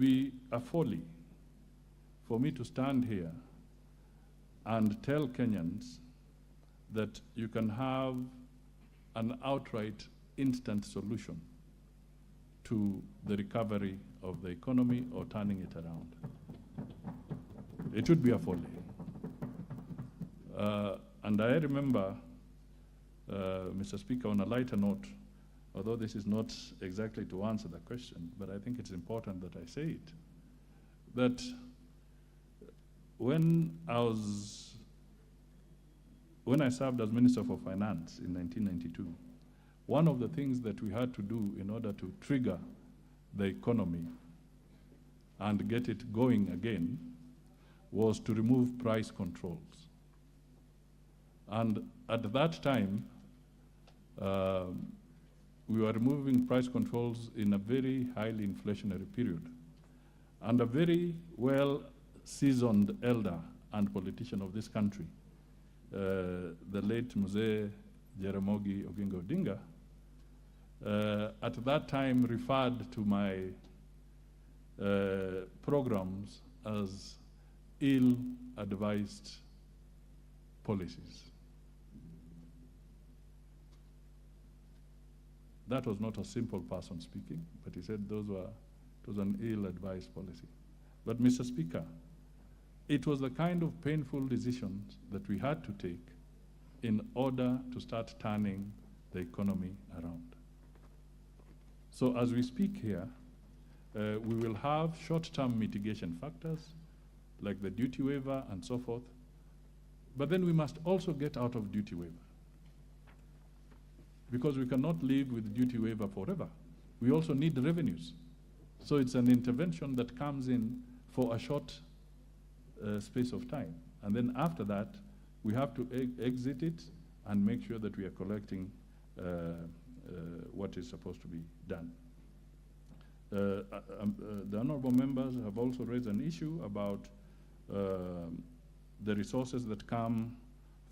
be a folly for me to stand here and tell Kenyans that you can have an outright instant solution to the recovery of the economy or turning it around. It would be a folly. And I remember, Mr. Speaker, on a lighter note, although this is not exactly to answer the question, but I think it's important that I say it, that when I served as Minister for Finance in 1992, one of the things that we had to do in order to trigger the economy and get it going again was to remove price controls. And at that time, we were removing price controls in a very highly inflationary period. And a very well-seasoned elder and politician of this country, the late Mzee Jaramogi Oginga Odinga, at that time referred to my programs as ill-advised policies. That was not a simple person speaking, but he said it was an ill-advised policy. But Mr. Speaker, it was the kind of painful decisions that we had to take in order to start turning the economy around. So as we speak here, we will have short-term mitigation factors like the duty waiver and so forth, but then we must also get out of duty waiver, because we cannot live with duty waiver forever. We also need revenues. So it's an intervention that comes in for a short space of time. And then after that, we have to exit it and make sure that we are collecting what is supposed to be done. The honorable members have also raised an issue about the resources that come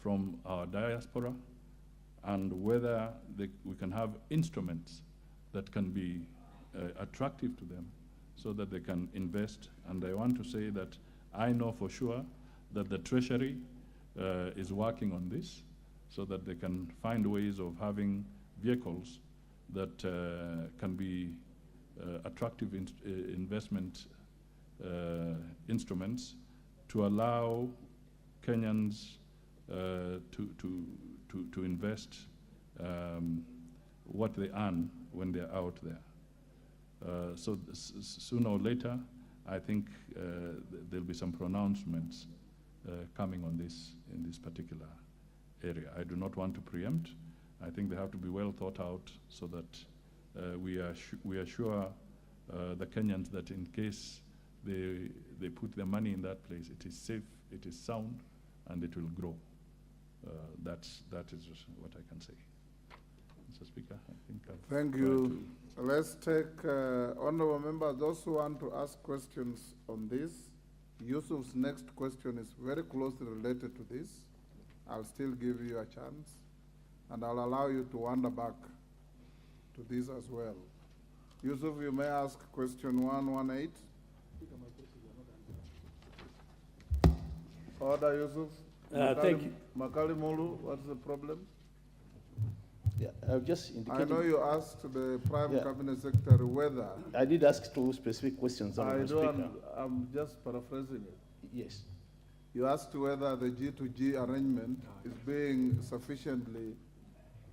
from our diaspora and whether we can have instruments that can be attractive to them so that they can invest. And I want to say that I know for sure that the Treasury is working on this so that they can find ways of having vehicles that can be attractive investment instruments to allow Kenyans to invest what they earn when they're out there. So sooner or later, I think there'll be some pronouncements coming on this in this particular area. I do not want to preempt. I think they have to be well thought out so that we assure the Kenyans that in case they put their money in that place, it is safe, it is sound, and it will grow. That is what I can say. Mr. Speaker, I think I've Thank you. Let's take honorable members, those who want to ask questions on this. Yusuf's next question is very closely related to this. I'll still give you a chance, and I'll allow you to wander back to this as well. Yusuf, you may ask question 118. Order, Yusuf. Thank you. Makali Mulu, what's the problem? Yeah, I've just indicated. I know you asked the Prime Cabinet Secretary whether. I did ask two specific questions. I'm just paraphrasing it. Yes. You asked whether the G2G arrangement is being sufficiently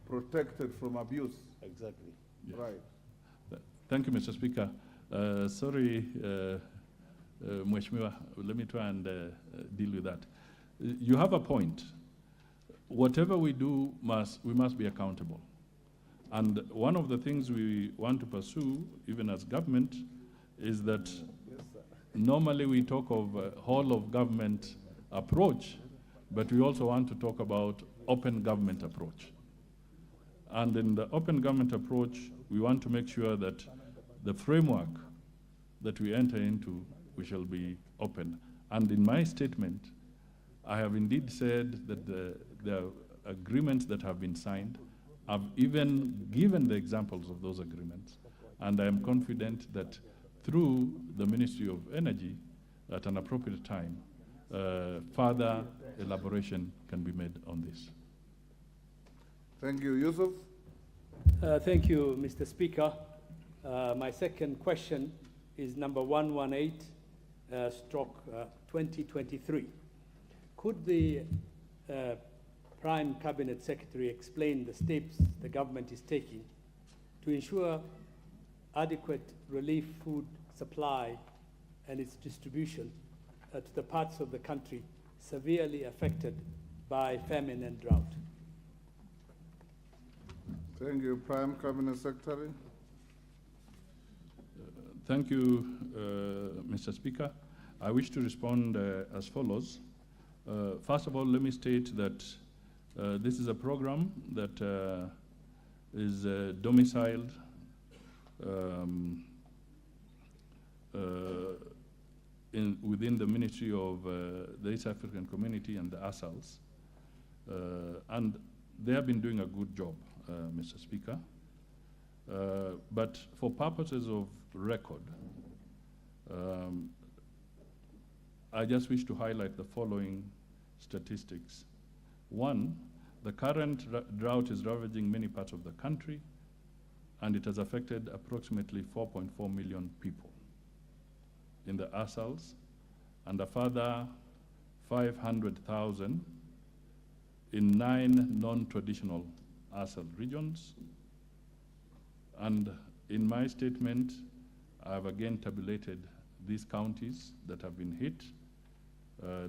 protected from abuse. Exactly. Yeah. Right. Thank you, Mr. Speaker. Sorry, Mheshimiwa, let me try and deal with that. You have a point. Whatever we do, we must be accountable. And one of the things we want to pursue, even as government, is that normally we talk of a whole of government approach, but we also want to talk about open government approach. And in the open government approach, we want to make sure that the framework that we enter into, we shall be open. And in my statement, I have indeed said that the agreements that have been signed, I've even given the examples of those agreements, and I am confident that through the Ministry of Energy at an appropriate time, further elaboration can be made on this. Thank you. Yusuf? Thank you, Mr. Speaker. My second question is number 118/2023. Could the Prime Cabinet Secretary explain the steps the government is taking to ensure adequate relief food supply and its distribution to the parts of the country severely affected by famine and drought? Thank you. Prime Cabinet Secretary? Thank you, Mr. Speaker. I wish to respond as follows. First of all, let me state that this is a program that is domiciled within the Ministry of the East African Community and the ASALs. And they have been doing a good job, Mr. Speaker. But for purposes of record, I just wish to highlight the following statistics. One, the current drought is ravaging many parts of the country, and it has affected approximately 4.4 million people in the ASALs, and a further 500,000 in 9 non-traditional ASAL regions. And in my statement, I've again tabulated these counties that have been hit.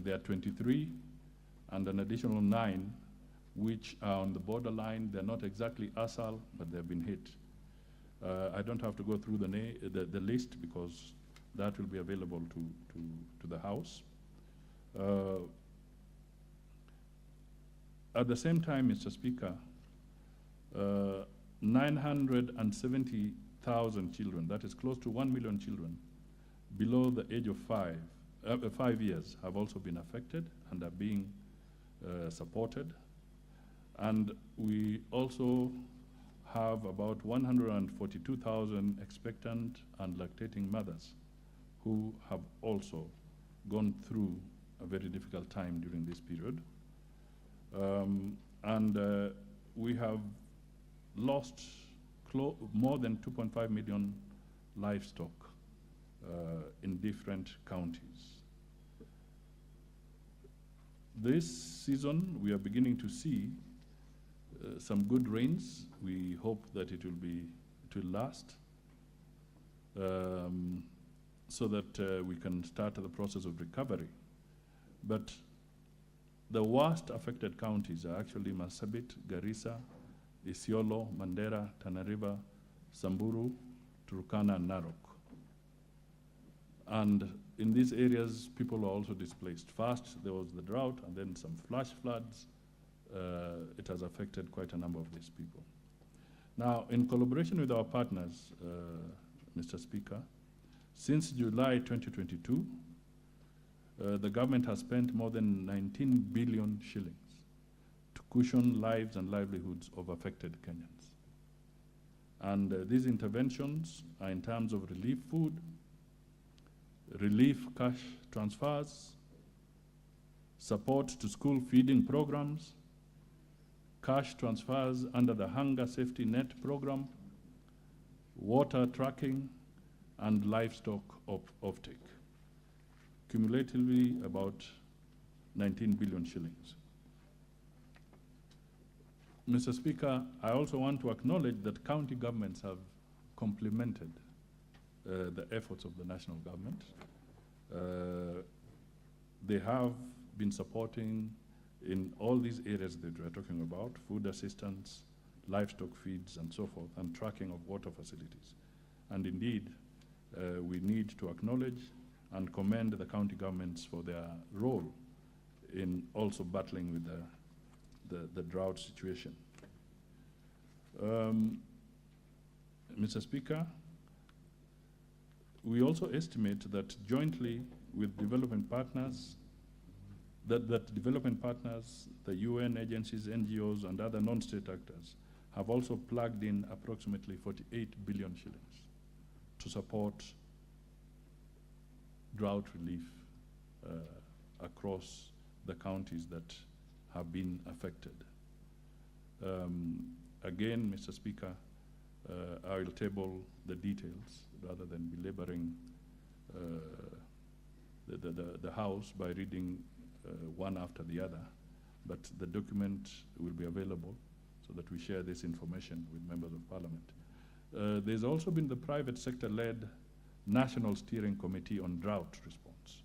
There are 23, and an additional 9, which are on the borderline. They're not exactly ASAL, but they've been hit. I don't have to go through the list because that will be available to the House. At the same time, Mr. Speaker, 970,000 children, that is close to 1 million children, below the age of 5 years have also been affected and are being supported. And we also have about 142,000 expectant and lactating mothers who have also gone through a very difficult time during this period. We have lost more than 2.5 million livestock in different counties. This season, we are beginning to see some good rains. We hope that it will last, so that we can start the process of recovery. But the worst affected counties are actually Marsabit, Garissa, Isiolo, Mandera, Tana River, Samburu, Turkana, and Narok. And in these areas, people are also displaced. First, there was the drought, and then some flash floods. It has affected quite a number of these people. Now, in collaboration with our partners, Mr. Speaker, since July 2022, the government has spent more than 19 billion shillings to cushion lives and livelihoods of affected Kenyans. And these interventions are in terms of relief food, relief cash transfers, support to school feeding programs, cash transfers under the Hunger Safety Net program, water tracking, and livestock offtake. Cumulatively, about 19 billion shillings. Mr. Speaker, I also want to acknowledge that county governments have complemented the efforts of the national government. They have been supporting in all these areas that we're talking about: food assistance, livestock feeds, and so forth, and tracking of water facilities. And indeed, we need to acknowledge and commend the county governments for their role in also battling with the drought situation. Mr. Speaker, we also estimate that jointly with development partners, that development partners, the UN agencies, NGOs, and other non-state actors have also plugged in approximately 48 billion shillings to support drought relief across the counties that have been affected. Again, Mr. Speaker, I will table the details rather than belaboring the House by reading one after the other, but the document will be available so that we share this information with members of Parliament. There's also been the private sector-led National Steering Committee on Drought Response.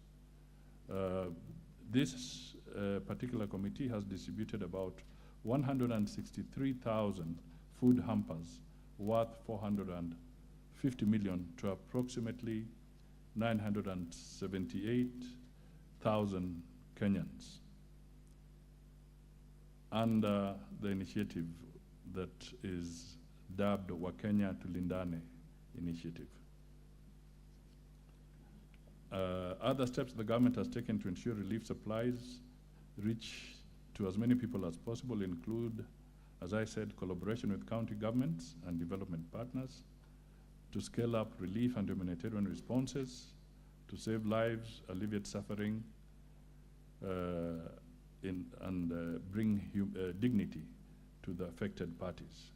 This particular committee has distributed about 163,000 food hampers worth 450 million to approximately 978,000 Kenyans under the initiative that is dubbed Wakenya Tulindane initiative. Other steps the government has taken to ensure relief supplies reach to as many people as possible include, as I said, collaboration with county governments and development partners to scale up relief and humanitarian responses, to save lives, alleviate suffering, and bring dignity to the affected parties.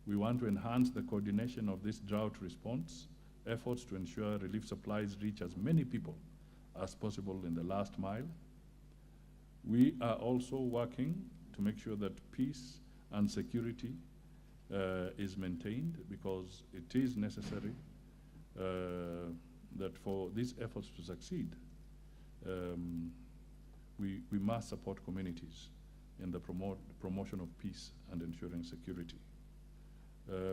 We want to enhance the coordination of this drought response efforts to ensure relief supplies reach as many people as possible in the last mile. We are also working to make sure that peace and security is maintained, because it is necessary that for these efforts to succeed, we must support communities in the promotion of peace and ensuring security.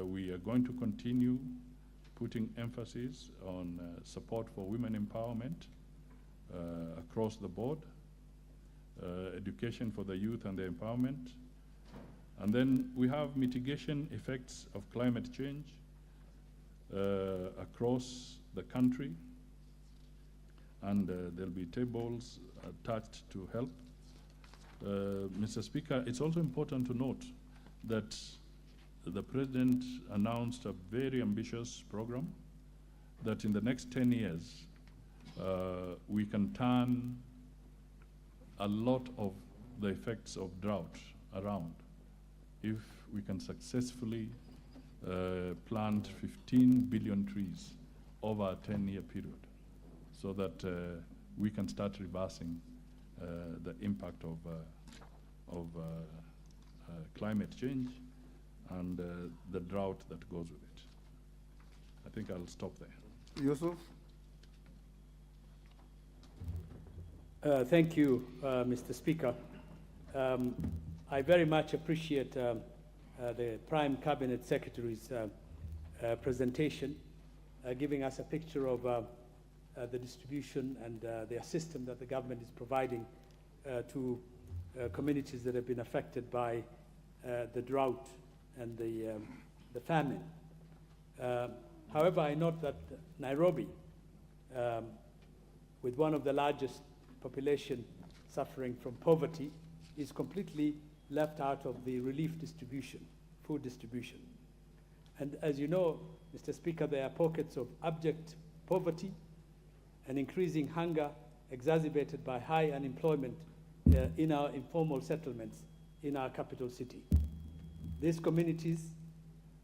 We are going to continue putting emphasis on support for women empowerment across the board, education for the youth and their empowerment. And then we have mitigation effects of climate change across the country. And there'll be tables attached to help. Mr. Speaker, it's also important to note that the President announced a very ambitious program that in the next 10 years, we can turn a lot of the effects of drought around if we can successfully plant 15 billion trees over a 10-year period, so that we can start reversing the impact of climate change and the drought that goes with it. I think I'll stop there. Yusuf? Thank you, Mr. Speaker. I very much appreciate the Prime Cabinet Secretary's presentation, giving us a picture of the distribution and the assistance that the government is providing to communities that have been affected by the drought and the famine. However, I note that Nairobi, with one of the largest population suffering from poverty, is completely left out of the relief distribution, food distribution. And as you know, Mr. Speaker, there are pockets of abject poverty and increasing hunger exacerbated by high unemployment in our informal settlements in our capital city. These communities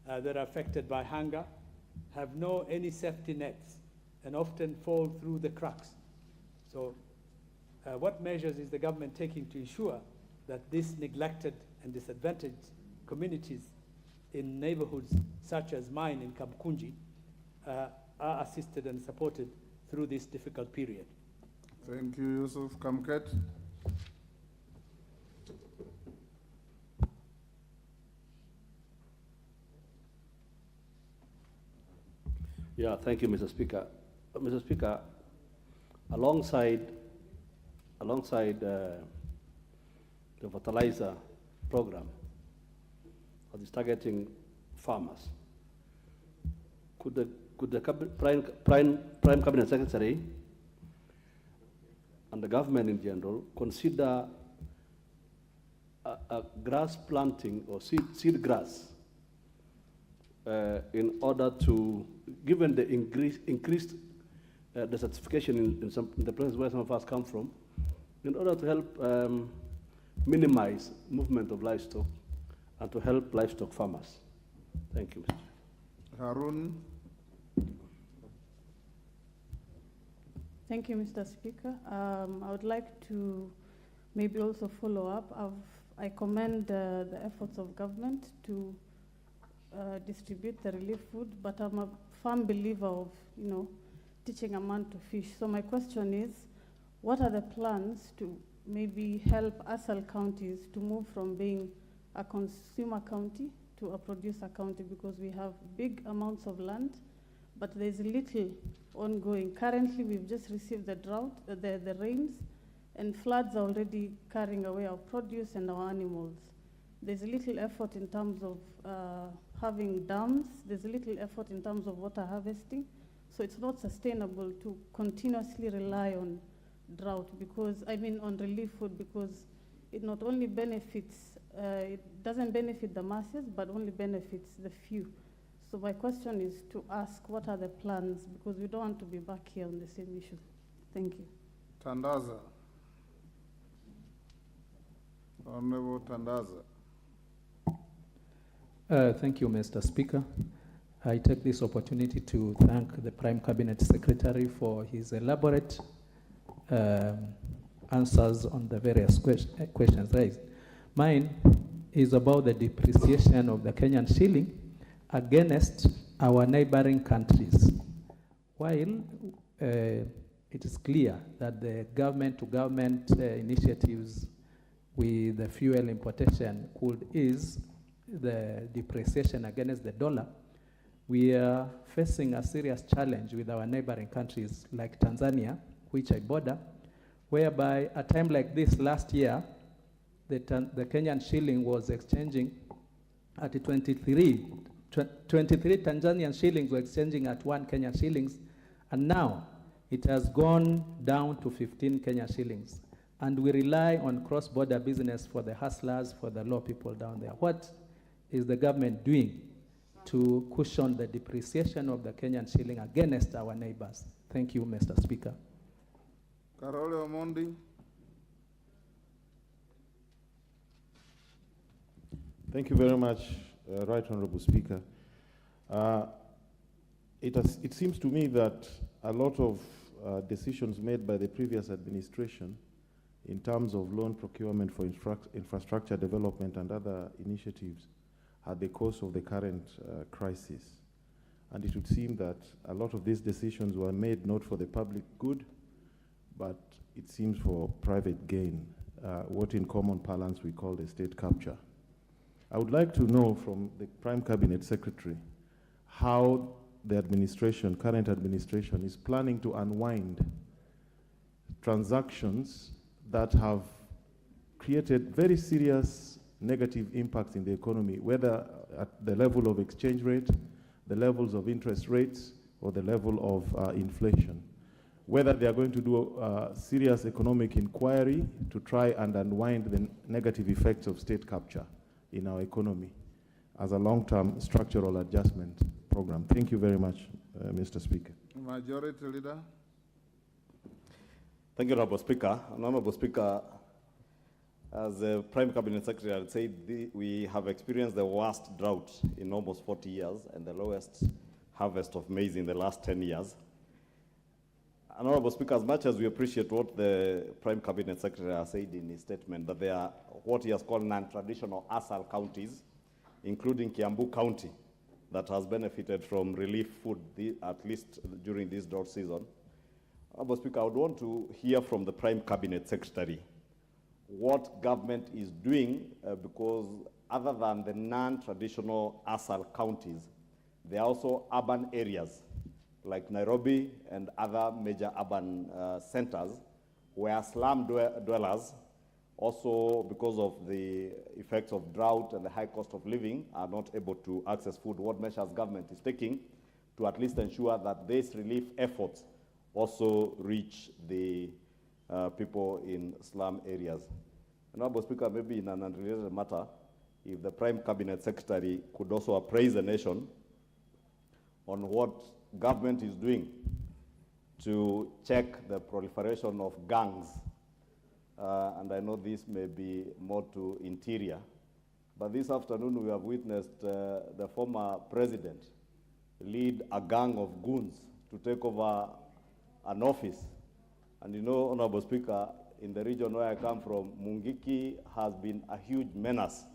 that are affected by hunger have no any safety nets and often fall through the cracks. So what measures is the government taking to ensure that these neglected and disadvantaged communities in neighborhoods such as mine in Kamkunji are assisted and supported through this difficult period? Thank you, Yusuf. Kamket? Yeah, thank you, Mr. Speaker. Mr. Speaker, alongside the fertilizer program that is targeting farmers, could the Prime Cabinet Secretary and the government in general consider a grass planting or seed grass in order to, given the increased desertification in the places where some of us come from, in order to help minimize movement of livestock and to help livestock farmers. Thank you, Mr. Chair. Harun. Thank you, Mr. Speaker. I would like to maybe also follow up. I commend the efforts of government to distribute the relief food, but I'm a firm believer of, teaching a man to fish. So my question is, what are the plans to maybe help ASAL counties to move from being a consumer county to a producer county, because we have big amounts of land, but there's little ongoing. Currently, we've just received the drought, the rains, and floods are already carrying away our produce and our animals. There's little effort in terms of having dams. There's little effort in terms of water harvesting. So it's not sustainable to continuously rely on drought on relief food, because it not only benefits, it doesn't benefit the masses, but only benefits the few. So my question is to ask, what are the plans? Because we don't want to be back here on the same issue. Thank you. Tandaza. Honorable Tandaza. Thank you, Mr. Speaker. I take this opportunity to thank the Prime Cabinet Secretary for his elaborate answers on the various questions raised. Mine is about the depreciation of the Kenyan shilling against our neighboring countries. While it is clear that the government-to-government initiatives with the fuel importation could ease the depreciation against the dollar, we are facing a serious challenge with our neighboring countries like Tanzania, which I border, whereby at a time like this last year, the Kenyan shilling was exchanging at 23 Tanzanian shillings were exchanging at 1 Kenyan shillings, and now it has gone down to 15 Kenyan shillings. And we rely on cross-border business for the hustlers, for the low people down there. What is the government doing to cushion the depreciation of the Kenyan shilling against our neighbors? Thank you, Mr. Speaker. Karole Omondi. Thank you very much, Right Honorable Speaker. It seems to me that a lot of decisions made by the previous administration in terms of loan procurement for infrastructure development and other initiatives are the cause of the current crisis. And it would seem that a lot of these decisions were made not for the public good, but it seems for private gain, what in common parlance we call the state capture. I would like to know from the Prime Cabinet Secretary how the current administration is planning to unwind transactions that have created very serious negative impacts in the economy, whether at the level of exchange rate, the levels of interest rates, or the level of inflation. Whether they are going to do a serious economic inquiry to try and unwind the negative effects of state capture in our economy as a long-term structural adjustment program. Thank you very much, Mr. Speaker. Majority Leader. Thank you, Honorable Speaker. Honorable Speaker, as the Prime Cabinet Secretary had said, we have experienced the worst drought in almost 40 years and the lowest harvest of maize in the last 10 years. Honorable Speaker, as much as we appreciate what the Prime Cabinet Secretary has said in his statement, that they are what he has called non-traditional ASAL counties, including Kiambu County, that has benefited from relief food, at least during this drought season. Honorable Speaker, I would want to hear from the Prime Cabinet Secretary what government is doing, because other than the non-traditional ASAL counties, there are also urban areas like Nairobi and other major urban centers where slum dwellers, also because of the effects of drought and the high cost of living, are not able to access food. What measures government is taking to at least ensure that these relief efforts also reach the people in slum areas. And Honorable Speaker, maybe in an unrelated matter, if the Prime Cabinet Secretary could also appraise the nation on what government is doing to check the proliferation of gangs. And I know this may be more to interior, but this afternoon we have witnessed the former president lead a gang of goons to take over an office. And you know, Honorable Speaker, in the region where I come from, Mungiki has been a huge menace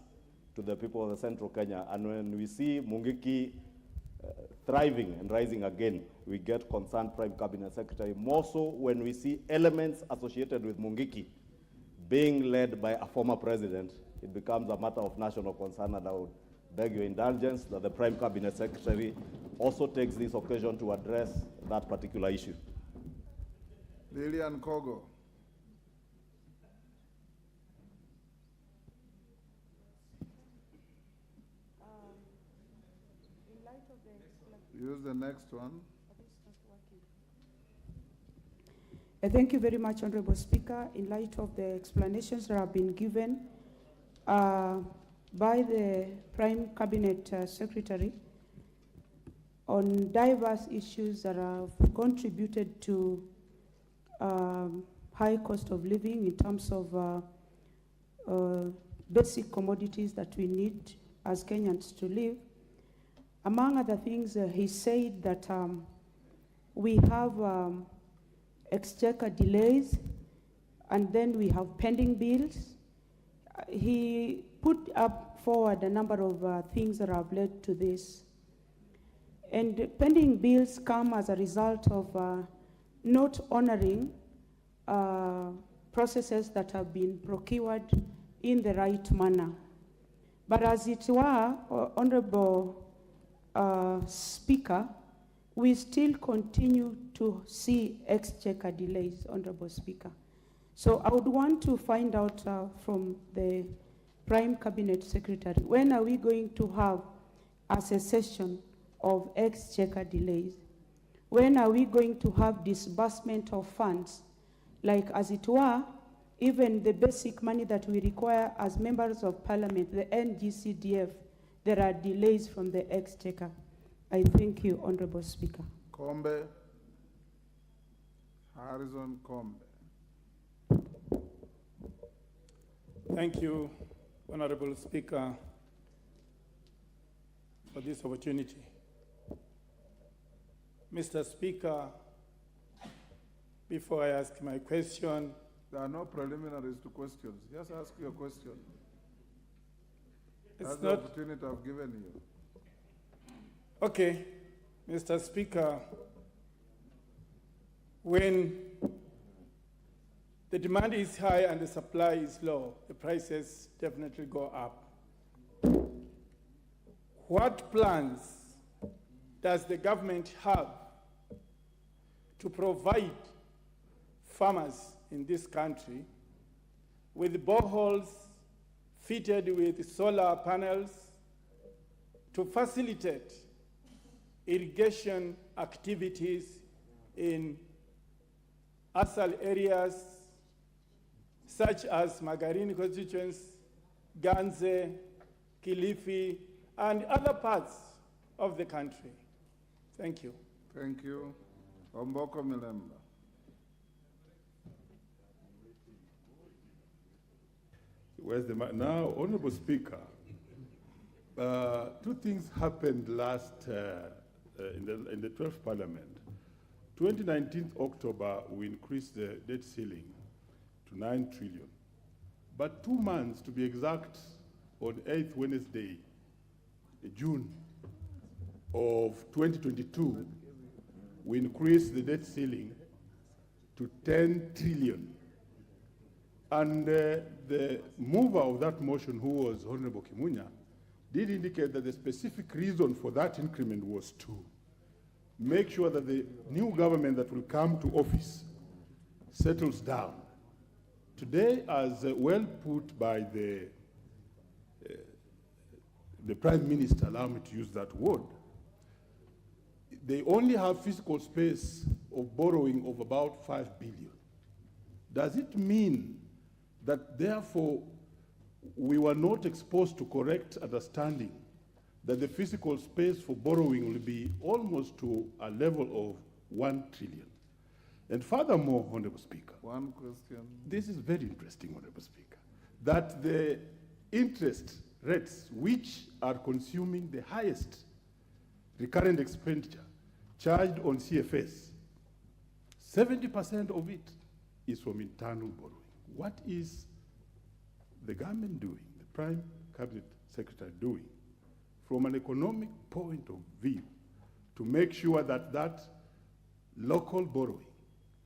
to the people of the central Kenya. And when we see Mungiki thriving and rising again, we get concerned, Prime Cabinet Secretary, more so when we see elements associated with Mungiki being led by a former president. It becomes a matter of national concern, and I would beg your indulgence that the Prime Cabinet Secretary also takes this occasion to address that particular issue. Lillian Kogo. Use the next one. Thank you very much, Honorable Speaker. In light of the explanations that have been given by the Prime Cabinet Secretary on diverse issues that have contributed to high cost of living in terms of basic commodities that we need as Kenyans to live. Among other things, he said that we have exchequer delays, and then we have pending bills. He put up forward a number of things that have led to this. And pending bills come as a result of not honoring processes that have been procured in the right manner. But as it were, Honorable Speaker, we still continue to see exchequer delays, Honorable Speaker. So I would want to find out from the Prime Cabinet Secretary, when are we going to have a cessation of exchequer delays? When are we going to have disbursement of funds? Like, as it were, even the basic money that we require as members of parliament, the NGCDF, there are delays from the exchequer. I thank you, Honorable Speaker. Kombe. Harrison Kombe. Thank you, Honorable Speaker, for this opportunity. Mr. Speaker, before I ask my question, there are no preliminaries to questions. Just ask your question. That's the opportunity I've given you. Okay, Mr. Speaker, when the demand is high and the supply is low, the prices definitely go up. What plans does the government have to provide farmers in this country with boreholes fitted with solar panels to facilitate irrigation activities in ASAL areas such as Magarini constituents, Ganze, Kilifi, and other parts of the country? Thank you. Thank you. Omboko Milemba. Where's the now, Honorable Speaker, two things happened last in the 12th Parliament. 2019 October, we increased the debt ceiling to 9 trillion. But 2 months, to be exact, on 8th Wednesday, June of 2022, we increased the debt ceiling to 10 trillion. And the mover of that motion, who was Honorable Kimunya, did indicate that the specific reason for that increment was to make sure that the new government that will come to office settles down. Today, as well put by the Prime Minister, allow me to use that word, they only have fiscal space of borrowing of about 5 billion. Does it mean that therefore we were not exposed to correct understanding that the physical space for borrowing will be almost to a level of 1 trillion? And furthermore, Honorable Speaker, One question. this is very interesting, Honorable Speaker, that the interest rates which are consuming the highest recurrent expenditure charged on CFS, 70% of it is from internal borrowing. What is the government doing, the Prime Cabinet Secretary doing, from an economic point of view, to make sure that that local borrowing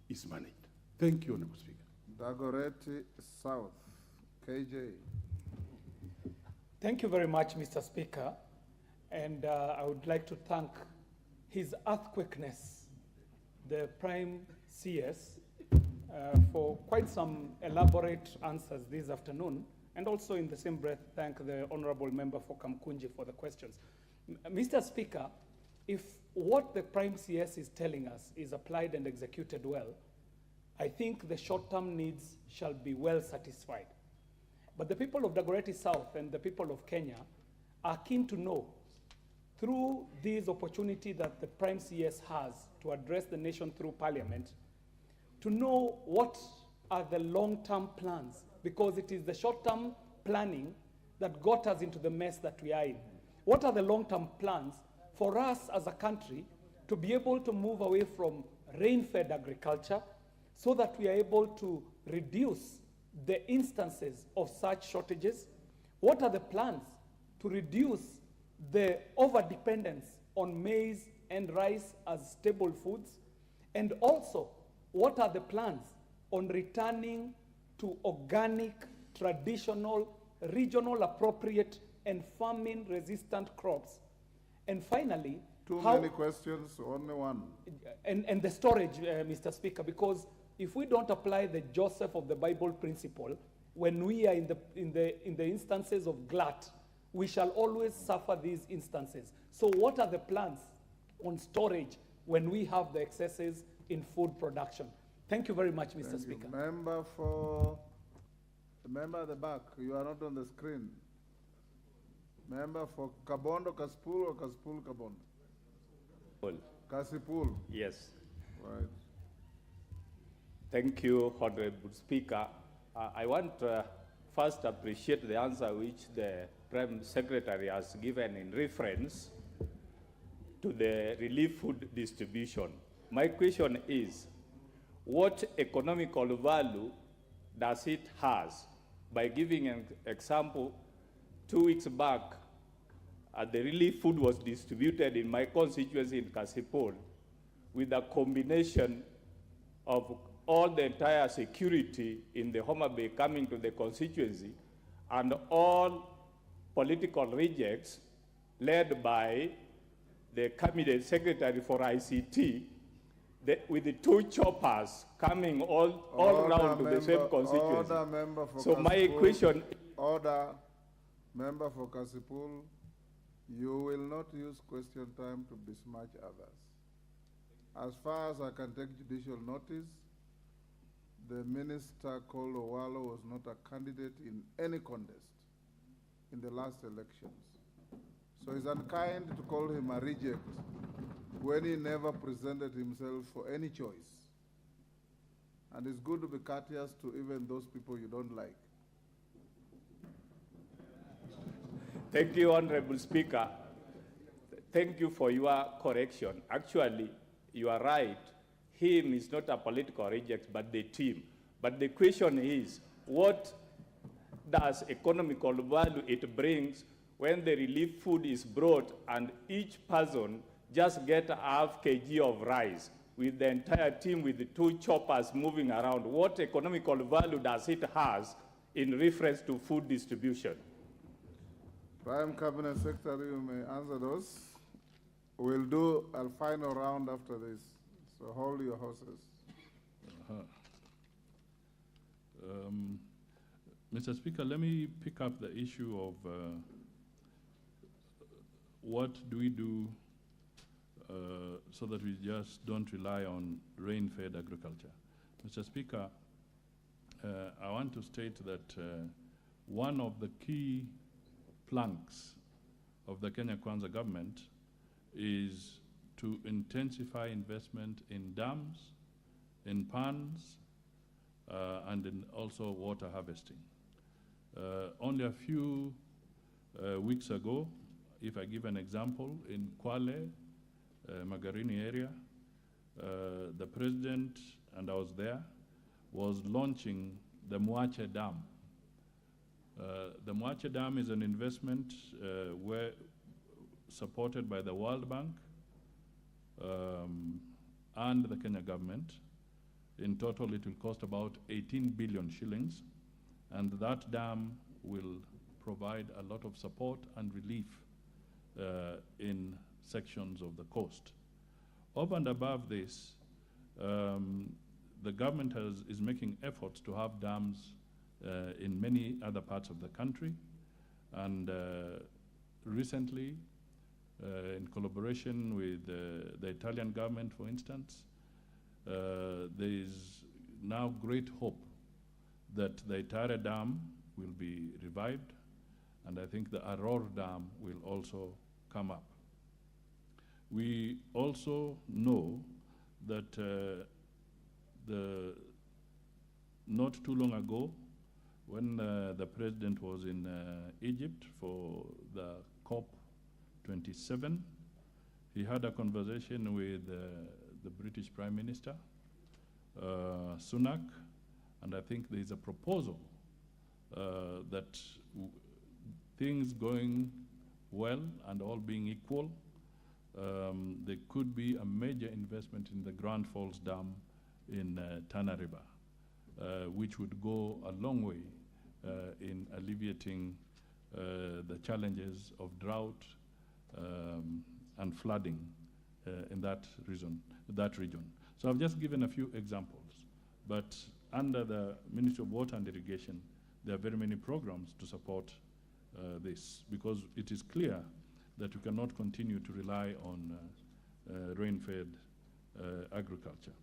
is managed? Thank you, Honorable Speaker. Dagoretti South, KJ. Thank you very much, Mr. Speaker. And I would like to thank His Earthquakeness, the Prime CS, for quite some elaborate answers this afternoon. And also in the same breath, thank the Honorable Member for Kamkunji for the questions. Mr. Speaker, if what the Prime CS is telling us is applied and executed well, I think the short-term needs shall be well satisfied. But the people of Dagoretti South and the people of Kenya are keen to know, through this opportunity that the Prime CS has to address the nation through Parliament, to know what are the long-term plans, because it is the short-term planning that got us into the mess that we are in. What are the long-term plans for us as a country to be able to move away from rain-fed agriculture so that we are able to reduce the instances of such shortages? What are the plans to reduce the over-dependence on maize and rice as staple foods? And also, what are the plans on returning to organic, traditional, regional appropriate, and famine-resistant crops? And finally, Too many questions, only one. And the storage, Mr. Speaker, because if we don't apply the Joseph of the Bible principle, when we are in the instances of glut, we shall always suffer these instances. So what are the plans on storage when we have the excesses in food production? Thank you very much, Mr. Speaker. Member at the back, you are not on the screen. Member for Kabondo Kasipul or Kasipul Kabondo? Kasipul. Yes. Right. Thank you, Honorable Speaker. I want to first appreciate the answer which the Prime Secretary has given in reference to the relief food distribution. My question is, what economical value does it has? By giving an example, 2 weeks back, the relief food was distributed in my constituency in Kasipul with a combination of all the entire security in the Homa Bay coming to the constituency and all political rejects led by the Cabinet Secretary for ICT with the 2 choppers coming all around to the same constituency. Order, member for so Kasipul. my question... Order, member for Kasipul, you will not use question time to besmirch others. As far as I can take judicial notice, the minister called Owalo was not a candidate in any contest in the last elections. So it's unkind to call him a reject when he never presented himself for any choice. And it's good to be courteous to even those people you don't like. Thank you, Honorable Speaker. Thank you for your correction. Actually, you are right. Him is not a political reject, but the team. But the question is, what does economical value it brings when the relief food is brought and each person just get a half kg of rice with the entire team with the 2 choppers moving around? What economical value does it has in reference to food distribution? Prime Cabinet Secretary, you may answer those. We'll do a final round after this, so hold your horses. Mr. Speaker, let me pick up the issue of what do we do so that we just don't rely on rain-fed agriculture. Mr. Speaker, I want to state that one of the key planks of the Kenya Kwanza government is to intensify investment in dams in ponds, and in also water harvesting. Only a few weeks ago, if I give an example, in Kwale, Magarini area, the president, and I was there, was launching the Mwache Dam. The Mwache Dam is an investment supported by the World Bank and the Kenya government. In total, it will cost about 18 billion shillings, and that dam will provide a lot of support and relief in sections of the coast. Over and above this, the government is making efforts to have dams in many other parts of the country, and recently, in collaboration with the Italian government, for instance, there is now great hope that the Itare Dam will be revived, and I think the Aror Dam will also come up. We also know that not too long ago, when the president was in Egypt for the COP27, he had a conversation with the British Prime Minister, Sunak, and I think there is a proposal that things going well and all being equal, there could be a major investment in the Grand Falls Dam in Tana River, which would go a long way in alleviating the challenges of drought and flooding in that region. So I've just given a few examples, but under the Ministry of Water and Irrigation, there are very many programs to support this, because it is clear that we cannot continue to rely on rain-fed agriculture.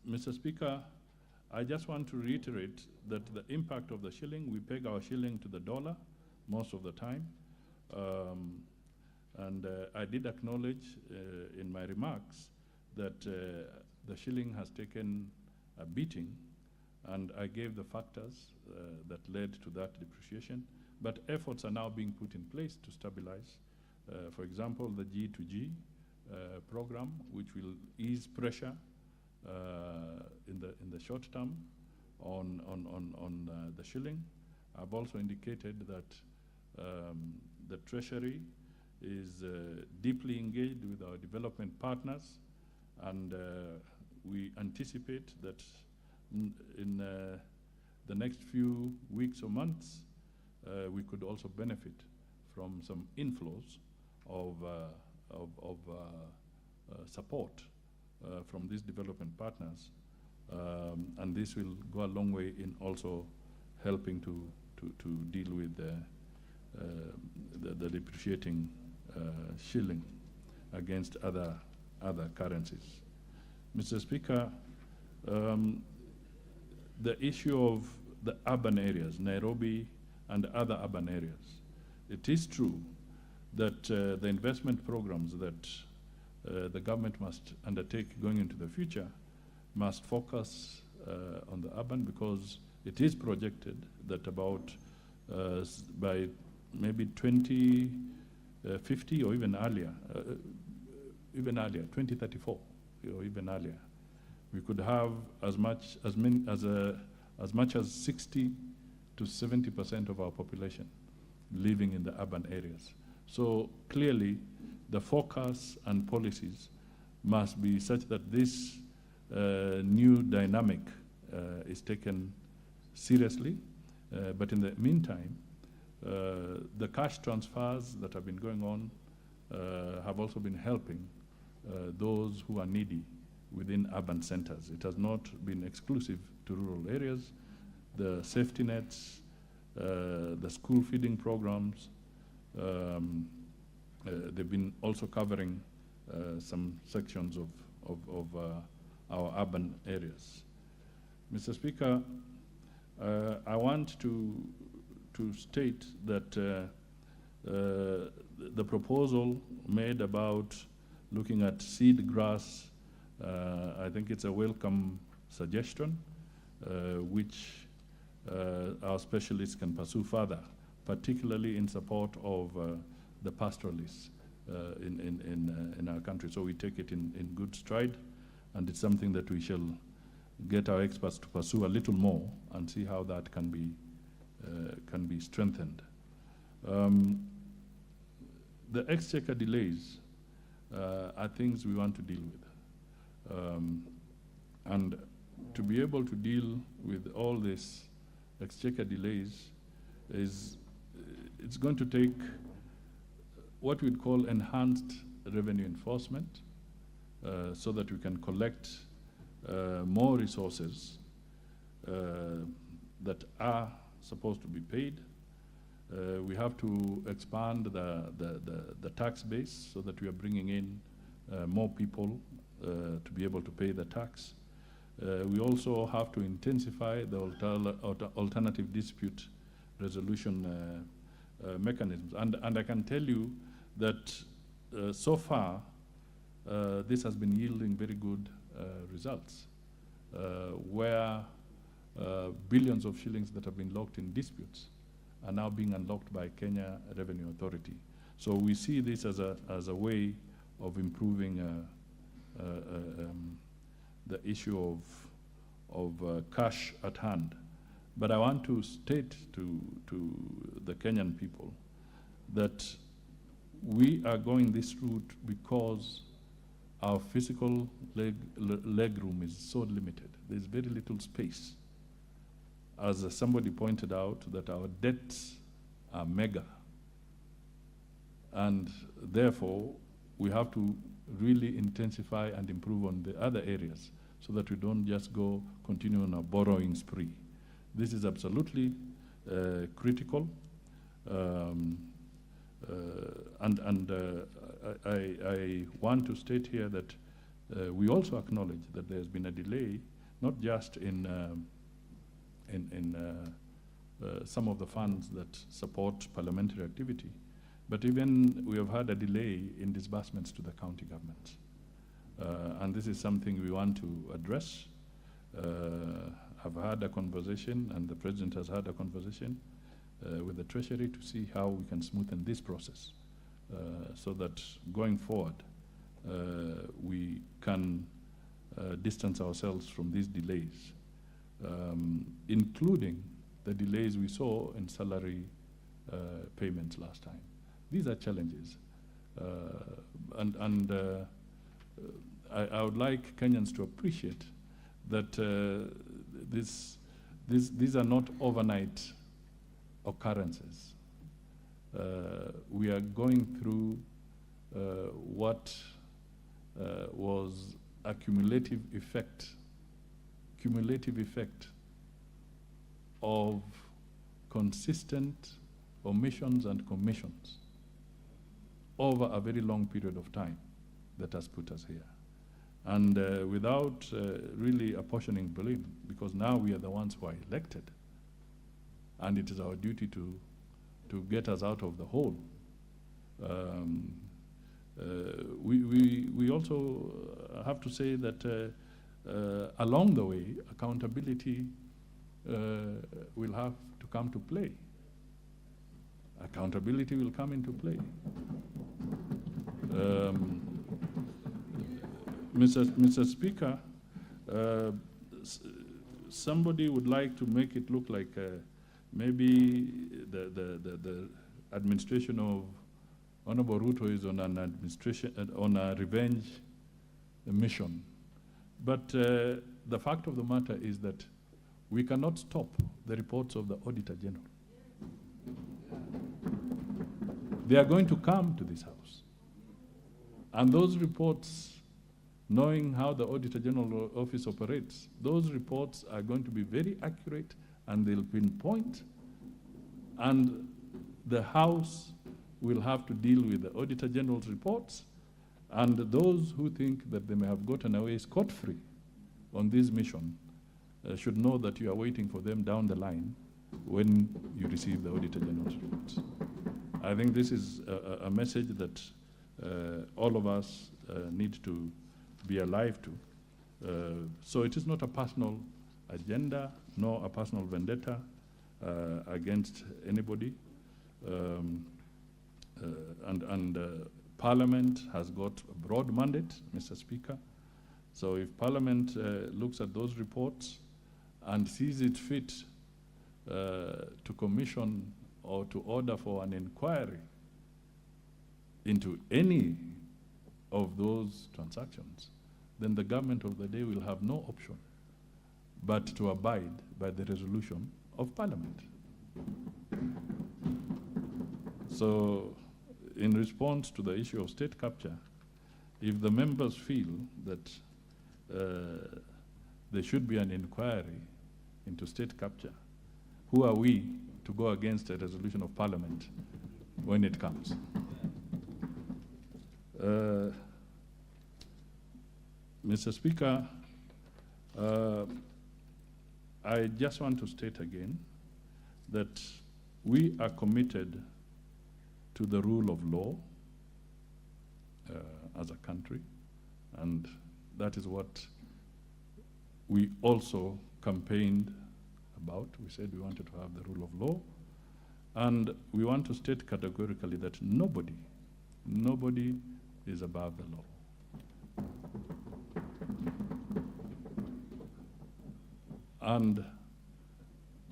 Mr. Speaker, I just want to reiterate that the impact of the shilling, we peg our shilling to the dollar most of the time. And I did acknowledge in my remarks that the shilling has taken a beating, and I gave the factors that led to that depreciation. But efforts are now being put in place to stabilize. For example, the G2G program, which will ease pressure in the short term on the shilling. I've also indicated that the Treasury is deeply engaged with our development partners, and we anticipate that in the next few weeks or months, we could also benefit from some inflows of support from these development partners, and this will go a long way in also helping to deal with the depreciating shilling against other currencies. Mr. Speaker, the issue of the urban areas, Nairobi and other urban areas, it is true that the investment programs that the government must undertake going into the future must focus on the urban, because it is projected that about by maybe 2050 or even earlier, 2034 or even earlier, we could have as much as 60 to 70% of our population living in the urban areas. So clearly, the focus and policies must be such that this new dynamic is taken seriously. But in the meantime, the cash transfers that have been going on have also been helping those who are needy within urban centers. It has not been exclusive to rural areas. The safety nets, the school feeding programs, they've been also covering some sections of our urban areas. Mr. Speaker, I want to state that the proposal made about looking at seed grass I think it's a welcome suggestion, which our specialists can pursue further, particularly in support of the pastoralists in our country. So we take it in good stride, and it's something that we shall get our experts to pursue a little more and see how that can be strengthened. The exchequer delays are things we want to deal with. And to be able to deal with all these exchequer delays it's going to take what we'd call enhanced revenue enforcement so that we can collect more resources that are supposed to be paid. We have to expand the tax base so that we are bringing in more people to be able to pay the tax. We also have to intensify the alternative dispute resolution mechanisms. And I can tell you that so far, this has been yielding very good results, where billions of shillings that have been locked in disputes are now being unlocked by Kenya Revenue Authority. So we see this as a way of improving the issue of cash at hand. But I want to state to the Kenyan people that we are going this route because our physical leg room is so limited. There's very little space. As somebody pointed out, that our debts are mega. And therefore, we have to really intensify and improve on the other areas so that we don't just continue on a borrowing spree. This is absolutely critical. I want to state here that we also acknowledge that there's been a delay, not just in some of the funds that support parliamentary activity, but even we have had a delay in disbursements to the county governments. And this is something we want to address. I've had a conversation, and the President has had a conversation with the Treasury to see how we can smoothen this process so that going forward we can distance ourselves from these delays, including the delays we saw in salary payments last time. These are challenges. I would like Kenyans to appreciate that these are not overnight occurrences. We are going through what was a cumulative effect of consistent omissions and commissions over a very long period of time that has put us here. And without really apportioning blame, because now we are the ones who are elected, and it is our duty to get us out of the hole. We also have to say that along the way, accountability will have to come to play. Accountability will come into play. Mr. Speaker, somebody would like to make it look like maybe the administration of Honorable Ruto is on an on a revenge mission. But the fact of the matter is that we cannot stop the reports of the Auditor General. They are going to come to this House. And those reports, knowing how the Auditor General Office operates, those reports are going to be very accurate, and they'll pinpoint, and the House will have to deal with the Auditor General's reports, and those who think that they may have gotten away scot-free on this mission should know that you are waiting for them down the line when you receive the Auditor General's reports. I think this is a message that all of us need to be alive to. So it is not a personal agenda, nor a personal vendetta against anybody. Parliament has got a broad mandate, Mr. Speaker. So if Parliament looks at those reports and sees it fit to commission or to order for an inquiry into any of those transactions, then the government of the day will have no option but to abide by the resolution of Parliament. So, in response to the issue of state capture, if the members feel that there should be an inquiry into state capture, who are we to go against a resolution of Parliament when it comes? Mr. Speaker, I just want to state again that we are committed to the rule of law as a country, and that is what we also campaigned about. We said we wanted to have the rule of law, and we want to state categorically that nobody is above the law. And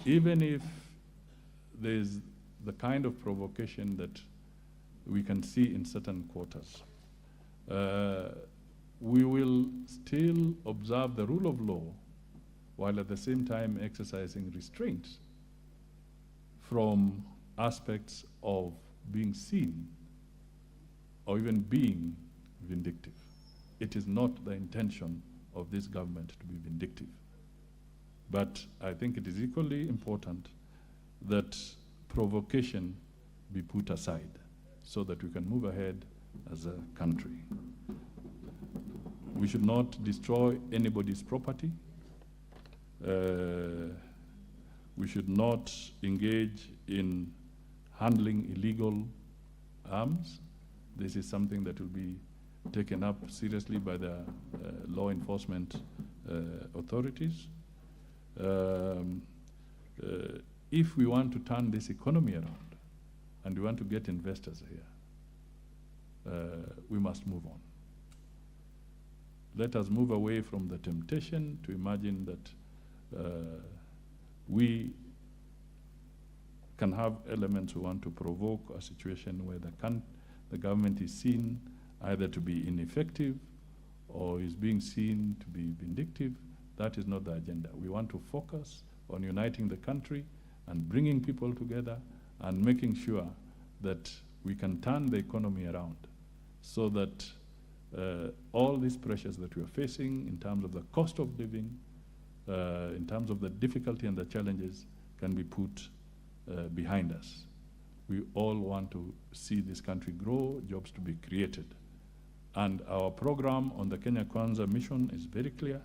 even if there's the kind of provocation that we can see in certain quarters, we will still observe the rule of law while at the same time exercising restraint from aspects of being seen or even being vindictive. It is not the intention of this government to be vindictive. But I think it is equally important that provocation be put aside so that we can move ahead as a country. We should not destroy anybody's property. We should not engage in handling illegal arms. This is something that will be taken up seriously by the law enforcement authorities. If we want to turn this economy around and we want to get investors here, we must move on. Let us move away from the temptation to imagine that we can have elements who want to provoke a situation where the government is seen either to be ineffective or is being seen to be vindictive. That is not the agenda. We want to focus on uniting the country and bringing people together and making sure that we can turn the economy around so that all these pressures that we are facing in terms of the cost of living, in terms of the difficulty and the challenges can be put behind us. We all want to see this country grow, jobs to be created. And our program on the Kenya Kwanza mission is very clear.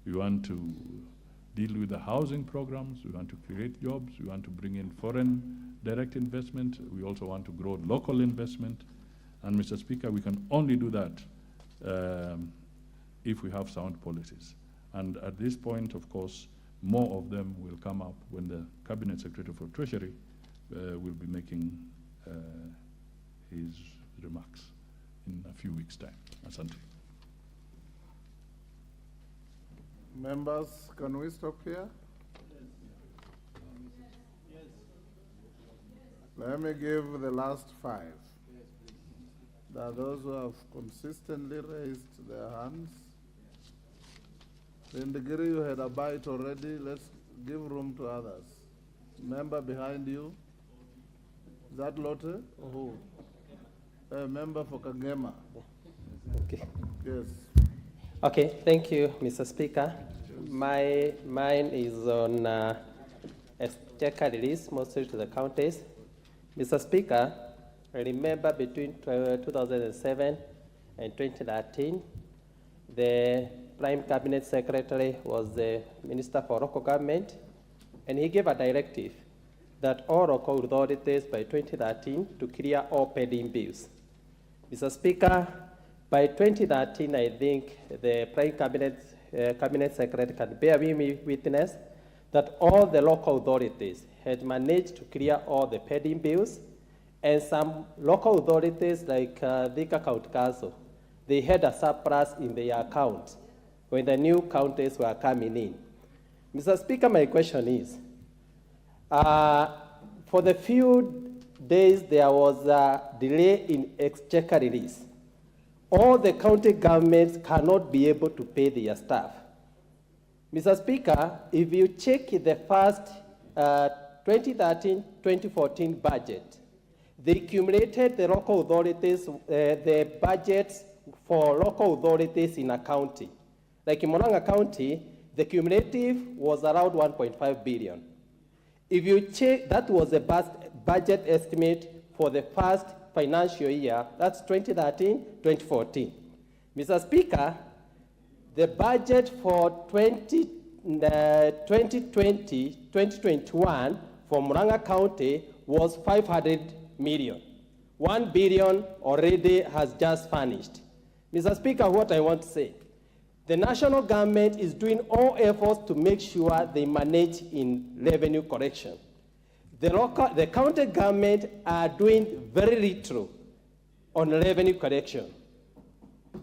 We want to deal with the housing programs. We want to create jobs. We want to bring in foreign direct investment. We also want to grow local investment. And Mr. Speaker, we can only do that if we have sound policies. And at this point, of course, more of them will come up when the Cabinet Secretary for Treasury will be making his remarks in a few weeks' time. Asante. Members, can we stop here? Let me give the last 5. There are those who have consistently raised their hands. Indagiri, you had a bite already. Let's give room to others. Member behind you. Is that Lotte? Or who? A member for Kangema. Okay. Yes. Okay, thank you, Mr. Speaker. Mine is on exchequer release, mostly to the counties. Mr. Speaker, I remember between 2007 and 2013, the Prime Cabinet Secretary was the Minister for Local Government, and he gave a directive that all local authorities by 2013 to clear all pending bills. Mr. Speaker, by 2013, I think the Prime Cabinet Cabinet Secretary can bear with me witness that all the local authorities had managed to clear all the pending bills, and some local authorities like Thika County Council, they had a surplus in their accounts when the new counties were coming in. Mr. Speaker, my question is, for the few days there was a delay in exchequer release. All the county governments cannot be able to pay their staff. Mr. Speaker, if you check the first 2013-2014 budget, they accumulated the local authorities, the budgets for local authorities in a county. Like in Murang'a County, the cumulative was around 1.5 billion. If you check, that was the budget estimate for the first financial year, that's 2013-2014. Mr. Speaker, the budget for 2020-2021 for Murang'a County was 500 million. 1 billion already has just vanished. Mr. Speaker, what I want to say, the national government is doing all efforts to make sure they manage in revenue collection. The county government are doing very little on revenue collection.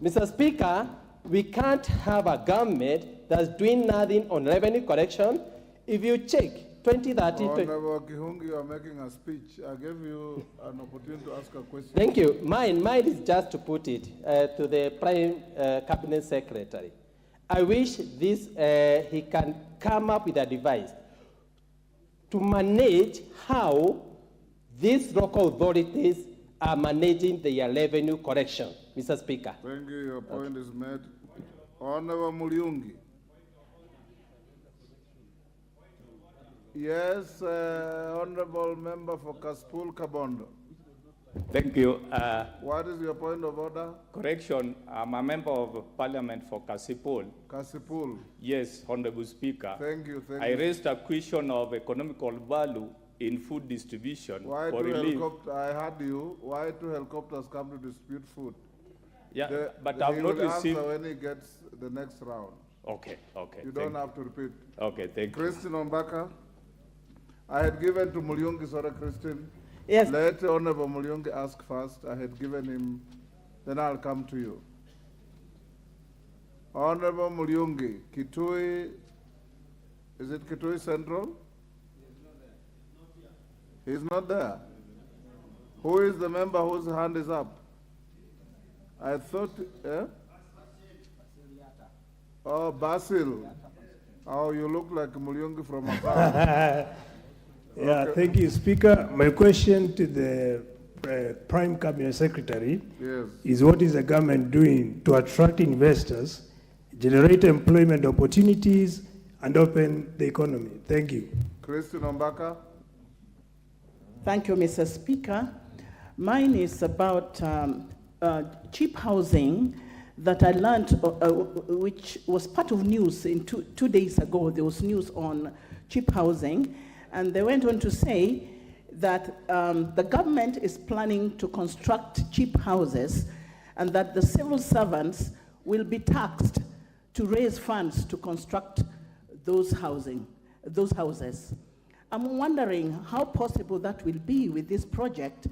Mr. Speaker, we can't have a government that's doing nothing on revenue collection. If you check 2013... Honorable Kihungi, you are making a speech. I gave you an opportunity to ask a question. Thank you. Mine is just to put it to the Prime Cabinet Secretary. I wish this, he can come up with a device to manage how these local authorities are managing their revenue collection, Mr. Speaker. Thank you. Your point is made. Honorable Mulyungi. Yes, Honorable Member for Kasipul Kabondo. Thank you. What is your point of order? Correction, I'm a member of Parliament for Kasipul. Kasipul. Yes, Honorable Speaker. Thank you, I raised a question of economical value in food distribution. Why for two relief. helicopters? I heard you. Why two helicopters come to distribute food? Yeah, but I've not received... when he gets the next round. Okay, okay. You don't have to repeat. Okay, thank you. Christine Ombaka. I had given to Mulyungi, sorry, Christine. Yes. Let Honorable Mulyungi ask first. I had given him, then I'll come to you. Honorable Mulyungi, Kitui, is it Kitui Central? He's not there. Who is the member whose hand is up? I thought, Oh, Basil. Oh, you look like Mulyungi from afar. Yeah, Okay. thank you, Speaker. My question to the Prime Cabinet Secretary is what is the government doing to attract investors, generate employment opportunities, and open the economy? Thank you. Christine Ombaka. Thank you, Mr. Speaker. Mine is about cheap housing that I learned, which was part of news in two days ago. There was news on cheap housing, and they went on to say that the government is planning to construct cheap houses and that the civil servants will be taxed to raise funds to construct those houses. I'm wondering how possible that will be with this project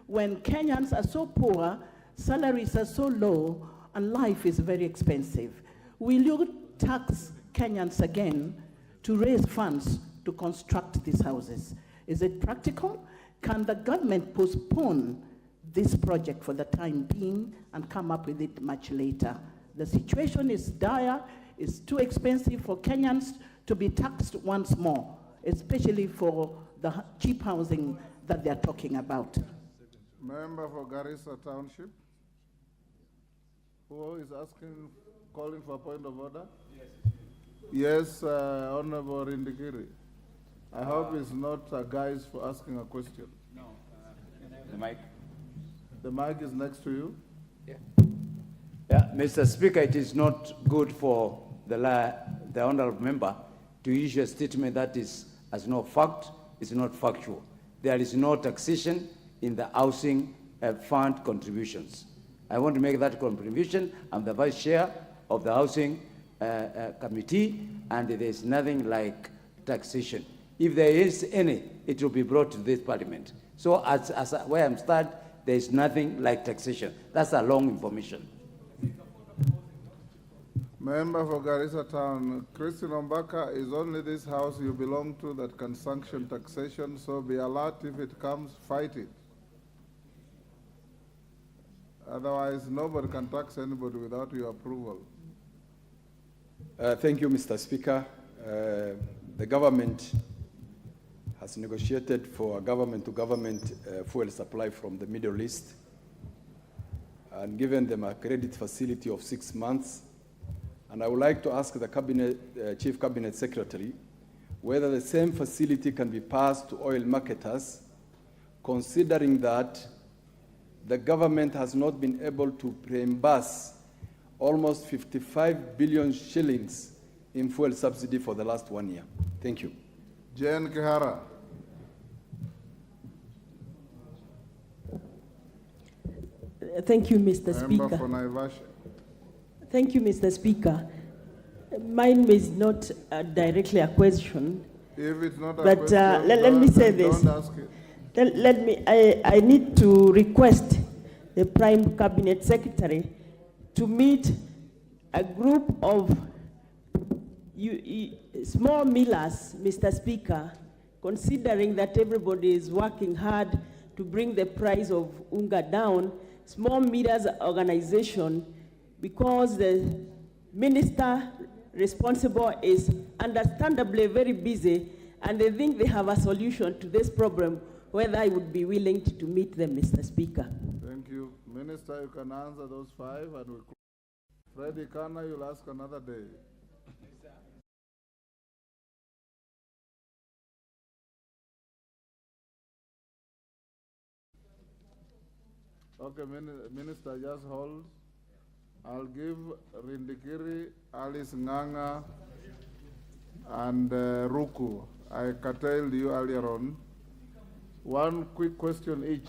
when Kenyans are so poor, salaries are so low, and life is very expensive. Will you tax Kenyans again to raise funds to construct these houses? Is it practical? Can the government postpone this project for the time being and come up with it much later? The situation is dire. It's too expensive for Kenyans to be taxed once more, especially for the cheap housing that they're talking about. Member for Garissa Township. Who is calling for a point of order? Yes, Honorable Rindikiri. I hope it's not guys for asking a question. No. The mic. The mic is next to you. Yeah, Mr. Speaker, it is not good for the honorable member to issue a statement that is as no fact, is not factual. There is no taxation in the housing fund contributions. I want to make that contribution. I'm the vice chair of the Housing committee, and there is nothing like taxation. If there is any, it will be brought to this parliament. So as where I'm starting, there is nothing like taxation. That's a long information. Member for Garissa Town, Christine Ombaka, is only this house you belong to that can sanction taxation, so be alert if it comes, fight it. Otherwise, nobody can tax anybody without your approval. Thank you, Mr. Speaker. The government has negotiated for a government-to-government fuel supply from the Middle East and given them a credit facility of 6 months. And I would like to ask the Chief Cabinet Secretary whether the same facility can be passed to oil marketers, considering that the government has not been able to reimburse almost 55 billion shillings in fuel subsidy for the last 1 year. Thank you. Jane Kihara. Thank you, Mr. Speaker. Member for Naivasha. Thank you, Mr. Speaker. Mine is not directly a question. If it's not a but question, let me say this. Don't ask it. I need to request the Prime Cabinet Secretary to meet a group of small millers, Mr. Speaker, considering that everybody is working hard to bring the price of unga down. Small millers organization, because the minister responsible is understandably very busy, and they think they have a solution to this problem, whether I would be willing to meet them, Mr. Speaker. Thank you. Minister, you can answer those 5, and we'll... Freddy Kana, you'll ask another day. Okay, Minister, just hold. I'll give Rindikiri, Alice Nganga, and Ruku. I curtailed you earlier on. One quick question each.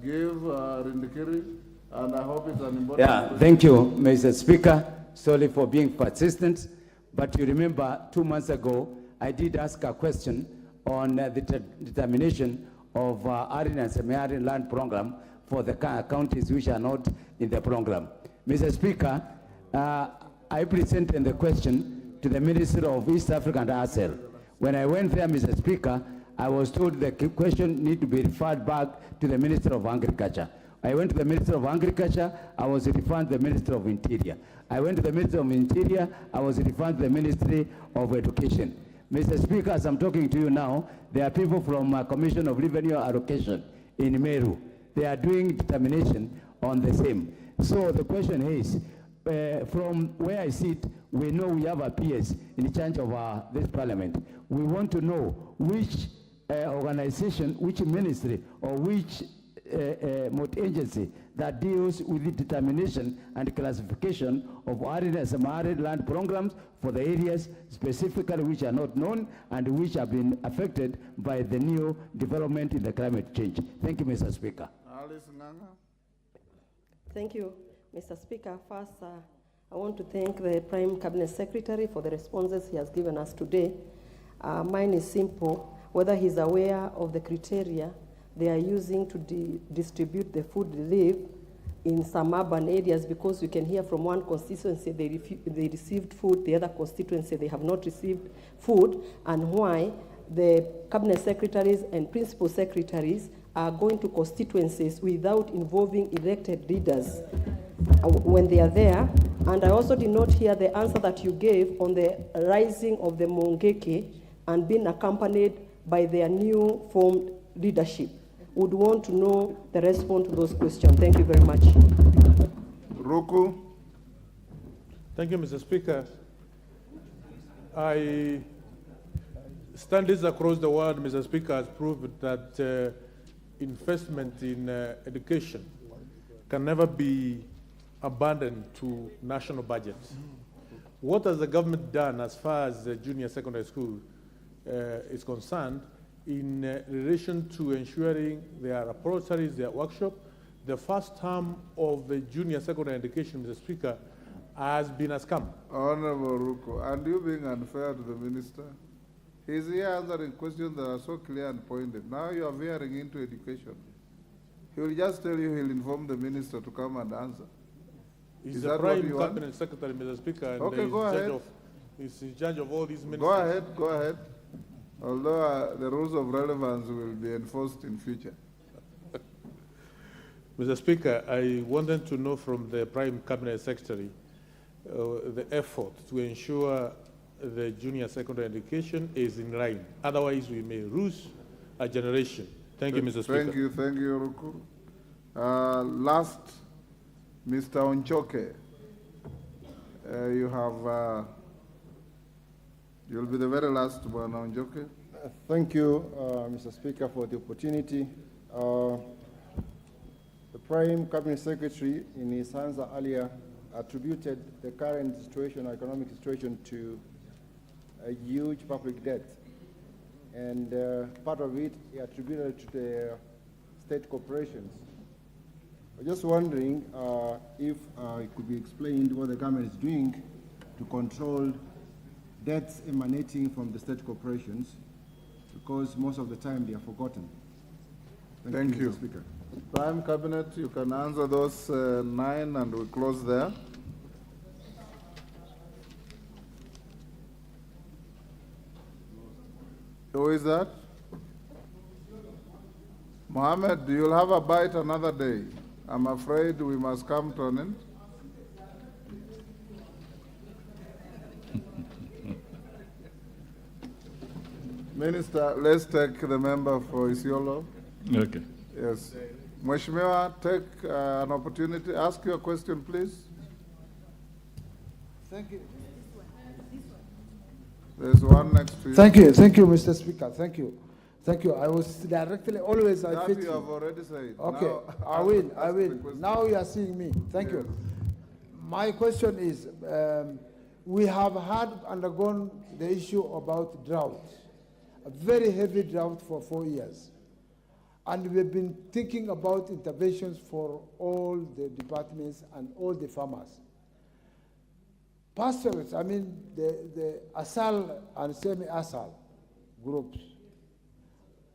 Give Rindikiri, and I hope it's an important question. Thank you, Mr. Speaker. Sorry for being persistent, but you remember 2 months ago, I did ask a question on the determination of arid and semi-arid land program for the counties which are not in the program. Mr. Speaker, I presented the question to the Minister of East Africa and ASEL. When I went there, Mr. Speaker, I was told the question need to be referred back to the Minister of Agriculture. I went to the Minister of Agriculture, I was referred to the Minister of Interior. I went to the Minister of Interior, I was referred to the Ministry of Education. Mr. Speaker, as I'm talking to you now, there are people from Commission of Revenue Allocation in Meru. They are doing determination on the same. So the question is, from where I sit, we know we have our peers in charge of this parliament. We want to know which organization, which ministry, or which agency that deals with the determination and classification of arid and semi-arid land programs for the areas specifically which are not known and which have been affected by the new development in the climate change. Thank you, Mr. Speaker. Alice Nganga. Thank you, Mr. Speaker. First, I want to thank the Prime Cabinet Secretary for the responses he has given us today. Mine is simple, whether he's aware of the criteria they are using to distribute the food relief in some urban areas, because we can hear from one constituency they received food, the other constituency they have not received food, and why the cabinet secretaries and principal secretaries are going to constituencies without involving elected leaders when they are there. And I also did not hear the answer that you gave on the rising of the Mongeke and being accompanied by their new formed leadership. Would want to know the response to those questions. Thank you very much. Roku. Thank you, Mr. Speaker. Studies across the world, Mr. Speaker, has proved that investment in education can never be abandoned to national budgets. What has the government done as far as the junior secondary school is concerned in relation to ensuring their laboratories, their workshop? The first term of the junior secondary education, Mr. Speaker, has been a scam. Honorable Ruko, and you being unfair to the minister? He's here answering questions that are so clear and pointed. Now you are veering into education. He will just tell you he'll inform the minister to come and answer. He's Is the that what Prime you want? Cabinet Secretary, Mr. Speaker, and Okay, go ahead. he's in charge of all these ministers. Go ahead. Although the rules of relevance will be enforced in future. Mr. Speaker, I wanted to know from the Prime Cabinet Secretary the effort to ensure the junior secondary education is in line. Otherwise, we may lose a generation. Thank you, Mr. Speaker. Thank you, Ruku. Last, Mr. Onchoke. You'll be the very last one, Onchoke. Thank you, Mr. Speaker, for the opportunity. The Prime Cabinet Secretary, in his answer earlier, attributed the current situation, economic situation, to a huge public debt. And part of it he attributed to the state corporations. I'm just wondering if it could be explained what the government is doing to control debts emanating from the state corporations, because most of the time they are forgotten. Thank you. Mr. Speaker. Prime Cabinet, you can answer those 9 and we close there. Who is that? Mohammed, you'll have a bite another day. I'm afraid we must come to an end. Minister, let's take the member for Isiolo. Okay. Yes. Mheshimiwa, take an opportunity. Ask your question, please. Thank you. There's one next to you. Thank you, Mr. Speaker. Thank you. I was directly, always I That fit you have already said. Okay, Now, I will. Now you are seeing me. Thank you. My question is, we have undergone the issue about drought, a very heavy drought for 4 years. And we've been thinking about interventions for all the departments and all the farmers. Pastoralists, I mean the ASAL and semi-ASAL groups,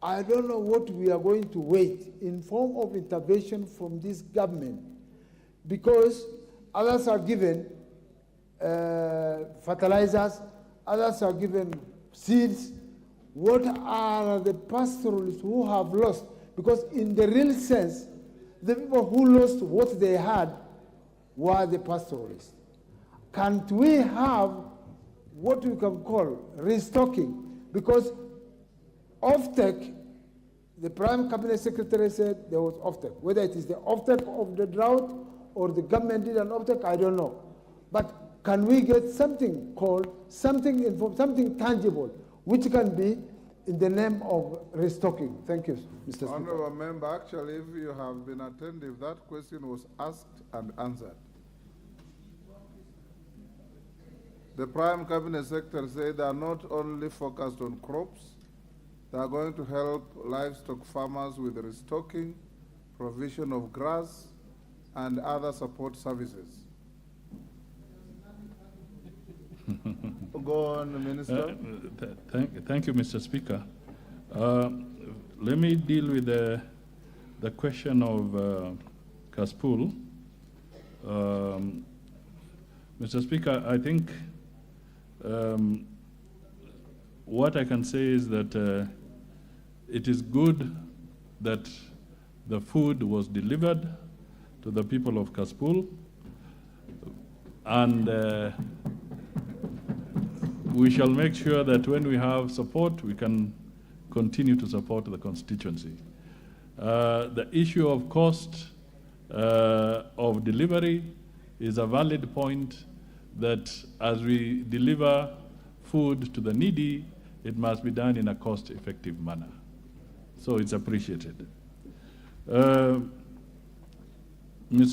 I don't know what we are going to wait in form of intervention from this government, because others are given fertilizers, others are given seeds. What are the pastoralists who have lost? Because in the real sense, the people who lost what they had were the pastoralists. Can't we have what we can call restocking? Because offtake, the Prime Cabinet Secretary said there was offtake. Whether it is the offtake of the drought or the government did an offtake, I don't know. But can we get something called, something tangible, which can be in the name of restocking? Thank you, Mr. Speaker. Honorable Member, actually, if you have been attentive, that question was asked and answered. The Prime Cabinet Secretary said they are not only focused on crops, they are going to help livestock farmers with restocking, provision of grass, and other support services. Go on, Minister. Thank you, Mr. Speaker. Let me deal with the question of Kaspul. Mr. Speaker, I think what I can say is that it is good that the food was delivered to the people of Kaspul, and we shall make sure that when we have support, we can continue to support the constituency. The issue of cost of delivery is a valid point, that as we deliver food to the needy, it must be done in a cost-effective manner. So it's appreciated. Mr.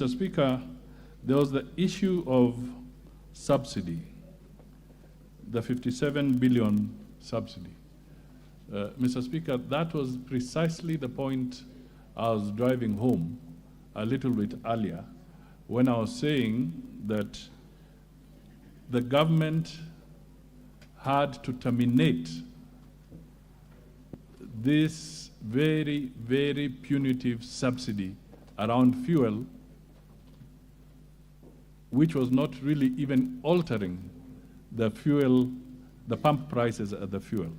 Speaker, there was the issue of subsidy, the 57 billion subsidy. Mr. Speaker, that was precisely the point I was driving home a little bit earlier when I was saying that the government had to terminate this very, very punitive subsidy around fuel, which was not really even altering the fuel, the pump prices of the fuel,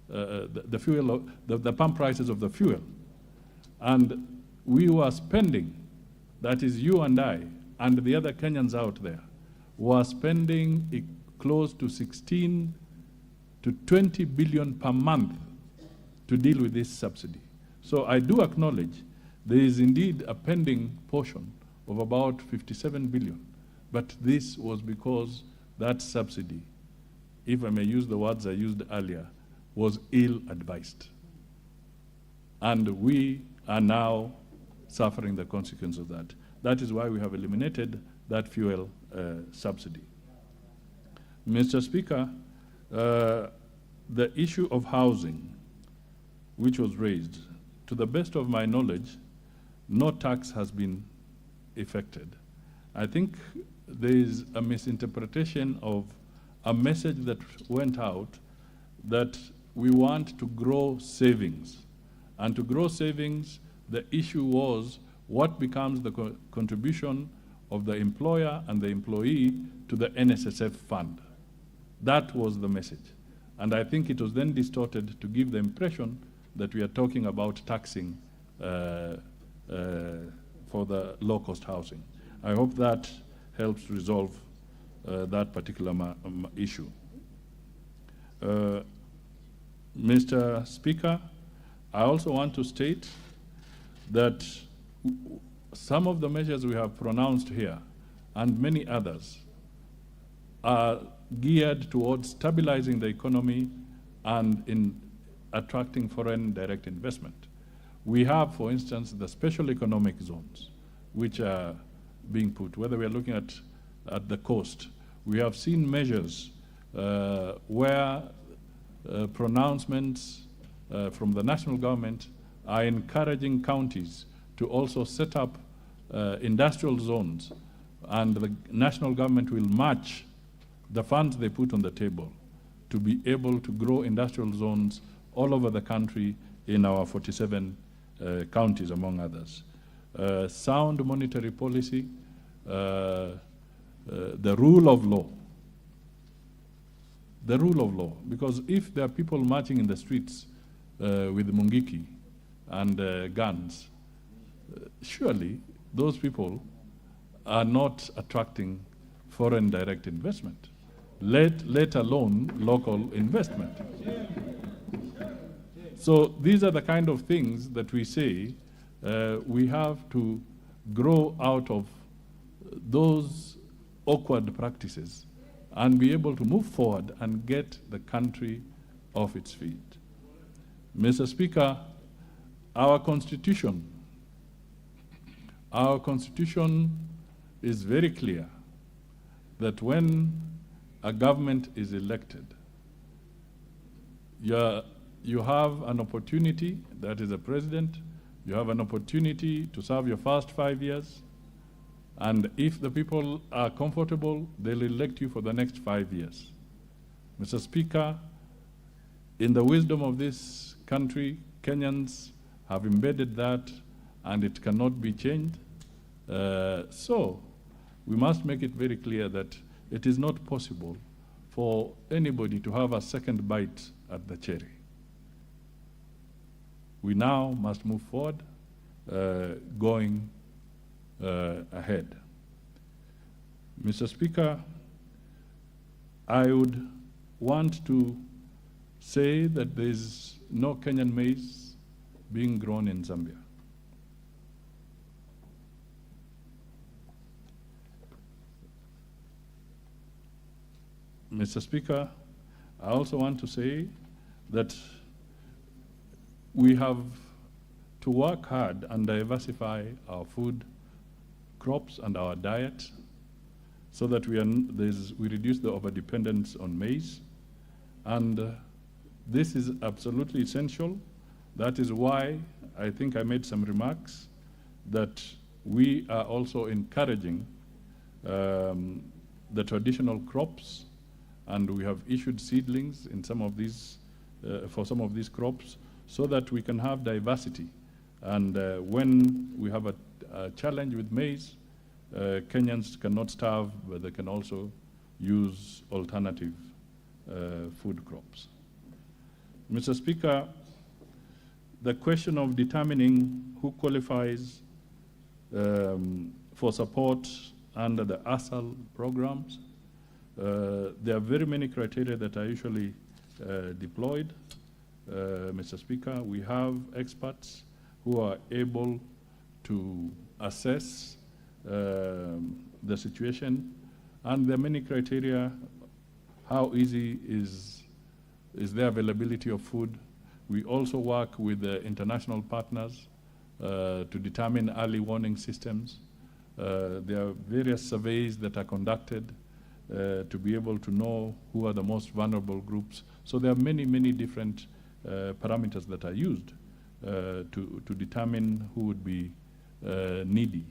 the pump prices of the fuel. And we were spending, that is you and I, and the other Kenyans out there, were spending close to 16 to 20 billion per month to deal with this subsidy. So I do acknowledge there is indeed a pending portion of about 57 billion, but this was because that subsidy, if I may use the words I used earlier, was ill-advised. And we are now suffering the consequence of that. That is why we have eliminated that fuel subsidy. Mr. Speaker, the issue of housing, which was raised, to the best of my knowledge, no tax has been effected. I think there is a misinterpretation of a message that went out that we want to grow savings. And to grow savings, the issue was what becomes the contribution of the employer and the employee to the NSSF fund. That was the message. And I think it was then distorted to give the impression that we are talking about taxing for the low-cost housing. I hope that helps resolve that particular issue. Mr. Speaker, I also want to state that some of the measures we have pronounced here and many others are geared towards stabilizing the economy and in attracting foreign direct investment. We have, for instance, the special economic zones, which are being put, whether we are looking at the coast. We have seen measures where pronouncements from the national government are encouraging counties to also set up industrial zones, and the national government will match the funds they put on the table to be able to grow industrial zones all over the country in our 47 counties, among others. Sound monetary policy, the rule of law. The rule of law, because if there are people marching in the streets with mungiki and guns, surely those people are not attracting foreign direct investment, let alone local investment. So these are the kind of things that we say we have to grow out of those awkward practices and be able to move forward and get the country off its feet. Mr. Speaker, our Constitution is very clear that when a government is elected, you have an opportunity, that is a president, you have an opportunity to serve your first 5 years, and if the people are comfortable, they'll elect you for the next 5 years. Mr. Speaker, in the wisdom of this country, Kenyans have embedded that, and it cannot be changed. So we must make it very clear that it is not possible for anybody to have a second bite at the cherry. We now must move forward, going ahead. Mr. Speaker, I would want to say that there is no Kenyan maize being grown in Zambia. Mr. Speaker, I also want to say that we have to work hard and diversify our food crops and our diet so that we reduce the overdependence on maize. And this is absolutely essential. That is why I think I made some remarks that we are also encouraging the traditional crops, and we have issued seedlings in some of these, for some of these crops, so that we can have diversity. And when we have a challenge with maize, Kenyans cannot starve, but they can also use alternative food crops. Mr. Speaker, the question of determining who qualifies for support under the ASAL programs, there are very many criteria that are usually deployed. Mr. Speaker, we have experts who are able to assess the situation, and there are many criteria. How easy is the availability of food? We also work with the international partners to determine early warning systems. There are various surveys that are conducted to be able to know who are the most vulnerable groups. So there are many, many different parameters that are used to determine who would be needy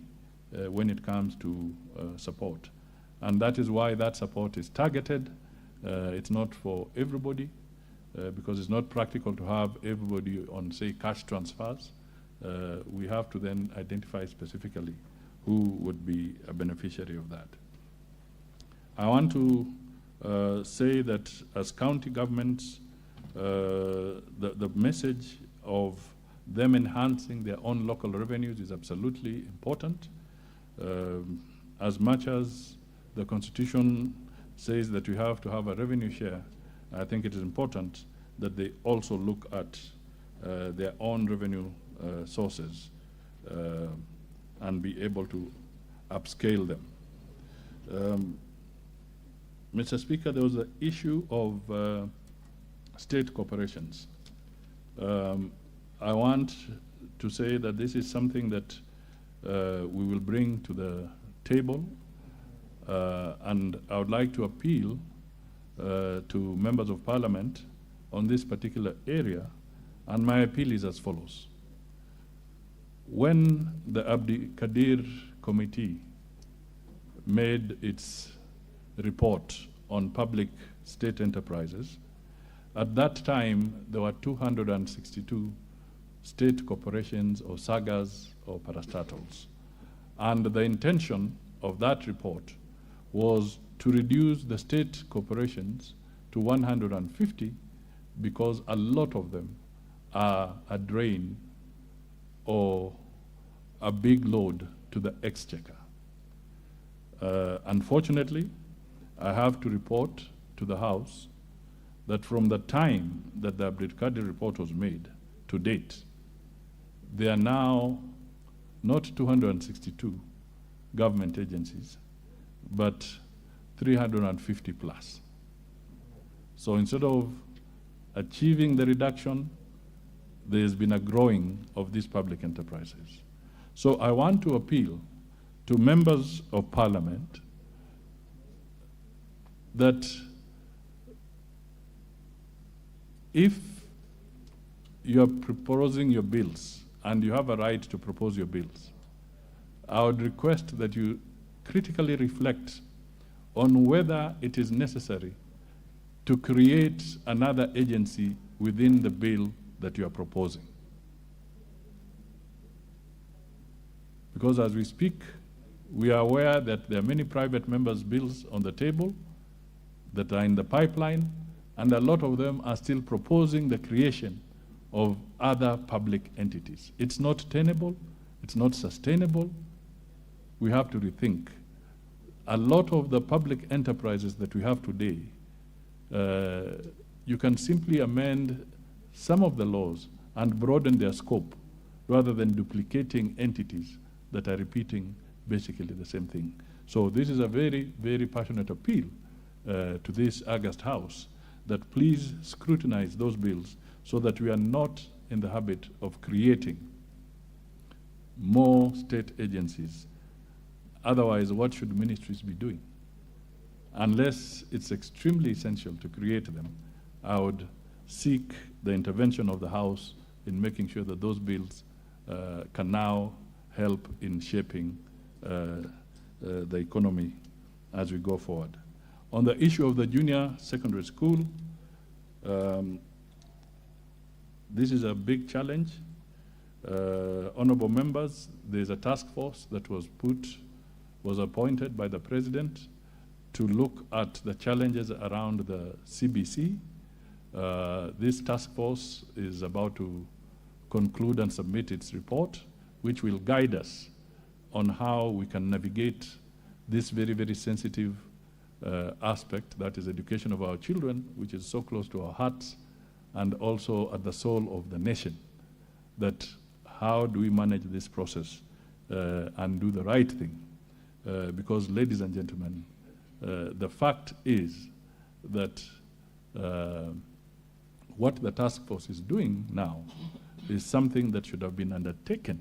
when it comes to support. And that is why that support is targeted. It's not for everybody, because it's not practical to have everybody on, say, cash transfers. We have to then identify specifically who would be a beneficiary of that. I want to say that as county governments, the message of them enhancing their own local revenues is absolutely important. As much as the Constitution says that we have to have a revenue share, I think it is important that they also look at their own revenue sources and be able to upscale them. Mr. Speaker, there was the issue of state corporations. I want to say that this is something that we will bring to the table, and I would like to appeal to members of parliament on this particular area, and my appeal is as follows. When the Abdi Kadir Committee made its report on public state enterprises, at that time there were 262 state corporations or sagas or parastatals. And the intention of that report was to reduce the state corporations to 150 because a lot of them are a drain or a big load to the exchequer. Unfortunately, I have to report to the House that from the time that the Abdi Kadir report was made to date, there are now not 262 government agencies, but 350 plus. So instead of achieving the reduction, there's been a growing of these public enterprises. So I want to appeal to members of parliament that if you are proposing your bills, and you have a right to propose your bills, I would request that you critically reflect on whether it is necessary to create another agency within the bill that you are proposing. Because as we speak, we are aware that there are many private members' bills on the table that are in the pipeline, and a lot of them are still proposing the creation of other public entities. It's not tenable, it's not sustainable. We have to rethink. A lot of the public enterprises that we have today, you can simply amend some of the laws and broaden their scope rather than duplicating entities that are repeating basically the same thing. So this is a very, very passionate appeal to this August House that please scrutinize those bills so that we are not in the habit of creating more state agencies. Otherwise, what should ministries be doing? Unless it's extremely essential to create them, I would seek the intervention of the House in making sure that those bills can now help in shaping the economy as we go forward. On the issue of the junior secondary school, this is a big challenge. Honorable members, there's a task force that was appointed by the president to look at the challenges around the CBC. This task force is about to conclude and submit its report, which will guide us on how we can navigate this very, very sensitive aspect, that is education of our children, which is so close to our hearts and also at the soul of the nation. That how do we manage this process and do the right thing? Because, ladies and gentlemen, the fact is that what the task force is doing now is something that should have been undertaken,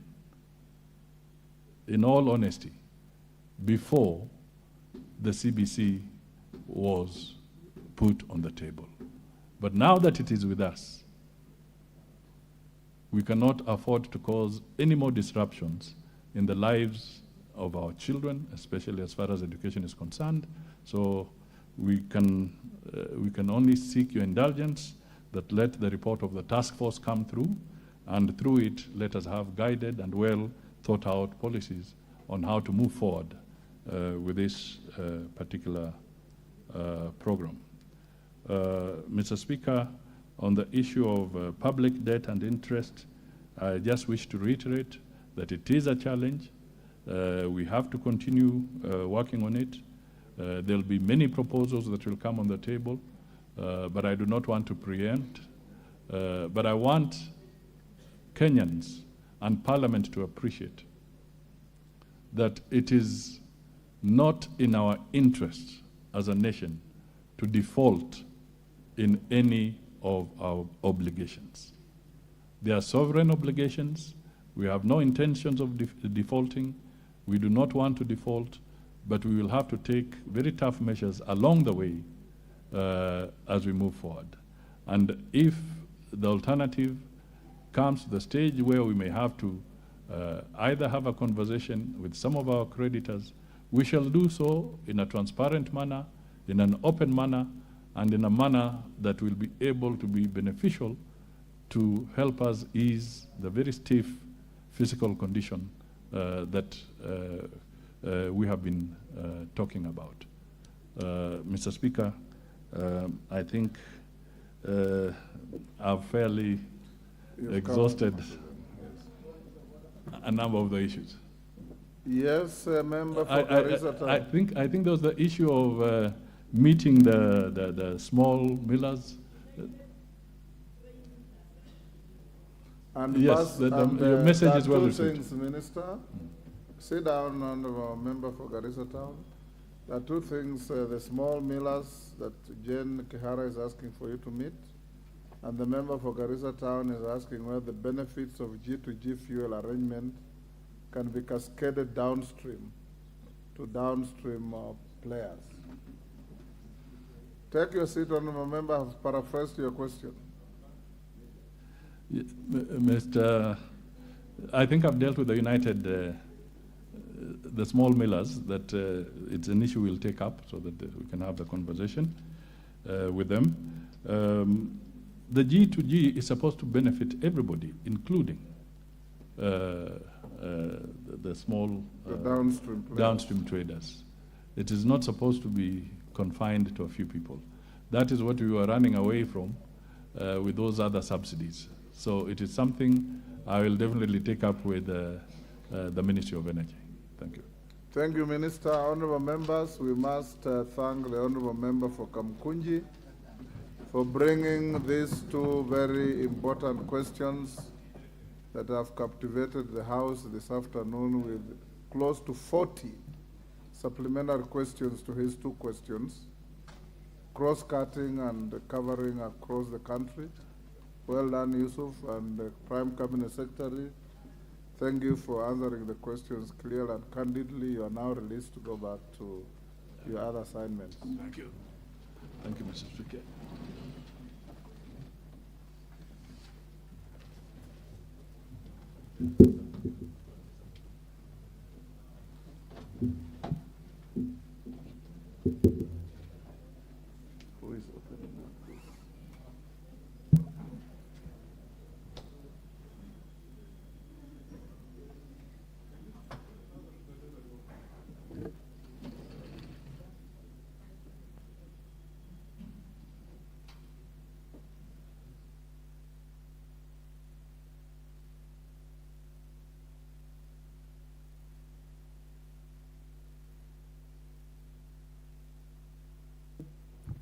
in all honesty, before the CBC was put on the table. But now that it is with us, we cannot afford to cause any more disruptions in the lives of our children, especially as far as education is concerned. So we can only seek your indulgence that let the report of the task force come through, and through it, let us have guided and well thought out policies on how to move forward with this particular program. Mr. Speaker, on the issue of public debt and interest, I just wish to reiterate that it is a challenge. We have to continue working on it. There'll be many proposals that will come on the table, but I do not want to preempt. But I want Kenyans and Parliament to appreciate that it is not in our interest as a nation to default in any of our obligations. They are sovereign obligations. We have no intentions of defaulting. We do not want to default, but we will have to take very tough measures along the way as we move forward. And if the alternative comes to the stage where we may have to either have a conversation with some of our creditors, we shall do so in a transparent manner, in an open manner, and in a manner that will be able to be beneficial to help us ease the very stiff physical condition that we have been talking about. Mr. Speaker, I think I've fairly exhausted a number of the issues. Yes, member for Garissa Town. I think there was the issue of meeting the small millers. And yes, your message is well received. Two things, Minister. Sit down, honorable member for Garissa Town. There are two things, the small millers that Jane Kihara is asking for you to meet, and the member for Garissa Town is asking whether the benefits of G2G fuel arrangement can be cascaded downstream to downstream players. Take your seat, honorable member. I have paraphrased your question. Mr. I think I've dealt with the United, the small millers, that it's an issue we'll take up so that we can have the conversation with them. The G2G is supposed to benefit everybody, including the small downstream traders. It is not supposed to be confined to a few people. That is what we were running away from with those other subsidies. So it is something I will definitely take up with the Ministry of Energy. Thank you. Thank you, Minister. Honorable members, we must thank the honorable member for Kamkunji for bringing these two very important questions that have captivated the House this afternoon, with close to 40 supplementary questions to his two questions, cross-cutting and covering across the country. Well done, Yusuf, and the Prime Cabinet Secretary. Thank you for answering the questions clearly and candidly. You are now released to go back to your other assignments. Thank you. Thank you, Mr. Speaker.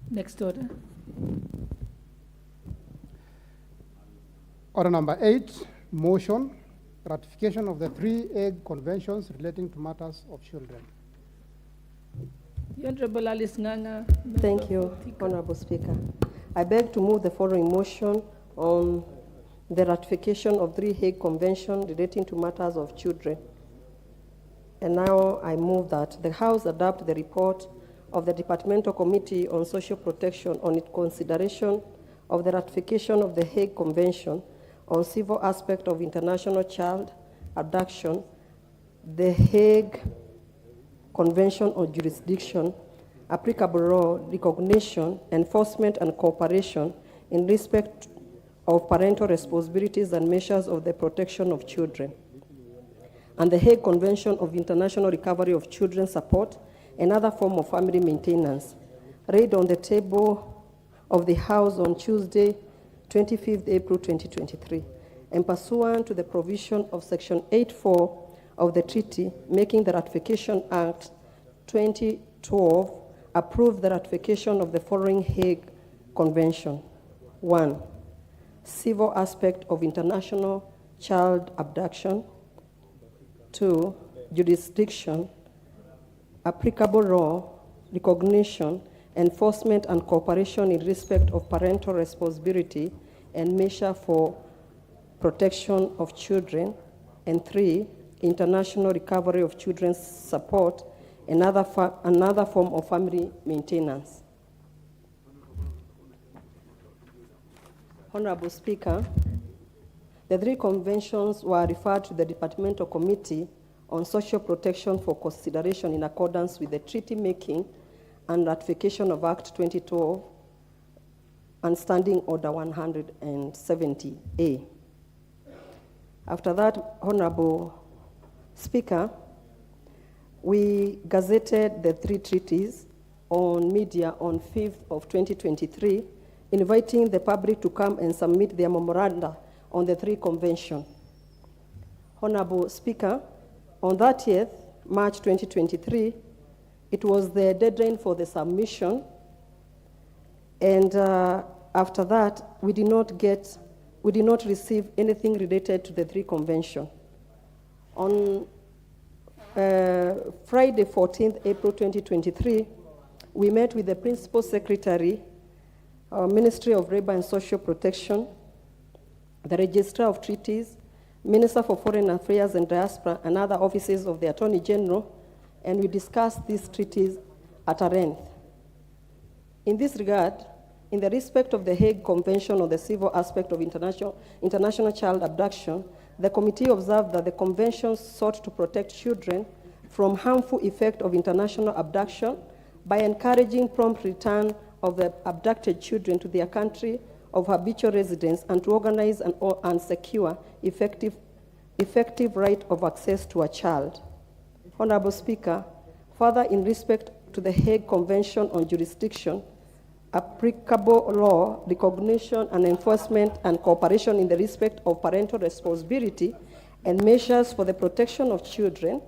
Next order. Order number 8, motion, ratification of the 3 Hague Conventions relating to matters of children. The Honorable Alice Nganga. Thank you, Honorable Speaker. I beg to move the following motion on the ratification of 3 Hague Conventions relating to matters of children. And now I move that the House adopt the report of the Departmental Committee on Social Protection on its consideration of the ratification of the Hague Convention on civil aspect of international child abduction, the Hague Convention on Jurisdiction, applicable law, recognition, enforcement, and cooperation in respect of parental responsibilities and measures of the protection of children, and the Hague Convention of International Recovery of Children Support and other form of family maintenance, read on the table of the House on Tuesday, 25th April 2023, and pursuant to the provision of Section 8.4 of the Treaty making the Ratification Act 2012, approve the ratification of the following Hague Convention. 1. Civil aspect of international child abduction. 2. Jurisdiction, applicable law, recognition, enforcement, and cooperation in respect of parental responsibility and measure for protection of children. And 3. International recovery of children's support and another form of family maintenance. Honorable Speaker, the 3 conventions were referred to the Departmental Committee on Social Protection for consideration in accordance with the treaty making and ratification of Act 2012 and Standing Order 170A. After that, Honorable Speaker, we gazetted the 3 treaties on media on 5th of 2023, inviting the public to come and submit their memoranda on the 3 conventions. Honorable Speaker, on 30th March 2023, it was the deadline for the submission, and after that, we did not receive anything related to the 3 conventions. On Friday, 14th April 2023, we met with the Principal Secretary, Ministry of Labor and Social Protection, the Registrar of Treaties, Minister for Foreign Affairs and Diaspora, and other offices of the Attorney General, and we discussed these treaties at length. In this regard, in the respect of the Hague Convention on the civil aspect of international child abduction, the committee observed that the convention sought to protect children from harmful effect of international abduction by encouraging prompt return of the abducted children to their country of habitual residence and to organize and secure effective right of access to a child. Honorable Speaker, further in respect to the Hague Convention on Jurisdiction, applicable law, recognition and enforcement and cooperation in the respect of parental responsibility and measures for the protection of children,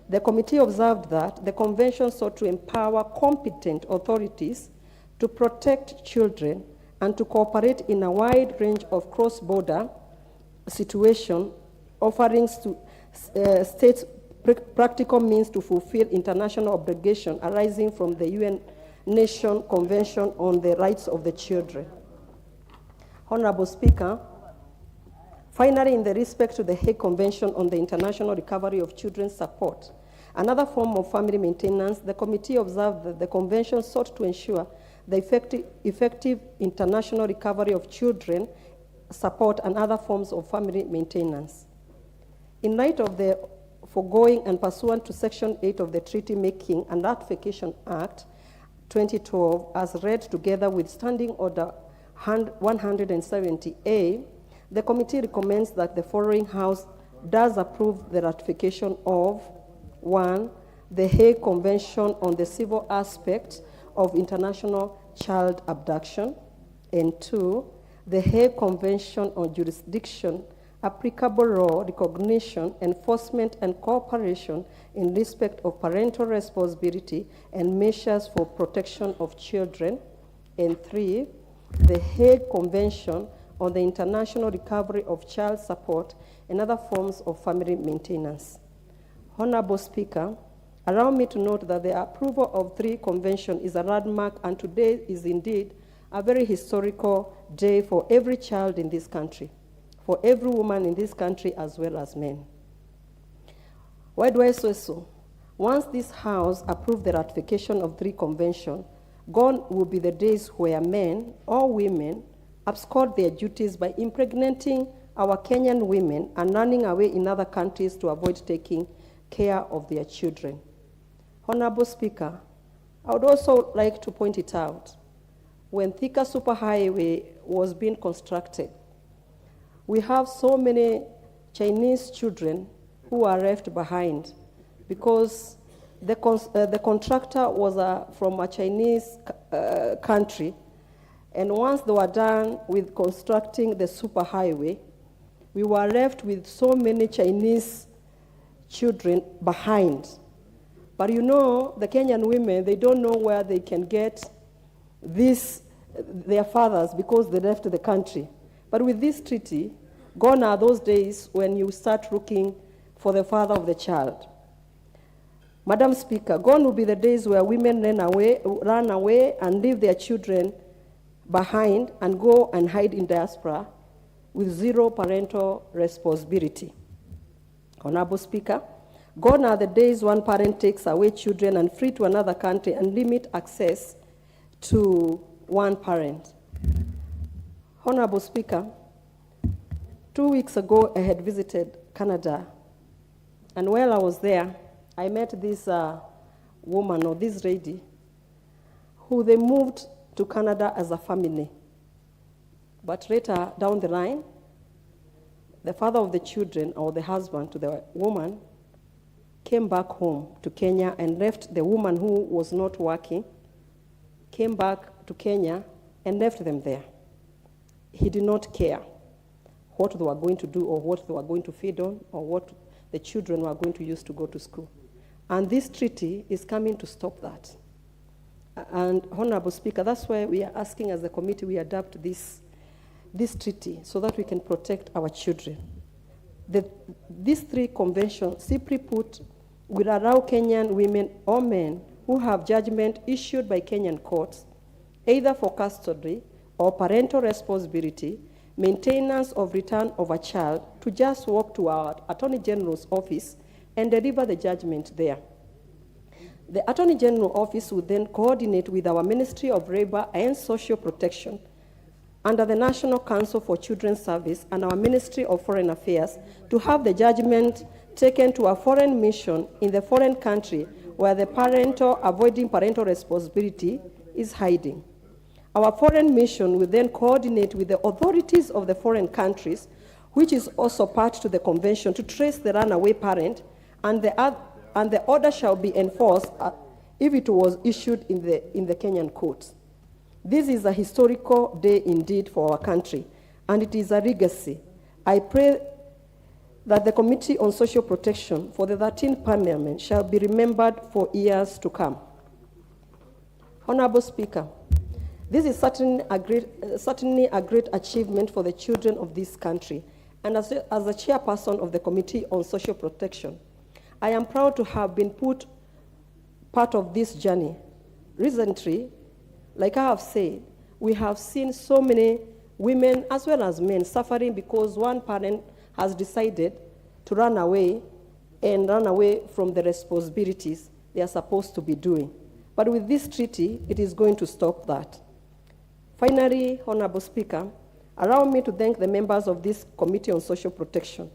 the committee observed that the convention sought to empower competent authorities to protect children and to cooperate in a wide range of cross-border situations, offering to states practical means to fulfill international obligations arising from the UN Nation Convention on the Rights of the Children. Honorable Speaker, finally, in the respect to the Hague Convention on the International Recovery of Children's Support, another form of family maintenance, the committee observed that the convention sought to ensure the effective international recovery of children support and other forms of family maintenance. In light of the foregoing and pursuant to Section 8 of the Treaty Making and Ratification Act 2012, as read together with Standing Order 170A, the committee recommends that the following House does approve the ratification of 1. The Hague Convention on the Civil Aspects of International Child Abduction, and 2. The Hague Convention on Jurisdiction, applicable law, recognition, enforcement, and cooperation in respect of parental responsibility and measures for protection of children. and 3, the Hague Convention on the International Recovery of Child Support and other forms of family maintenance. Honorable Speaker, allow me to note that the approval of 3 conventions is a landmark, and today is indeed a very historical day for every child in this country, for every woman in this country as well as men. Why do I say so? Once this House approved the ratification of 3 conventions, gone will be the days where men or women abscond their duties by impregnating our Kenyan women and running away in other countries to avoid taking care of their children. Honorable Speaker, I would also like to point it out. When Thika Superhighway was being constructed, we have so many Chinese children who are left behind because the contractor was from a Chinese country, and once they were done with constructing the superhighway, we were left with so many Chinese children behind. But you know, the Kenyan women, they don't know where they can get their fathers because they left the country. But with this treaty, gone are those days when you start looking for the father of the child. Madam Speaker, gone will be the days where women run away and leave their children behind and go and hide in diaspora with zero parental responsibility. Honorable Speaker, gone are the days one parent takes away children and flee to another country and limit access to one parent. Honorable Speaker, 2 weeks ago I had visited Canada, and while I was there, I met this woman or this lady who they moved to Canada as a family. But later down the line, the father of the children or the husband to the woman came back home to Kenya and left the woman who was not working, came back to Kenya and left them there. He did not care what they were going to do or what they were going to feed on or what the children were going to use to go to school. And this treaty is coming to stop that. And Honorable Speaker, that's why we are asking as a committee we adopt this treaty so that we can protect our children. These 3 conventions, simply put, will allow Kenyan women or men who have judgment issued by Kenyan courts, either for custody or parental responsibility, maintenance of return of a child, to just walk to our Attorney General's office and deliver the judgment there. The Attorney General office will then coordinate with our Ministry of Labor and Social Protection under the National Council for Children's Service and our Ministry of Foreign Affairs to have the judgment taken to a foreign mission in the foreign country where the parental avoiding parental responsibility is hiding. Our foreign mission will then coordinate with the authorities of the foreign countries, which is also part to the convention, to trace the runaway parent, and the order shall be enforced if it was issued in the Kenyan courts. This is a historical day indeed for our country, and it is a legacy. I pray that the Committee on Social Protection for the 13th Parliament shall be remembered for years to come. Honorable Speaker, this is certainly a great achievement for the children of this country, and as a chairperson of the Committee on Social Protection, I am proud to have been put part of this journey. Recently, like I have said, we have seen so many women as well as men suffering because one parent has decided to run away from the responsibilities they are supposed to be doing. But with this treaty, it is going to stop that. Finally, Honorable Speaker, allow me to thank the members of this Committee on Social Protection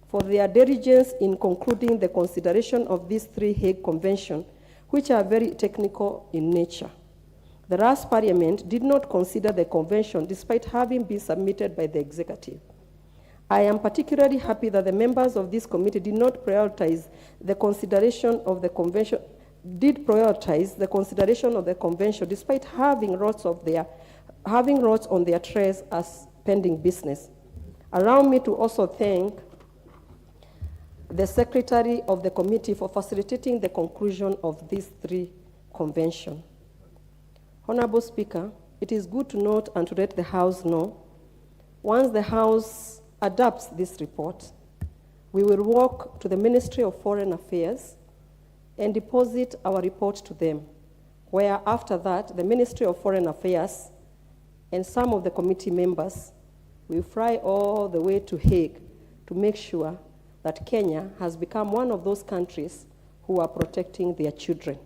for their diligence in concluding the consideration of these 3 Hague Conventions, which are very technical in nature. The last Parliament did not consider the convention despite having been submitted by the executive. I am particularly happy that the members of this committee did not prioritize the consideration of the convention, despite having lots on their trays as pending business. Allow me to also thank the Secretary of the committee for facilitating the conclusion of these 3 conventions. Honorable Speaker, it is good to note and to let the House know, once the House adopts this report, we will walk to the Ministry of Foreign Affairs and deposit our report to them, where after that, the Ministry of Foreign Affairs and some of the committee members will fly all the way to Hague to make sure that Kenya has become one of those countries who are protecting their children.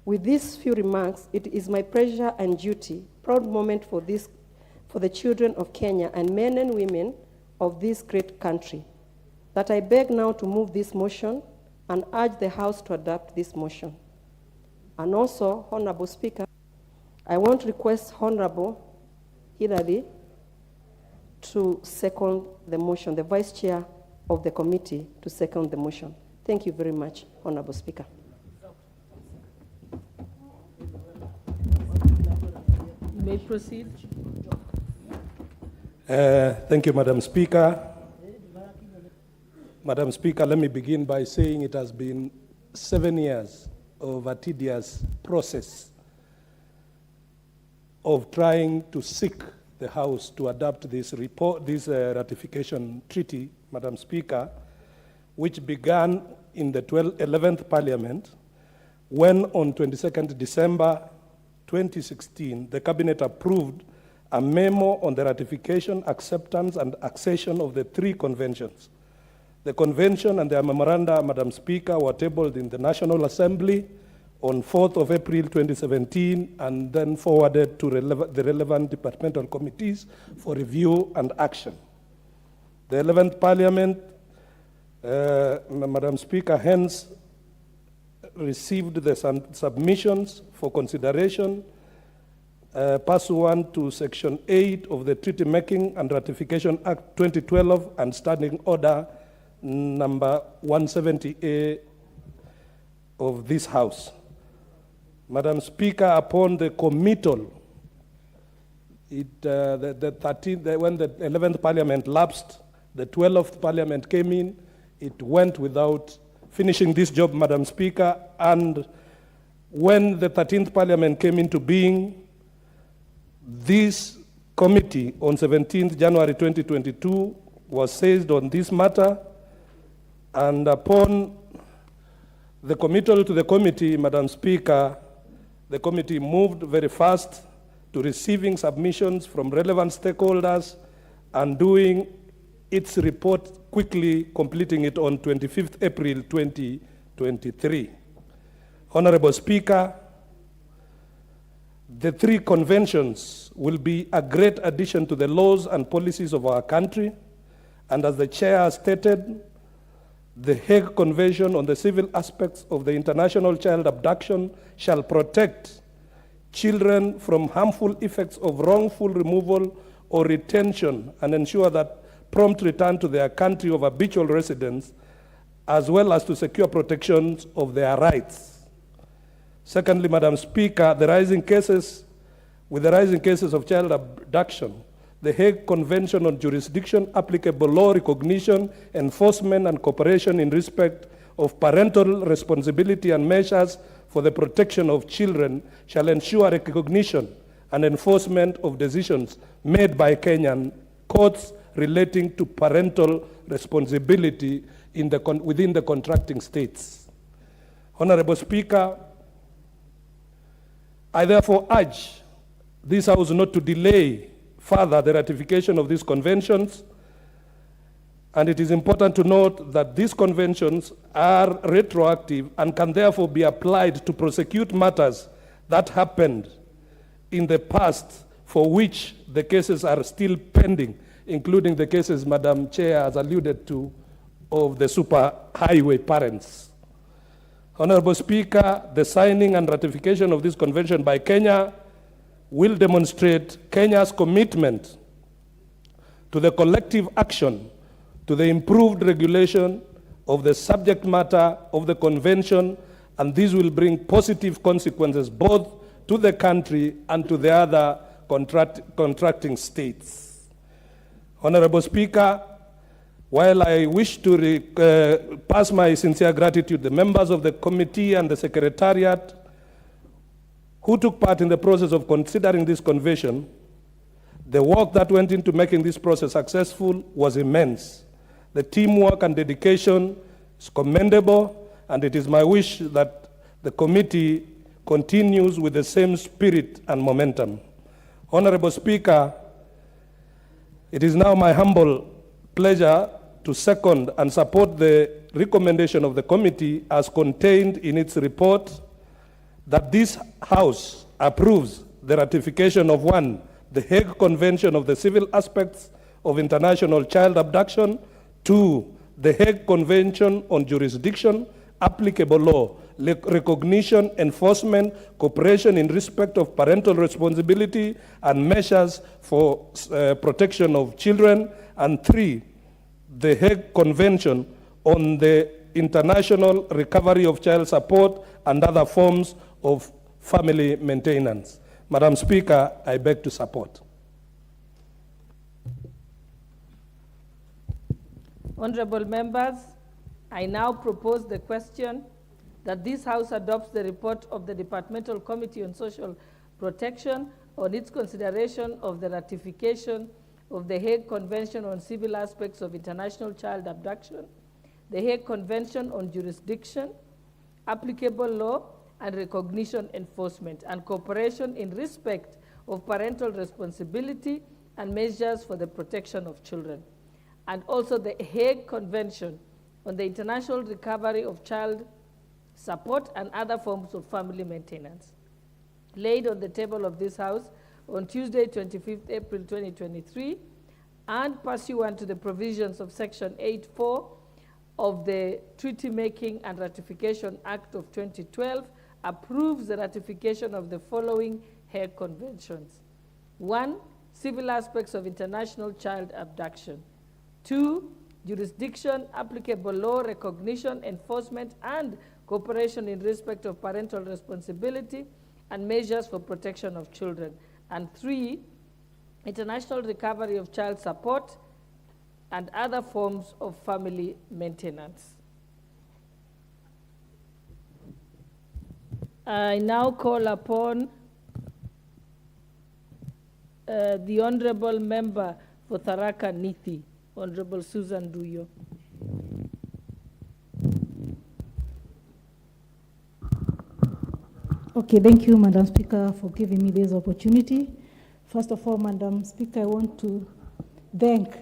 With these few remarks, it is my pleasure and duty, proud moment for the children of Kenya and men and women of this great country, that I beg now to move this motion and urge the House to adopt this motion. And also, Honorable Speaker, I want to request Honorable Hilary to second the motion, the Vice Chair of the committee to second the motion. Thank you very much, Honorable Speaker. You may proceed. Thank you, Madam Speaker. Madam Speaker, let me begin by saying it has been 7 years of a tedious process of trying to seek the House to adopt this report, this ratification treaty, Madam Speaker, which began in the 11th Parliament when on 22nd December 2016, the Cabinet approved a memo on the ratification, acceptance, and accession of the 3 conventions. The convention and their memoranda, Madam Speaker, were tabled in the National Assembly on 4th of April 2017 and then forwarded to the relevant departmental committees for review and action. The 11th Parliament, Madam Speaker, hence received the submissions for consideration pursuant to Section 8 of the Treaty Making and Ratification Act 2012 and Standing Order number 170A of this House. Madam Speaker, upon the committal, when the 11th Parliament lapsed, the 12th Parliament came in, it went without finishing this job, Madam Speaker, and when the 13th Parliament came into being, this committee on 17th January 2022 was seized on this matter, and upon the committal to the committee, Madam Speaker, the committee moved very fast to receiving submissions from relevant stakeholders and doing its report quickly, completing it on 25th April 2023. Honorable Speaker, the 3 conventions will be a great addition to the laws and policies of our country, and as the Chair stated, the Hague Convention on the Civil Aspects of the International Child Abduction shall protect children from harmful effects of wrongful removal or retention and ensure that prompt return to their country of habitual residence, as well as to secure protections of their rights. Secondly, Madam Speaker, with the rising cases of child abduction, the Hague Convention on Jurisdiction, applicable law recognition, enforcement, and cooperation in respect of parental responsibility and measures for the protection of children shall ensure recognition and enforcement of decisions made by Kenyan courts relating to parental responsibility within the contracting states. Honorable Speaker, I therefore urge this House not to delay further the ratification of these conventions, and it is important to note that these conventions are retroactive and can therefore be applied to prosecute matters that happened in the past for which the cases are still pending, including the cases Madam Chair has alluded to of the super highway parents. Honorable Speaker, the signing and ratification of this convention by Kenya will demonstrate Kenya's commitment to the collective action to the improved regulation of the subject matter of the convention, and this will bring positive consequences both to the country and to the other contracting states. Honorable Speaker, while I wish to pass my sincere gratitude to the members of the committee and the Secretariat who took part in the process of considering this convention. The work that went into making this process successful was immense. The teamwork and dedication is commendable, and it is my wish that the committee continues with the same spirit and momentum. Honorable Speaker, it is now my humble pleasure to second and support the recommendation of the committee as contained in its report that this House approves the ratification of 1, the Hague Convention of the Civil Aspects of International Child Abduction, 2, the Hague Convention on Jurisdiction, applicable law, recognition, enforcement, cooperation in respect of parental responsibility, and measures for protection of children, and 3, the Hague Convention on the International Recovery of Child Support and other forms of family maintenance. Madam Speaker, I beg to support. Honorable members, I now propose the question that this House adopts the report of the Departmental Committee on Social Protection on its consideration of the ratification of the Hague Convention on Civil Aspects of International Child Abduction, the Hague Convention on Jurisdiction, applicable law, and recognition enforcement, and cooperation in respect of parental responsibility and measures for the protection of children, and also the Hague Convention on the International Recovery of Child Support and other forms of family maintenance, laid on the table of this House on Tuesday, 25th April 2023, and pursuant to the provisions of Section 8.4 of the Treaty Making and Ratification Act of 2012, approves the ratification of the following Hague Conventions. 1, civil aspects of international child abduction. 2, jurisdiction, applicable law, recognition, enforcement, and cooperation in respect of parental responsibility and measures for protection of children. And 3, international recovery of child support and other forms of family maintenance. I now call upon the Honorable Member for Tharaka Nithi, Honorable Susan Duyo. Okay, thank you, Madam Speaker, for giving me this opportunity. First of all, Madam Speaker, I want to thank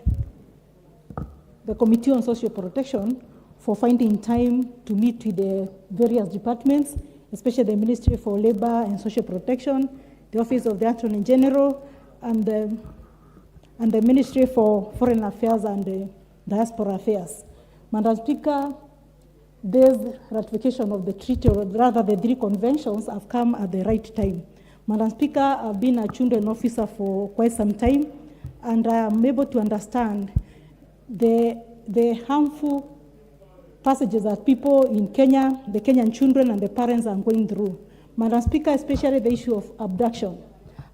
the Committee on Social Protection for finding time to meet with the various departments, especially the Ministry for Labor and Social Protection, the Office of the Attorney General, and the Ministry for Foreign Affairs and Diaspora Affairs. Madam Speaker, this ratification of the treaty, or rather the 3 conventions, have come at the right time. Madam Speaker, I've been a children officer for quite some time, and I am able to understand the harmful passages that people in Kenya, the Kenyan children and the parents are going through. Madam Speaker, especially the issue of abduction.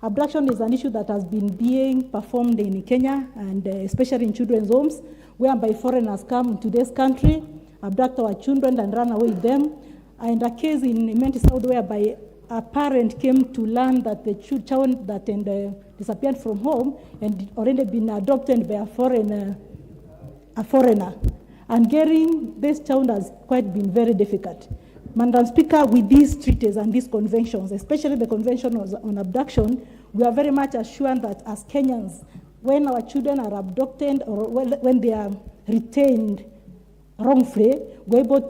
Abduction is an issue that has been being performed in Kenya, and especially in children's homes, whereby foreigners come into this country, abduct our children and run away with them. And a case in Imenti South whereby a parent came to learn that the child that disappeared from home and already been adopted by a foreigner. And getting this child has quite been very difficult. Madam Speaker, with these treaties and these conventions, especially the Convention on Abduction, we are very much assured that as Kenyans, when our children are abducted or when they are retained wrongfully, we're able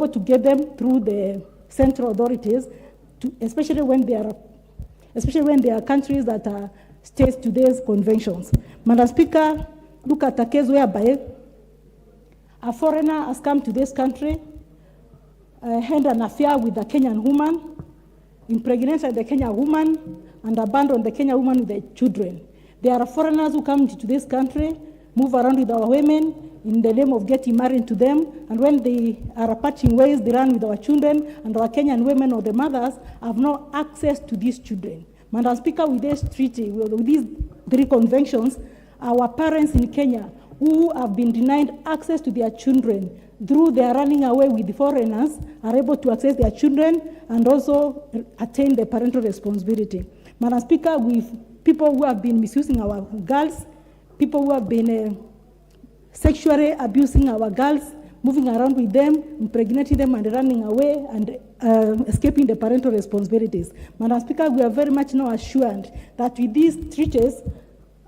to get them through the central authorities, especially when they are countries that are states to these conventions. Madam Speaker, look at a case whereby a foreigner has come to this country, had an affair with a Kenyan woman, impregnated the Kenyan woman, and abandoned the Kenyan woman with the children. There are foreigners who come to this country, move around with our women in the name of getting married to them, and when they are parting ways, they run with our children, and our Kenyan women or the mothers have no access to these children. Madam Speaker, with this treaty, with these 3 conventions, our parents in Kenya who have been denied access to their children, through their running away with foreigners, are able to access their children and also attain the parental responsibility. Madam Speaker, with people who have been misusing our girls, people who have been sexually abusing our girls, moving around with them, impregnating them and running away and escaping the parental responsibilities. Madam Speaker, we are very much now assured that with these treaties,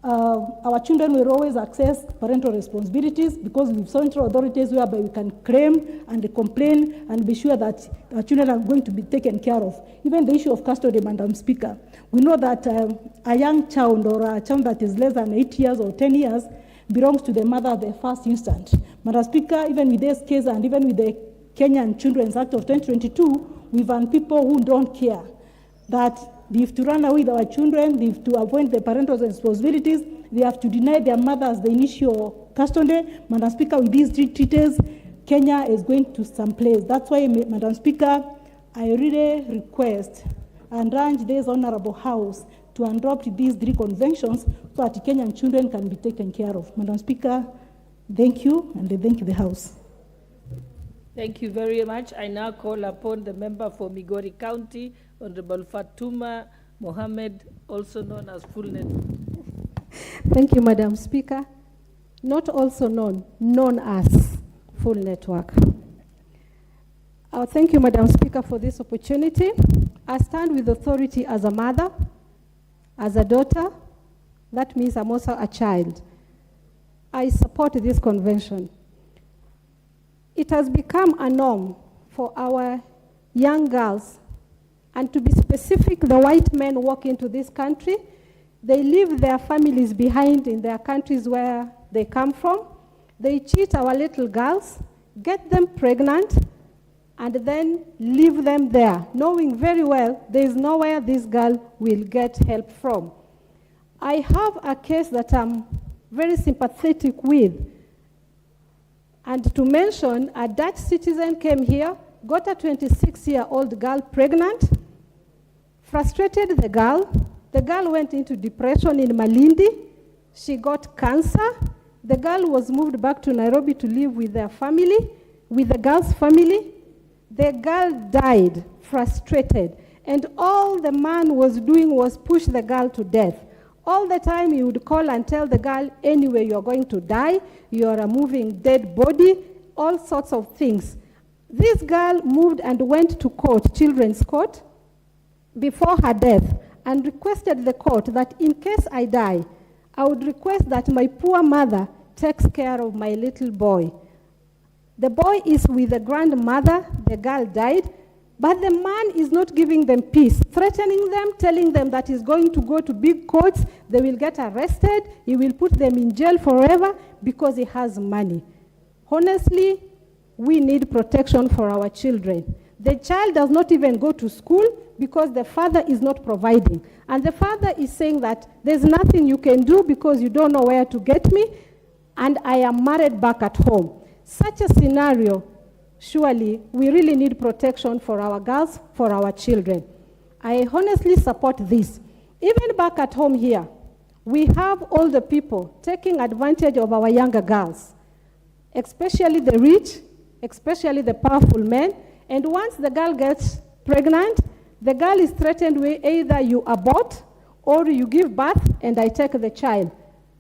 our children will always access parental responsibilities because with central authorities whereby we can claim and complain and be sure that our children are going to be taken care of. Even the issue of custody, Madam Speaker, we know that a young child or a child that is less than 8 years or 10 years belongs to the mother at the first instant. Madam Speaker, even with this case and even with the Kenyan Children's Act of 2022, we found people who don't care, that they have to run away with our children, they have to avoid the parental responsibilities, they have to deny their mothers the initial custody. Madam Speaker, with these three treaties, Kenya is going to some place. That's why, Madam Speaker, I really request and urge this Honorable House to adopt these three conventions so that Kenyan children can be taken care of. Madam Speaker, thank you, and I thank the House. Thank you very much. I now call upon the member for Migori County, Honorable Fatuma Mohammed, also known as Full Network. Thank you, Madam Speaker. Not also known as Full Network. Thank you, Madam Speaker, for this opportunity. I stand with authority as a mother, as a daughter. That means I'm also a child. I support this convention. It has become a norm for our young girls, and to be specific, the white men walk into this country. They leave their families behind in their countries where they come from. They cheat our little girls, get them pregnant, and then leave them there, knowing very well there is nowhere this girl will get help from. I have a case that I'm very sympathetic with. And to mention, a Dutch citizen came here, got a 26-year-old girl pregnant, frustrated the girl. The girl went into depression in Malindi. She got cancer. The girl was moved back to Nairobi to live with their family, with the girl's family. The girl died, frustrated. And all the man was doing was push the girl to death. All the time he would call and tell the girl, anyway, you're going to die, you're a moving dead body, all sorts of things. This girl moved and went to court, children's court, before her death, and requested the court that in case I die, I would request that my poor mother takes care of my little boy. The boy is with the grandmother, the girl died, but the man is not giving them peace, threatening them, telling them that he's going to go to big courts, they will get arrested, he will put them in jail forever because he has money. Honestly, we need protection for our children. The child does not even go to school because the father is not providing. And the father is saying that there's nothing you can do because you don't know where to get me, and I am married back at home. Such a scenario, surely we really need protection for our girls, for our children. I honestly support this. Even back at home here, we have older people taking advantage of our younger girls, especially the rich, especially the powerful men. And once the girl gets pregnant, the girl is threatened with either you abort or you give birth and I take the child.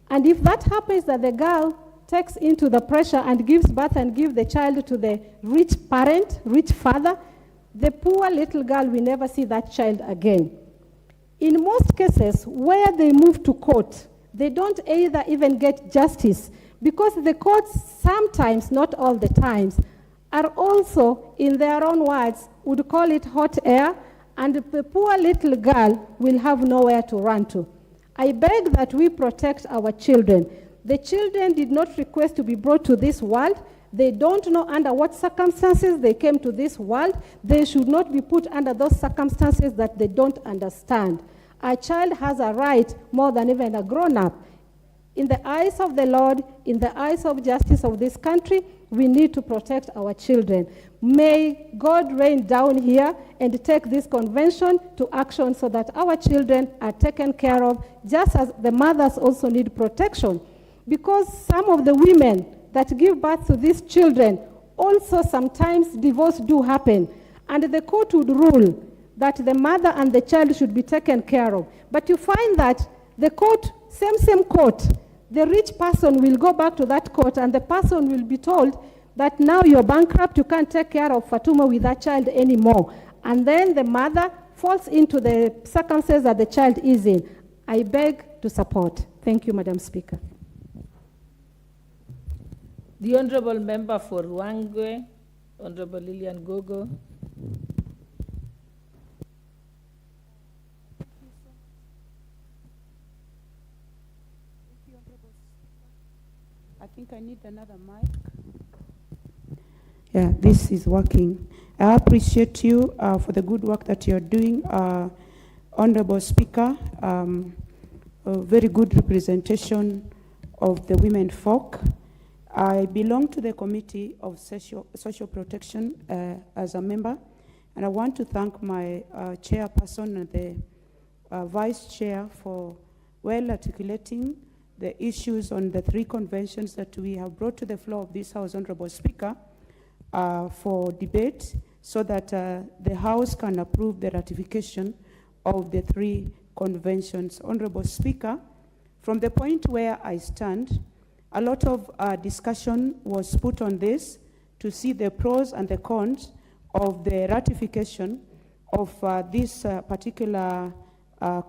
And if that happens, that the girl takes into the pressure and gives birth and gives the child to the rich parent, rich father, the poor little girl will never see that child again. In most cases, where they move to court, they don't either even get justice because the courts sometimes, not all the times, are also, in their own words, would call it hot air, and the poor little girl will have nowhere to run to. I beg that we protect our children. The children did not request to be brought to this world. They don't know under what circumstances they came to this world. They should not be put under those circumstances that they don't understand. A child has a right more than even a grown-up. In the eyes of the Lord, in the eyes of justice of this country, we need to protect our children. May God rain down here and take this convention to action so that our children are taken care of, just as the mothers also need protection. Because some of the women that give birth to these children also sometimes divorce do happen, and the court would rule that the mother and the child should be taken care of. But you find that the court, same court, the rich person will go back to that court and the person will be told that now you're bankrupt, you can't take care of Fatuma with that child anymore. And then the mother falls into the circumstances that the child is in. I beg to support. Thank you, Madam Speaker. The Honorable Member for Ruangwe, Honorable Lilian Gogo. I think I need another mic. Yeah, this is working. I appreciate you for the good work that you're doing, Honorable Speaker. A very good representation of the women folk. I belong to the Committee of Social Protection as a member, and I want to thank my chairperson and the vice chair for well articulating the issues on the 3 conventions that we have brought to the floor of this House, Honorable Speaker, for debate, so that the House can approve the ratification of the 3 conventions. Honorable Speaker, from the point where I stand, a lot of discussion was put on this to see the pros and the cons of the ratification of these particular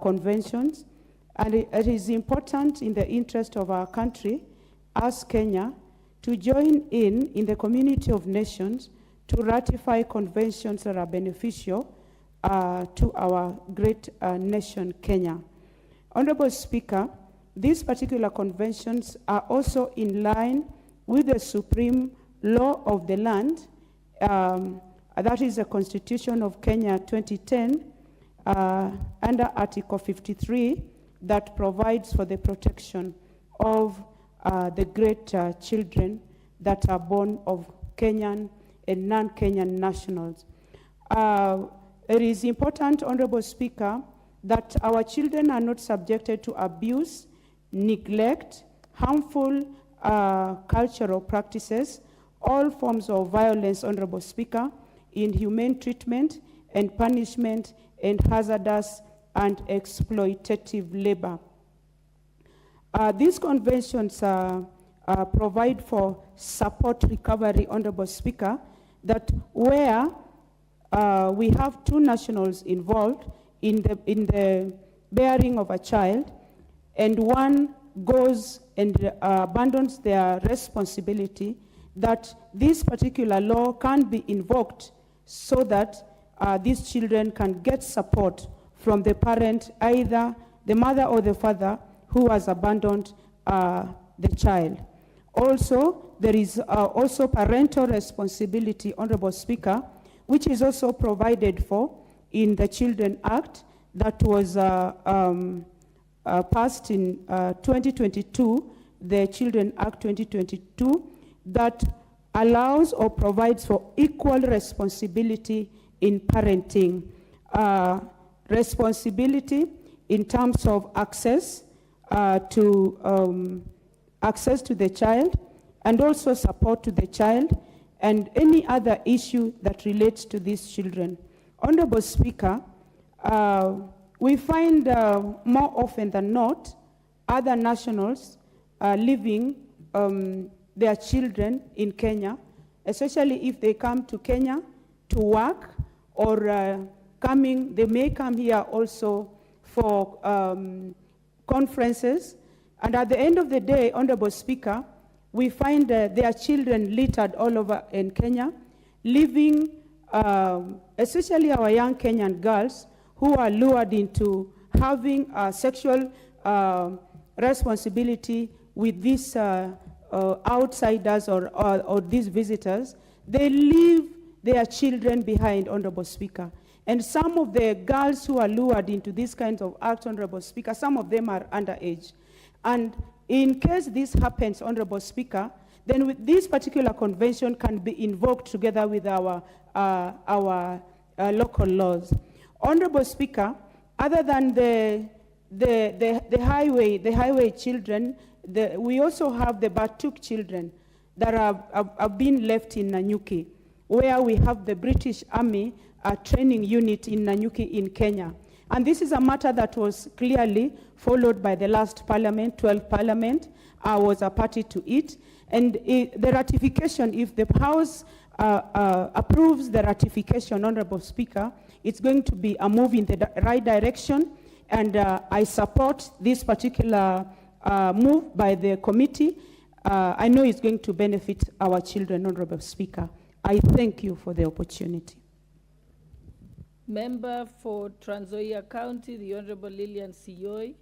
conventions. And it is important in the interest of our country, as Kenya, to join in the community of nations to ratify conventions that are beneficial to our great nation, Kenya. Honorable Speaker, these particular conventions are also in line with the supreme law of the land, that is the Constitution of Kenya 2010, under Article 53, that provides for the protection of the great children that are born of Kenyan and non-Kenyan nationals. It is important, Honorable Speaker, that our children are not subjected to abuse, neglect, harmful cultural practices, all forms of violence, Honorable Speaker, inhumane treatment and punishment, and hazardous and exploitative labor. These conventions provide for support recovery, Honorable Speaker, that where we have 2 nationals involved in the bearing of a child, and one goes and abandons their responsibility, that this particular law can be invoked so that these children can get support from the parent, either the mother or the father, who has abandoned the child. Also, there is also parental responsibility, Honorable Speaker, which is also provided for in the Children Act that was passed in 2022, the Children Act 2022, that allows or provides for equal responsibility in parenting. Responsibility in terms of access to the child, and also support to the child, and any other issue that relates to these children. Honorable Speaker, we find more often than not other nationals leaving their children in Kenya, especially if they come to Kenya to work, or they may come here also for conferences. And at the end of the day, Honorable Speaker, we find their children littered all over in Kenya, leaving especially our young Kenyan girls who are lured into having sexual responsibility with these outsiders or these visitors. They leave their children behind, Honorable Speaker. And some of the girls who are lured into these kinds of acts, Honorable Speaker, some of them are underage. And in case this happens, Honorable Speaker, then with this particular convention can be invoked together with our local laws. Honorable Speaker, other than the highway children, we also have the Batuk children. that have been left in Nanyuki, where we have the British Army training unit in Nanyuki in Kenya. And this is a matter that was clearly followed by the last parliament, 12th parliament. I was a party to it. And the ratification, if the House approves the ratification, Honorable Speaker, it's going to be a move in the right direction. And I support this particular move by the committee. I know it's going to benefit our children, Honorable Speaker. I thank you for the opportunity. Member for Trans Nzoia County, the Honorable Lillian Siyoi.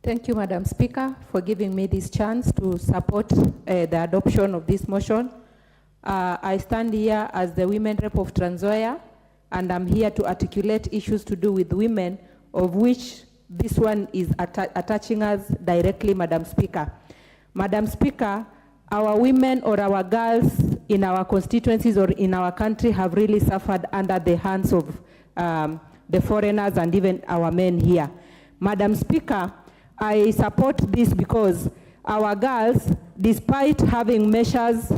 Thank you, Madam Speaker, for giving me this chance to support the adoption of this motion. I stand here as the women rep of Trans Nzoia, and I'm here to articulate issues to do with women, of which this one is attaching us directly, Madam Speaker. Madam Speaker, our women or our girls in our constituencies or in our country have really suffered under the hands of the foreigners and even our men here. Madam Speaker, I support this because our girls, despite having measures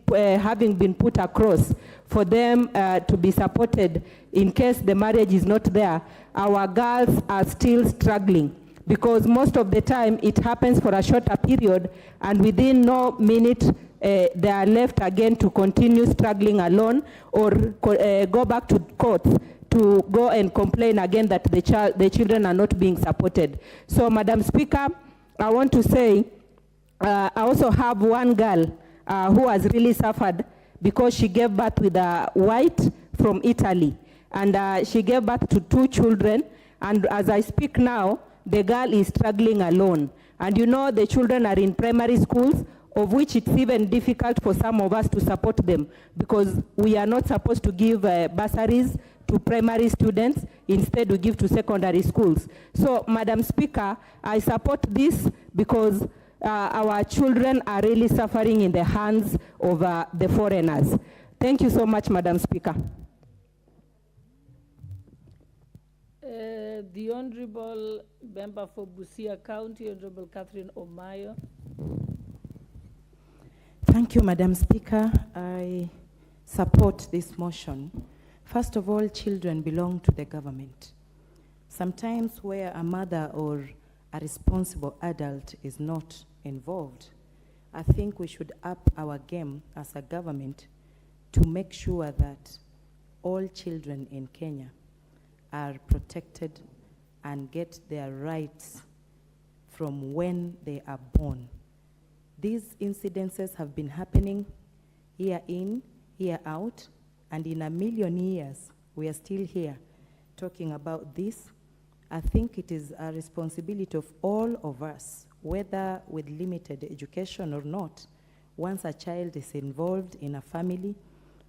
having been put across for them to be supported in case the marriage is not there, our girls are still struggling, because most of the time it happens for a shorter period, and within no minute they are left again to continue struggling alone or go back to court to go and complain again that the children are not being supported. So, Madam Speaker, I want to say, I also have one girl who has really suffered because she gave birth with a white from Italy. And she gave birth to 2 children. And as I speak now, the girl is struggling alone. And you know, the children are in primary schools, of which it's even difficult for some of us to support them, because we are not supposed to give bursaries to primary students. Instead, we give to secondary schools. So, Madam Speaker, I support this because our children are really suffering in the hands of the foreigners. Thank you so much, Madam Speaker. The Honorable Member for Busia County, Honorable Catherine Omayo. Thank you, Madam Speaker. I support this motion. First of all, children belong to the government. Sometimes where a mother or a responsible adult is not involved, I think we should up our game as a government to make sure that all children in Kenya are protected and get their rights from when they are born. These incidences have been happening year in, year out, and in a million years, we are still here talking about this. I think it is a responsibility of all of us, whether with limited education or not. Once a child is involved in a family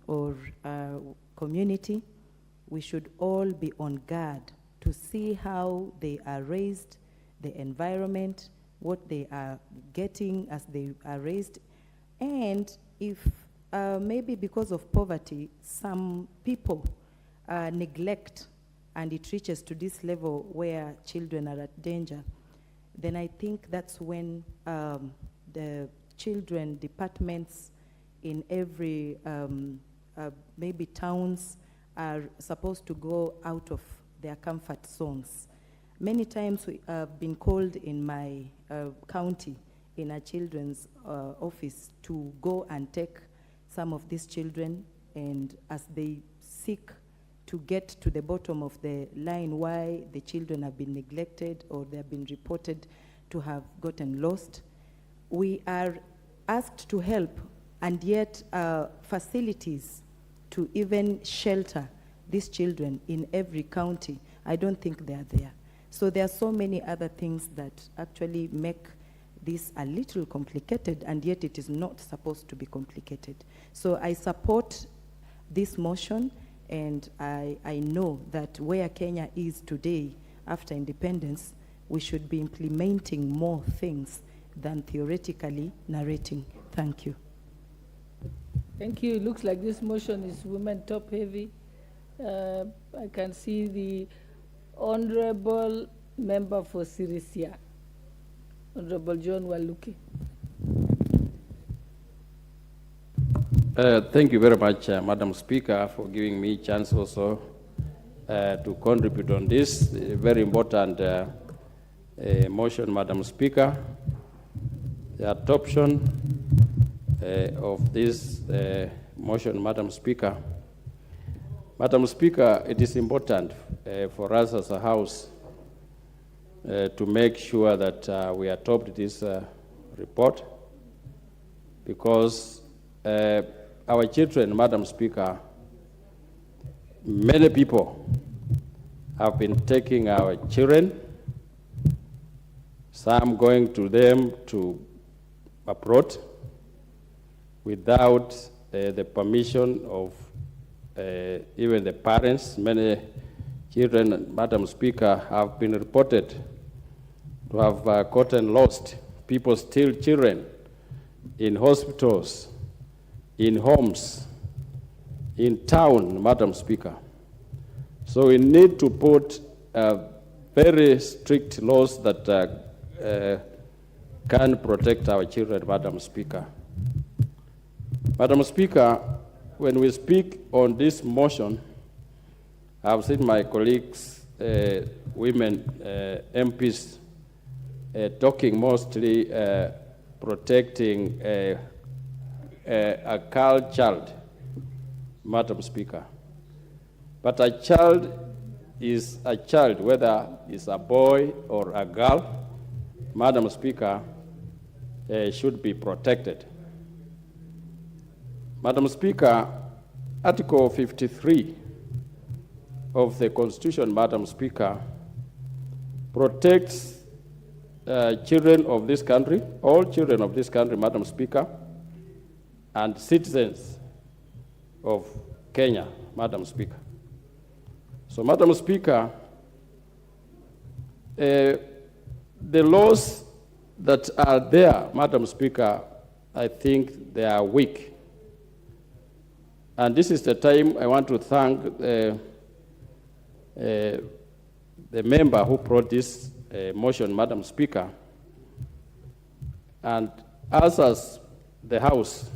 or a community, we should all be on guard to see how they are raised, the environment, what they are getting as they are raised, and if maybe because of poverty, some people neglect and it reaches to this level where children are at danger, then I think that's when the children departments in every maybe towns are supposed to go out of their comfort zones. Many times we have been called in my county, in a children's office, to go and take some of these children, and as they seek to get to the bottom of the line why the children have been neglected or they have been reported to have gotten lost, we are asked to help, and yet facilities to even shelter these children in every county, I don't think they are there. So there are so many other things that actually make this a little complicated, and yet it is not supposed to be complicated. So I support this motion, and I know that where Kenya is today after independence, we should be implementing more things than theoretically narrating. Thank you. Thank you. It looks like this motion is women top heavy. I can see the Honorable Member for Sirisia. Honorable John Waluki. Thank you very much, Madam Speaker, for giving me a chance also to contribute on this very important motion, Madam Speaker. The adoption of this motion, Madam Speaker. Madam Speaker, it is important for us as a House to make sure that we adopt this report, because our children, Madam Speaker, many people have been taking our children, some going to them to abroad without the permission of even the parents. Many children, Madam Speaker, have been reported to have gotten lost. People steal children in hospitals, in homes, in town, Madam Speaker. So we need to put very strict laws that can protect our children, Madam Speaker. Madam Speaker, when we speak on this motion, I've seen my colleagues, women MPs, talking mostly protecting a girl child, Madam Speaker. But a child is a child, whether it's a boy or a girl, Madam Speaker, should be protected. Madam Speaker, Article 53 of the Constitution, Madam Speaker, protects children of this country, all children of this country, Madam Speaker, and citizens of Kenya, Madam Speaker. So, Madam Speaker, the laws that are there, Madam Speaker, I think they are weak. And this is the time I want to thank the member who brought this motion, Madam Speaker. And us as the House,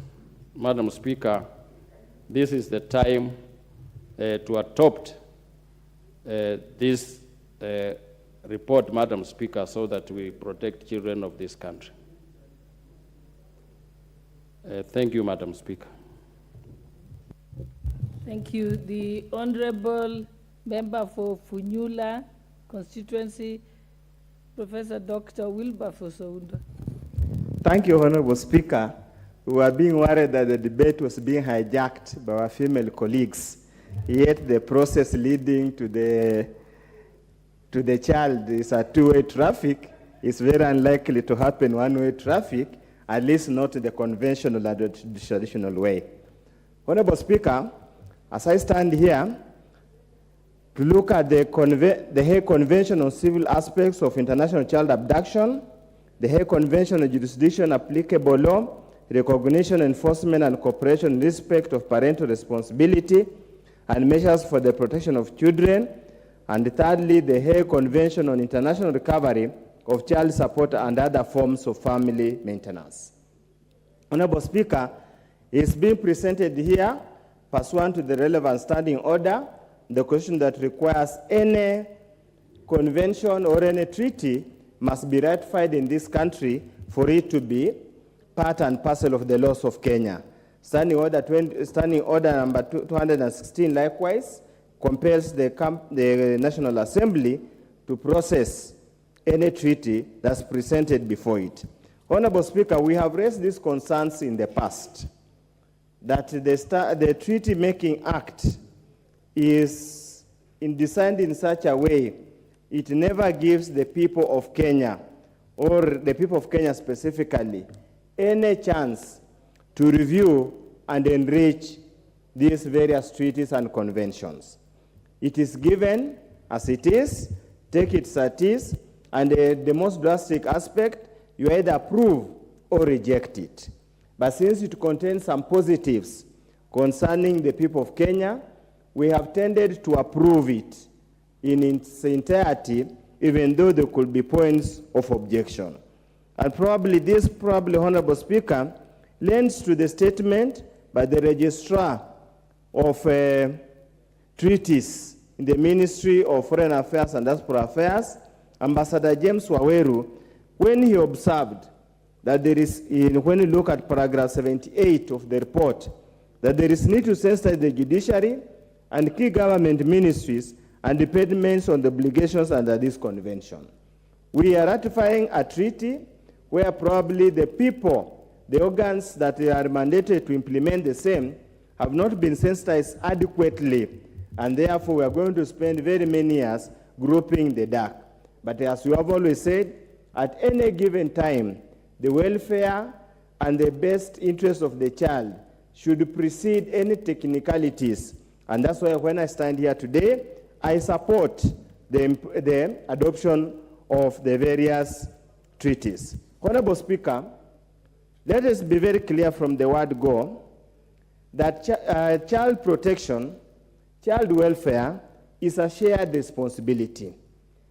Madam Speaker, this is the time to adopt this report, Madam Speaker, so that we protect children of this country. Thank you, Madam Speaker. Thank you. The Honorable Member for Funyula Constituency, Professor Dr. Wilberforce Ounda. Thank you, Honorable Speaker. We were being worried that the debate was being hijacked by our female colleagues, yet the process leading to the child is a two-way traffic. It's very unlikely to happen one-way traffic, at least not the conventional or the traditional way. Honorable Speaker, as I stand here to look at the Hague Convention on Civil Aspects of International Child Abduction, the Hague Convention on Jurisdiction Applicable Law, Recognition, Enforcement, and Cooperation in respect of parental responsibility, and measures for the protection of children, and thirdly, the Hague Convention on International Recovery of Child Support and other forms of family maintenance. Honorable Speaker, it's being presented here pursuant to the relevant standing order, the question that requires any convention or any treaty must be ratified in this country for it to be part and parcel of the laws of Kenya. Standing order number 216 likewise compels the National Assembly to process any treaty that's presented before it. Honorable Speaker, we have raised these concerns in the past, that the Treaty-Making Act is designed in such a way it never gives the people of Kenya, or the people of Kenya specifically, any chance to review and enrich these various treaties and conventions. It is given as it is, take it as it is, and the most drastic aspect, you either approve or reject it. But since it contains some positives concerning the people of Kenya, we have tended to approve it in its entirety, even though there could be points of objection. And probably this, Honorable Speaker, lends to the statement by the Registrar of Treaties in the Ministry of Foreign Affairs and Diaspora Affairs, Ambassador James Waweru, when he observed that there is, when you look at paragraph 78 of the report, that there is need to sensitize the judiciary and key government ministries and departments on the obligations under this convention. We are ratifying a treaty where probably the people, the organs that are mandated to implement the same, have not been sensitized adequately, and therefore we are going to spend very many years groping the dark. But as we have always said, at any given time, the welfare and the best interest of the child should precede any technicalities. And that's why when I stand here today, I support the adoption of the various treaties. Honorable Speaker, let us be very clear from the word go that child protection, child welfare is a shared responsibility.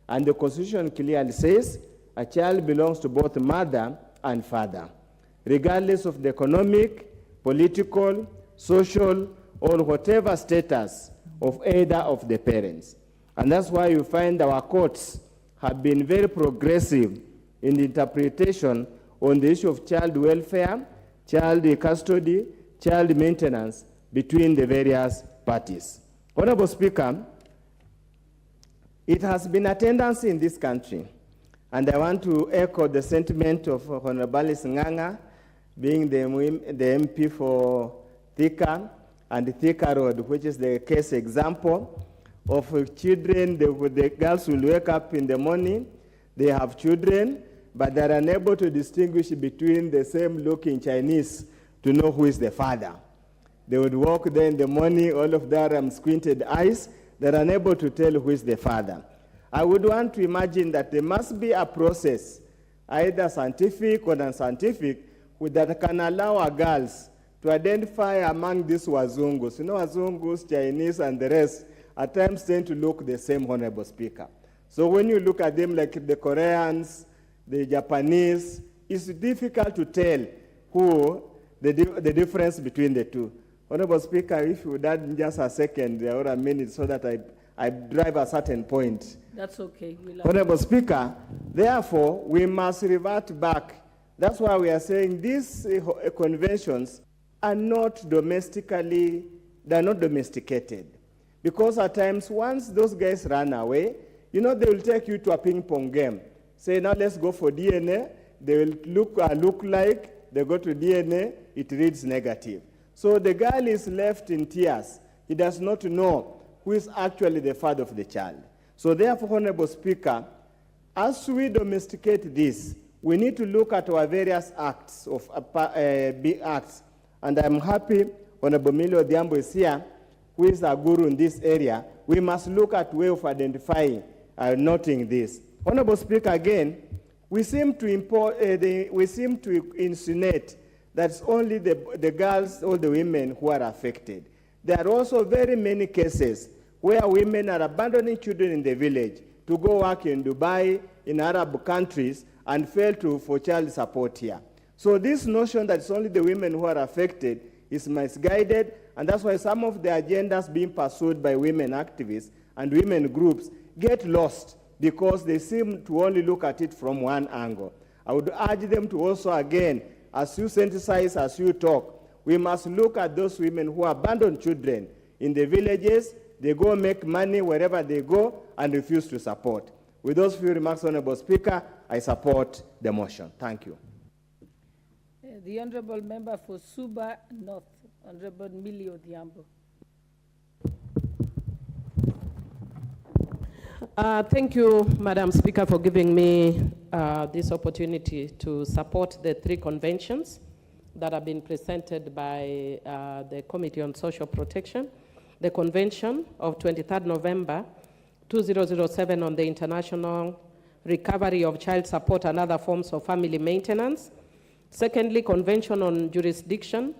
And the Constitution clearly says a child belongs to both mother and father, regardless of the economic, political, social, or whatever status of either of the parents. And that's why you find our courts have been very progressive in the interpretation on the issue of child welfare, child custody, child maintenance between the various parties. Honorable Speaker, it has been a tendency in this country, and I want to echo the sentiment of Honorable Nganga, being the MP for Thika and Thika Road, which is the case example of children. The girls will wake up in the morning, they have children, but they're unable to distinguish between the same looking Chinese to know who is the father. They would walk there in the morning, all of them squinted eyes, they're unable to tell who is the father. I would want to imagine that there must be a process, either scientific or unscientific, that can allow our girls to identify among these Wazungus. You know, Wazungus, Chinese, and the rest at times tend to look the same, Honorable Speaker. So when you look at them like the Koreans, the Japanese, it's difficult to tell who the difference between the two. Honorable Speaker, if you would add just a second or a minute so that I drive a certain point. That's okay. Honorable Speaker, therefore, we must revert back. That's why we are saying these conventions are not domesticated. Because at times, once those guys run away, you know, they will take you to a ping pong game. Say, now let's go for DNA. They will look like, they go to DNA, it reads negative. So the girl is left in tears. He does not know who is actually the father of the child. So therefore, Honorable Speaker, as we domesticate this, we need to look at our various acts of acts. And I'm happy Honorable Millie Odhiambo is here, who is a guru in this area. We must look at way of identifying, noting this. Honorable Speaker, again, we seem to insinuate that it's only the girls or the women who are affected. There are also very many cases where women are abandoning children in the village to go work in Dubai, in Arab countries, and fail for child support here. So this notion that it's only the women who are affected is misguided, and that's why some of the agendas being pursued by women activists and women groups get lost because they seem to only look at it from one angle. I would urge them to also, again, as you synthesize, as you talk, we must look at those women who abandon children in the villages. They go make money wherever they go and refuse to support. With those few remarks, Honorable Speaker, I support the motion. Thank you. The Honorable Member for Suba North, Honorable Millie Odhiambo. Thank you, Madam Speaker, for giving me this opportunity to support the three conventions that have been presented by the Committee on Social Protection. The Convention of 23rd November 2007 on the International Recovery of Child Support and Other Forms of Family Maintenance. Secondly, Convention on Jurisdiction,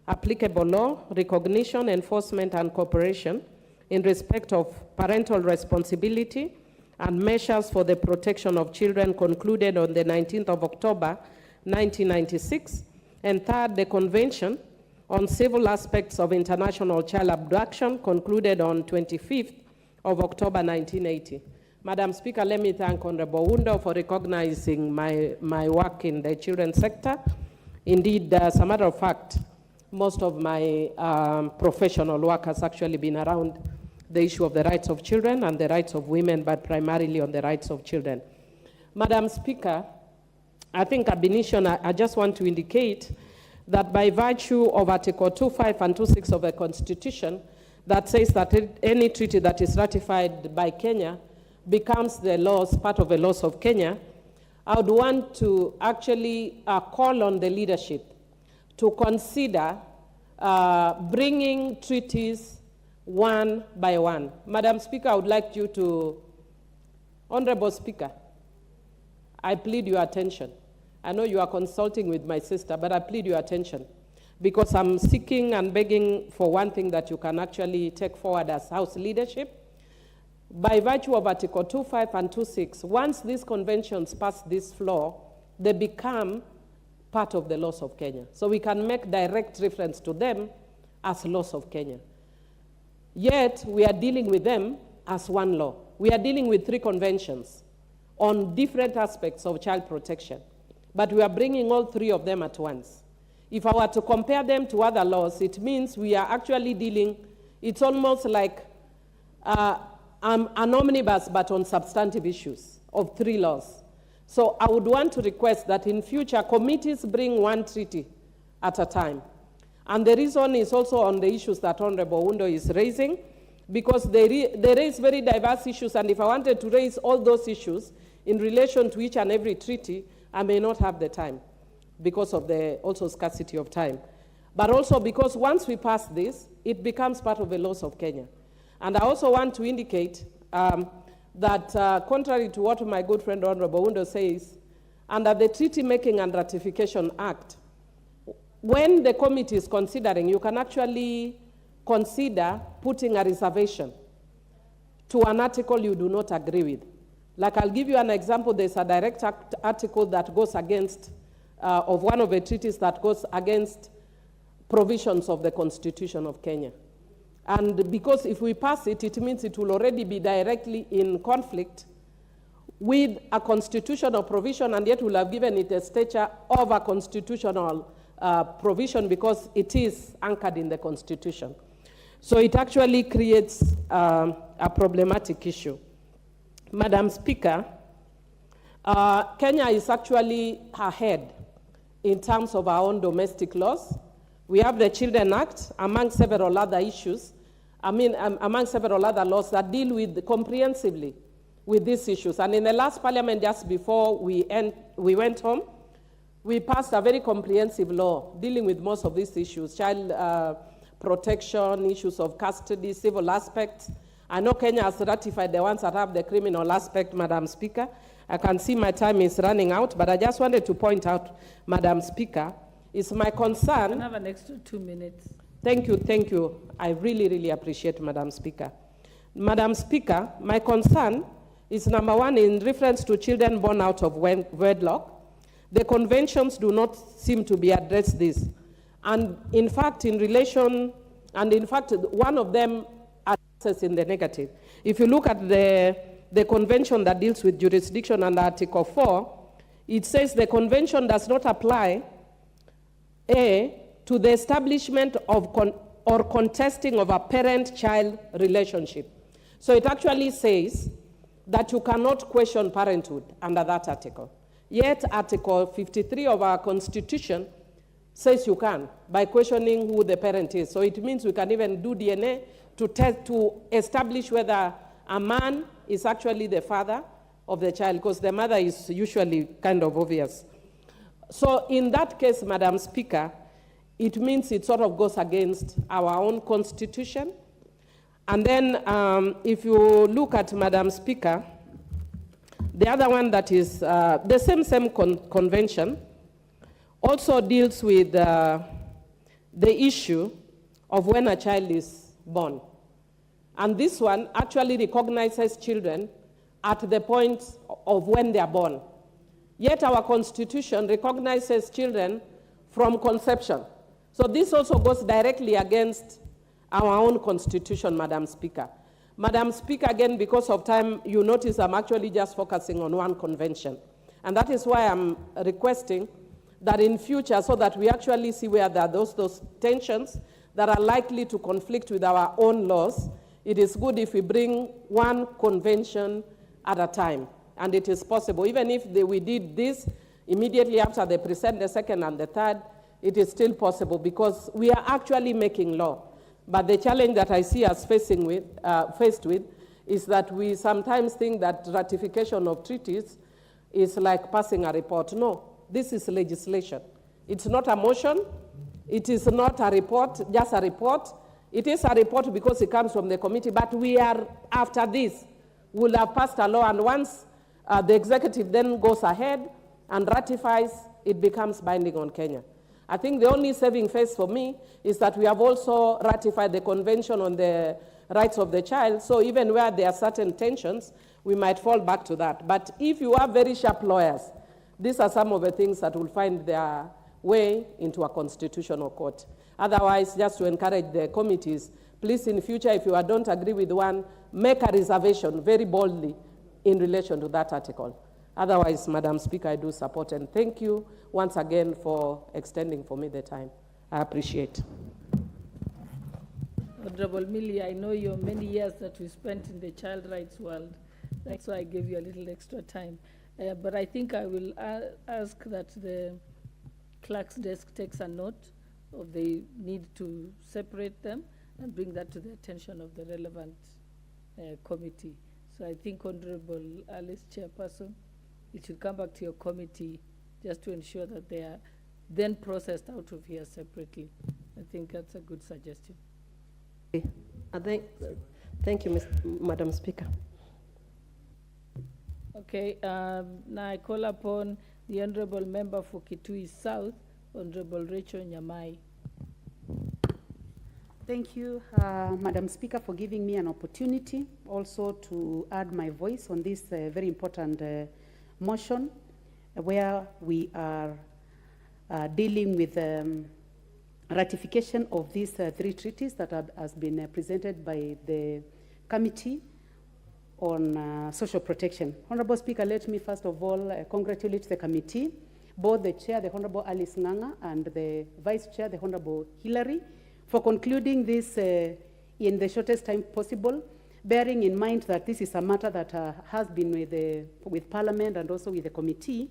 Applicable Law, Recognition, Enforcement, and Cooperation in respect of parental responsibility and Measures for the Protection of Children, concluded on the 19th of October, 1996. And third, the Convention on Civil Aspects of International Child Abduction, concluded on 25th of October, 1980. Madam Speaker, let me thank Honorable Wundo for recognizing my work in the children's sector. Indeed, as a matter of fact, most of my professional work has actually been around the issue of the rights of children and the rights of women, but primarily on the rights of children. Madam Speaker, I think ab initio, I just want to indicate that by virtue of Article 25 and 26 of the Constitution, that says that any treaty that is ratified by Kenya becomes the laws, part of the laws of Kenya, I would want to actually call on the leadership to consider bringing treaties one by one. Madam Speaker, I would like you to, Honorable Speaker, I plead your attention. I know you are consulting with my sister, but I plead your attention because I'm seeking and begging for one thing that you can actually take forward as House leadership. By virtue of Article 25 and 26, once these conventions pass this floor, they become part of the laws of Kenya. So we can make direct reference to them as laws of Kenya. Yet, we are dealing with them as one law. We are dealing with 3 conventions on different aspects of child protection, but we are bringing all 3 of them at once. If I were to compare them to other laws, it means we are actually dealing, it's almost like an omnibus, but on substantive issues of 3 laws. So I would want to request that in future, committees bring 1 treaty at a time. And the reason is also on the issues that Honorable Wundo is raising, because they raise very diverse issues, and if I wanted to raise all those issues in relation to each and every treaty, I may not have the time because of the also scarcity of time. But also because once we pass this, it becomes part of the laws of Kenya. And I also want to indicate that contrary to what my good friend Honorable Wundo says, under the Treaty Making and Ratification Act, when the committee is considering, you can actually consider putting a reservation to an article you do not agree with. Like I'll give you an example, there's a direct article that goes against, of one of the treaties that goes against provisions of the Constitution of Kenya. And because if we pass it, it means it will already be directly in conflict with a constitutional provision, and yet will have given it a stature of a constitutional provision because it is anchored in the Constitution. So it actually creates a problematic issue. Madam Speaker, Kenya is actually ahead in terms of our own domestic laws. We have the Children Act, among several other issues, among several other laws that deal with comprehensively with these issues. And in the last parliament, just before we went home, we passed a very comprehensive law dealing with most of these issues, child protection, issues of custody, civil aspects. I know Kenya has ratified the ones that have the criminal aspect, Madam Speaker. I can see my time is running out, but I just wanted to point out, Madam Speaker, it's my concern. You can have an extra 2 minutes. Thank you, thank you. I really, really appreciate, Madam Speaker. Madam Speaker, my concern is number 1, in reference to children born out of wedlock. The conventions do not seem to be addressed this. And in fact, one of them addresses in the negative. If you look at the convention that deals with jurisdiction under Article 4, it says the convention does not apply, A, to the establishment of or contesting of a parent-child relationship. So it actually says that you cannot question parenthood under that article. Yet Article 53 of our Constitution says you can by questioning who the parent is. So it means we can even do DNA to establish whether a man is actually the father of the child, because the mother is usually kind of obvious. So in that case, Madam Speaker, it means it sort of goes against our own Constitution. And then if you look at, Madam Speaker, the other one that is the same convention also deals with the issue of when a child is born. And this one actually recognizes children at the point of when they are born. Yet our constitution recognizes children from conception. So this also goes directly against our own constitution, Madam Speaker. Madam Speaker, again, because of time, you notice I'm actually just focusing on one convention. And that is why I'm requesting that in future, so that we actually see where there are those tensions that are likely to conflict with our own laws, it is good if we bring one convention at a time. And it is possible. Even if we did this immediately after the present, the second, and the third, it is still possible because we are actually making law. But the challenge that I see us faced with is that we sometimes think that ratification of treaties is like passing a report. No, this is legislation. It's not a motion. It is not a report, just a report. It is a report because it comes from the committee, but we are, after this, we'll have passed a law, and once the executive then goes ahead and ratifies, it becomes binding on Kenya. I think the only saving face for me is that we have also ratified the Convention on the Rights of the Child, so even where there are certain tensions, we might fall back to that. But if you are very sharp lawyers, these are some of the things that will find their way into a constitutional court. Otherwise, just to encourage the committees, please in future, if you don't agree with one, make a reservation very boldly in relation to that article. Otherwise, Madam Speaker, I do support, and thank you once again for extending for me the time. I appreciate. Honorable Millie, I know your many years that we spent in the child rights world. That's why I gave you a little extra time. But I think I will ask that the clerk's desk takes a note of the need to separate them and bring that to the attention of the relevant committee. So I think, Honorable Alice, Chairperson, it should come back to your committee just to ensure that they are then processed out of here separately. I think that's a good suggestion. Thank you, Madam Speaker. Okay, now I call upon the Honorable Member for Kitui South, Honorable Rachel Nyamai. Thank you, Madam Speaker, for giving me an opportunity also to add my voice on this very important motion where we are dealing with ratification of these three treaties that has been presented by the Committee on Social Protection. Honorable Speaker, let me first of all congratulate the committee, both the Chair, the Honorable Alice Nganga, and the Vice Chair, the Honorable Hillary, for concluding this in the shortest time possible, bearing in mind that this is a matter that has been with Parliament and also with the committee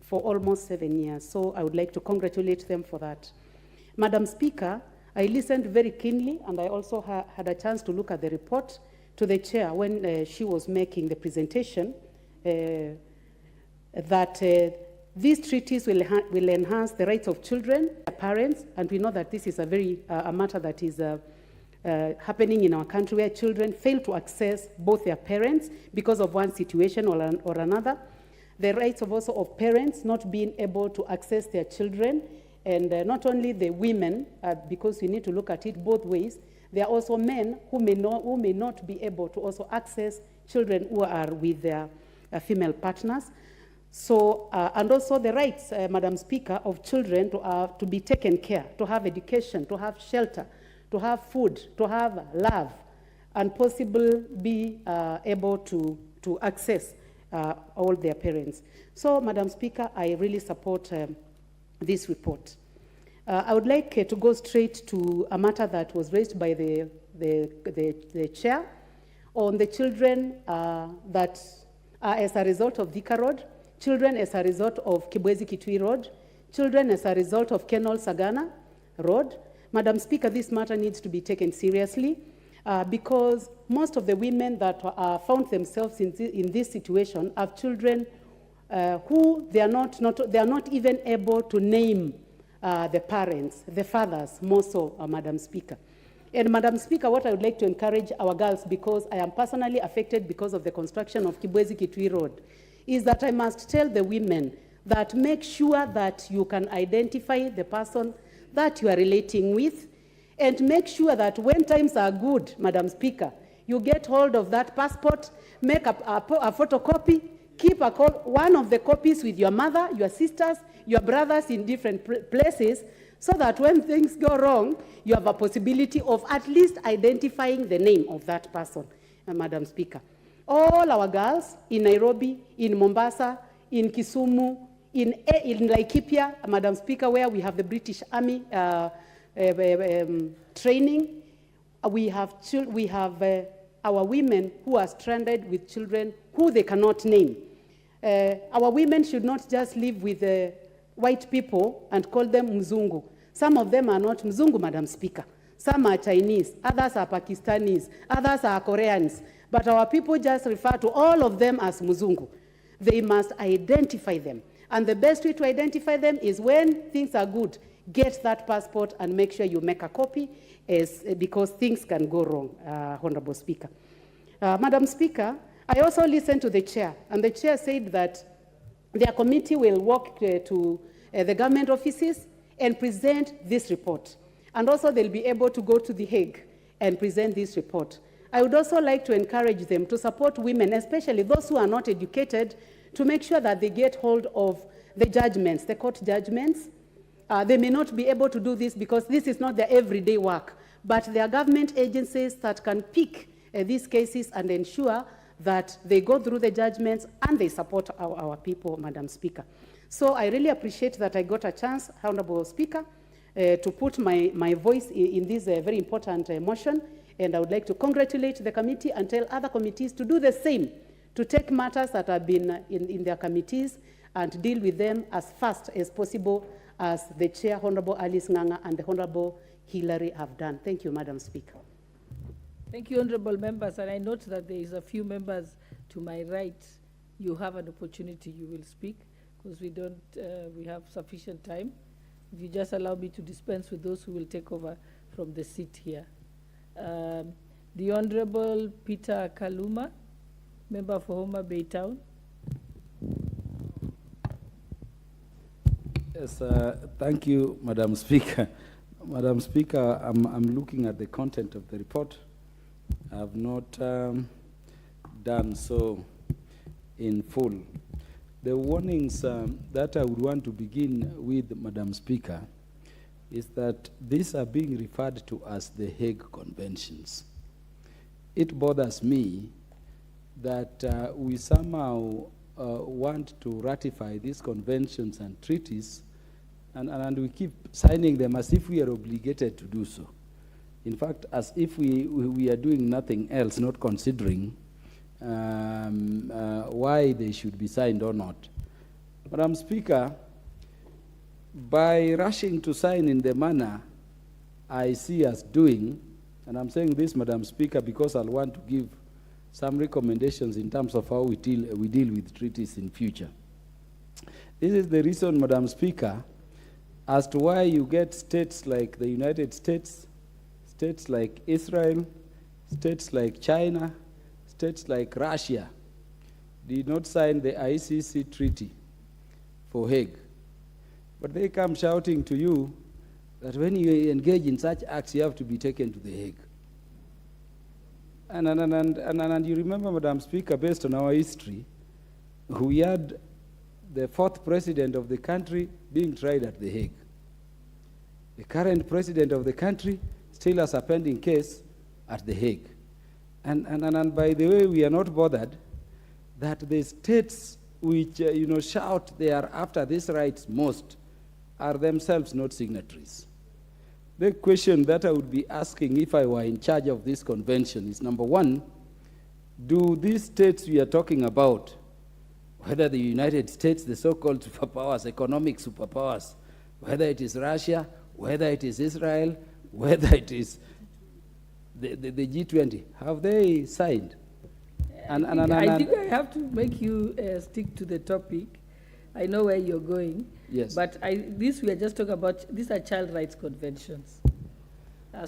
for almost 7 years. So I would like to congratulate them for that. Madam Speaker, I listened very keenly, and I also had a chance to look at the report to the Chair when she was making the presentation that these treaties will enhance the rights of children, their parents, and we know that this is a matter that is happening in our country where children fail to access both their parents because of one situation or another. The rights of parents not being able to access their children, and not only the women, because we need to look at it both ways. There are also men who may not be able to also access children who are with their female partners. So, and also the rights, Madam Speaker, of children to be taken care, to have education, to have shelter, to have food, to have love, and possibly be able to access all their parents. So, Madam Speaker, I really support this report. I would like to go straight to a matter that was raised by the Chair on the children that are as a result of Thika Road, children as a result of Kibwezi Kitui Road, children as a result of Kenol Sagana Road. Madam Speaker, this matter needs to be taken seriously because most of the women that found themselves in this situation have children who they are not even able to name the parents, the fathers, more so, Madam Speaker. And Madam Speaker, what I would like to encourage our girls, because I am personally affected because of the construction of Kibwezi Kitui Road, is that I must tell the women that make sure that you can identify the person that you are relating with, and make sure that when times are good, Madam Speaker, you get hold of that passport, make a photocopy, keep one of the copies with your mother, your sisters, your brothers in different places, so that when things go wrong, you have a possibility of at least identifying the name of that person, Madam Speaker. All our girls in Nairobi, in Mombasa, in Kisumu, in Laikipia, Madam Speaker, where we have the British Army training, we have our women who are stranded with children who they cannot name. Our women should not just live with white people and call them Mzungu. Some of them are not Mzungu, Madam Speaker. Some are Chinese, others are Pakistanis, others are Koreans. But our people just refer to all of them as Mzungu. They must identify them. And the best way to identify them is when things are good, get that passport and make sure you make a copy, because things can go wrong, Honorable Speaker. Madam Speaker, I also listened to the chair, and the chair said that their committee will walk to the government offices and present this report. And also they'll be able to go to The Hague and present this report. I would also like to encourage them to support women, especially those who are not educated, to make sure that they get hold of the judgments, the court judgments. They may not be able to do this because this is not their everyday work, but there are government agencies that can pick these cases and ensure that they go through the judgments and they support our people, Madam Speaker. So I really appreciate that I got a chance, Honorable Speaker, to put my voice in this very important motion. And I would like to congratulate the committee and tell other committees to do the same, to take matters that have been in their committees and deal with them as fast as possible, as the Chair, Honorable Alice Nganga, and the Honorable Hillary have done. Thank you, Madam Speaker. Thank you, honorable members. And I note that there is a few members to my right. You have an opportunity, you will speak, because we have sufficient time. If you just allow me to dispense with those who will take over from the seat here. The Honorable Peter Kaluma, member for Homa Bay Town. Yes, thank you, Madam Speaker. Madam Speaker, I'm looking at the content of the report. I have not done so in full. The warnings that I would want to begin with, Madam Speaker, is that these are being referred to as the Hague Conventions. It bothers me that we somehow want to ratify these conventions and treaties, and we keep signing them as if we are obligated to do so. In fact, as if we are doing nothing else, not considering why they should be signed or not. Madam Speaker, by rushing to sign in the manner I see us doing, and I'm saying this, Madam Speaker, because I'll want to give some recommendations in terms of how we deal with treaties in future. This is the reason, Madam Speaker, as to why you get states like the United States, states like Israel, states like China, states like Russia did not sign the ICC treaty for Hague. But they come shouting to you that when you engage in such acts, you have to be taken to the Hague. And you remember, Madam Speaker, based on our history, we had the 4th president of the country being tried at the Hague. The current president of the country still has a pending case at the Hague. And by the way, we are not bothered that the states which shout they are after these rights most are themselves not signatories. The question that I would be asking if I were in charge of this convention is, number one, do these states we are talking about, whether the United States, the so-called superpowers, economic superpowers, whether it is Russia, whether it is Israel, whether it is the G20, have they signed? I think I have to make you stick to the topic. I know where you're going. Yes. But we are just talking about, these are child rights conventions.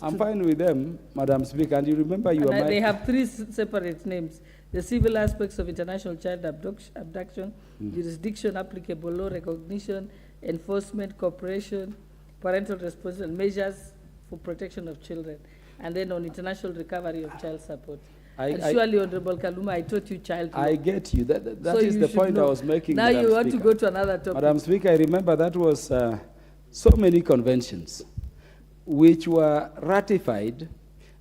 I'm fine with them, Madam Speaker, and you remember you are They have 3 separate names. The civil aspects of international child abduction, jurisdiction, applicable law, recognition, enforcement, cooperation, parental responsibility, measures for protection of children, and then on international recovery of child support. And surely, Honorable Kaluma, I taught you child law. I get you. That So is you the should point know. I was making, Now Madam you want to Speaker. go to another topic. Madam Speaker, I remember that was so many conventions which were ratified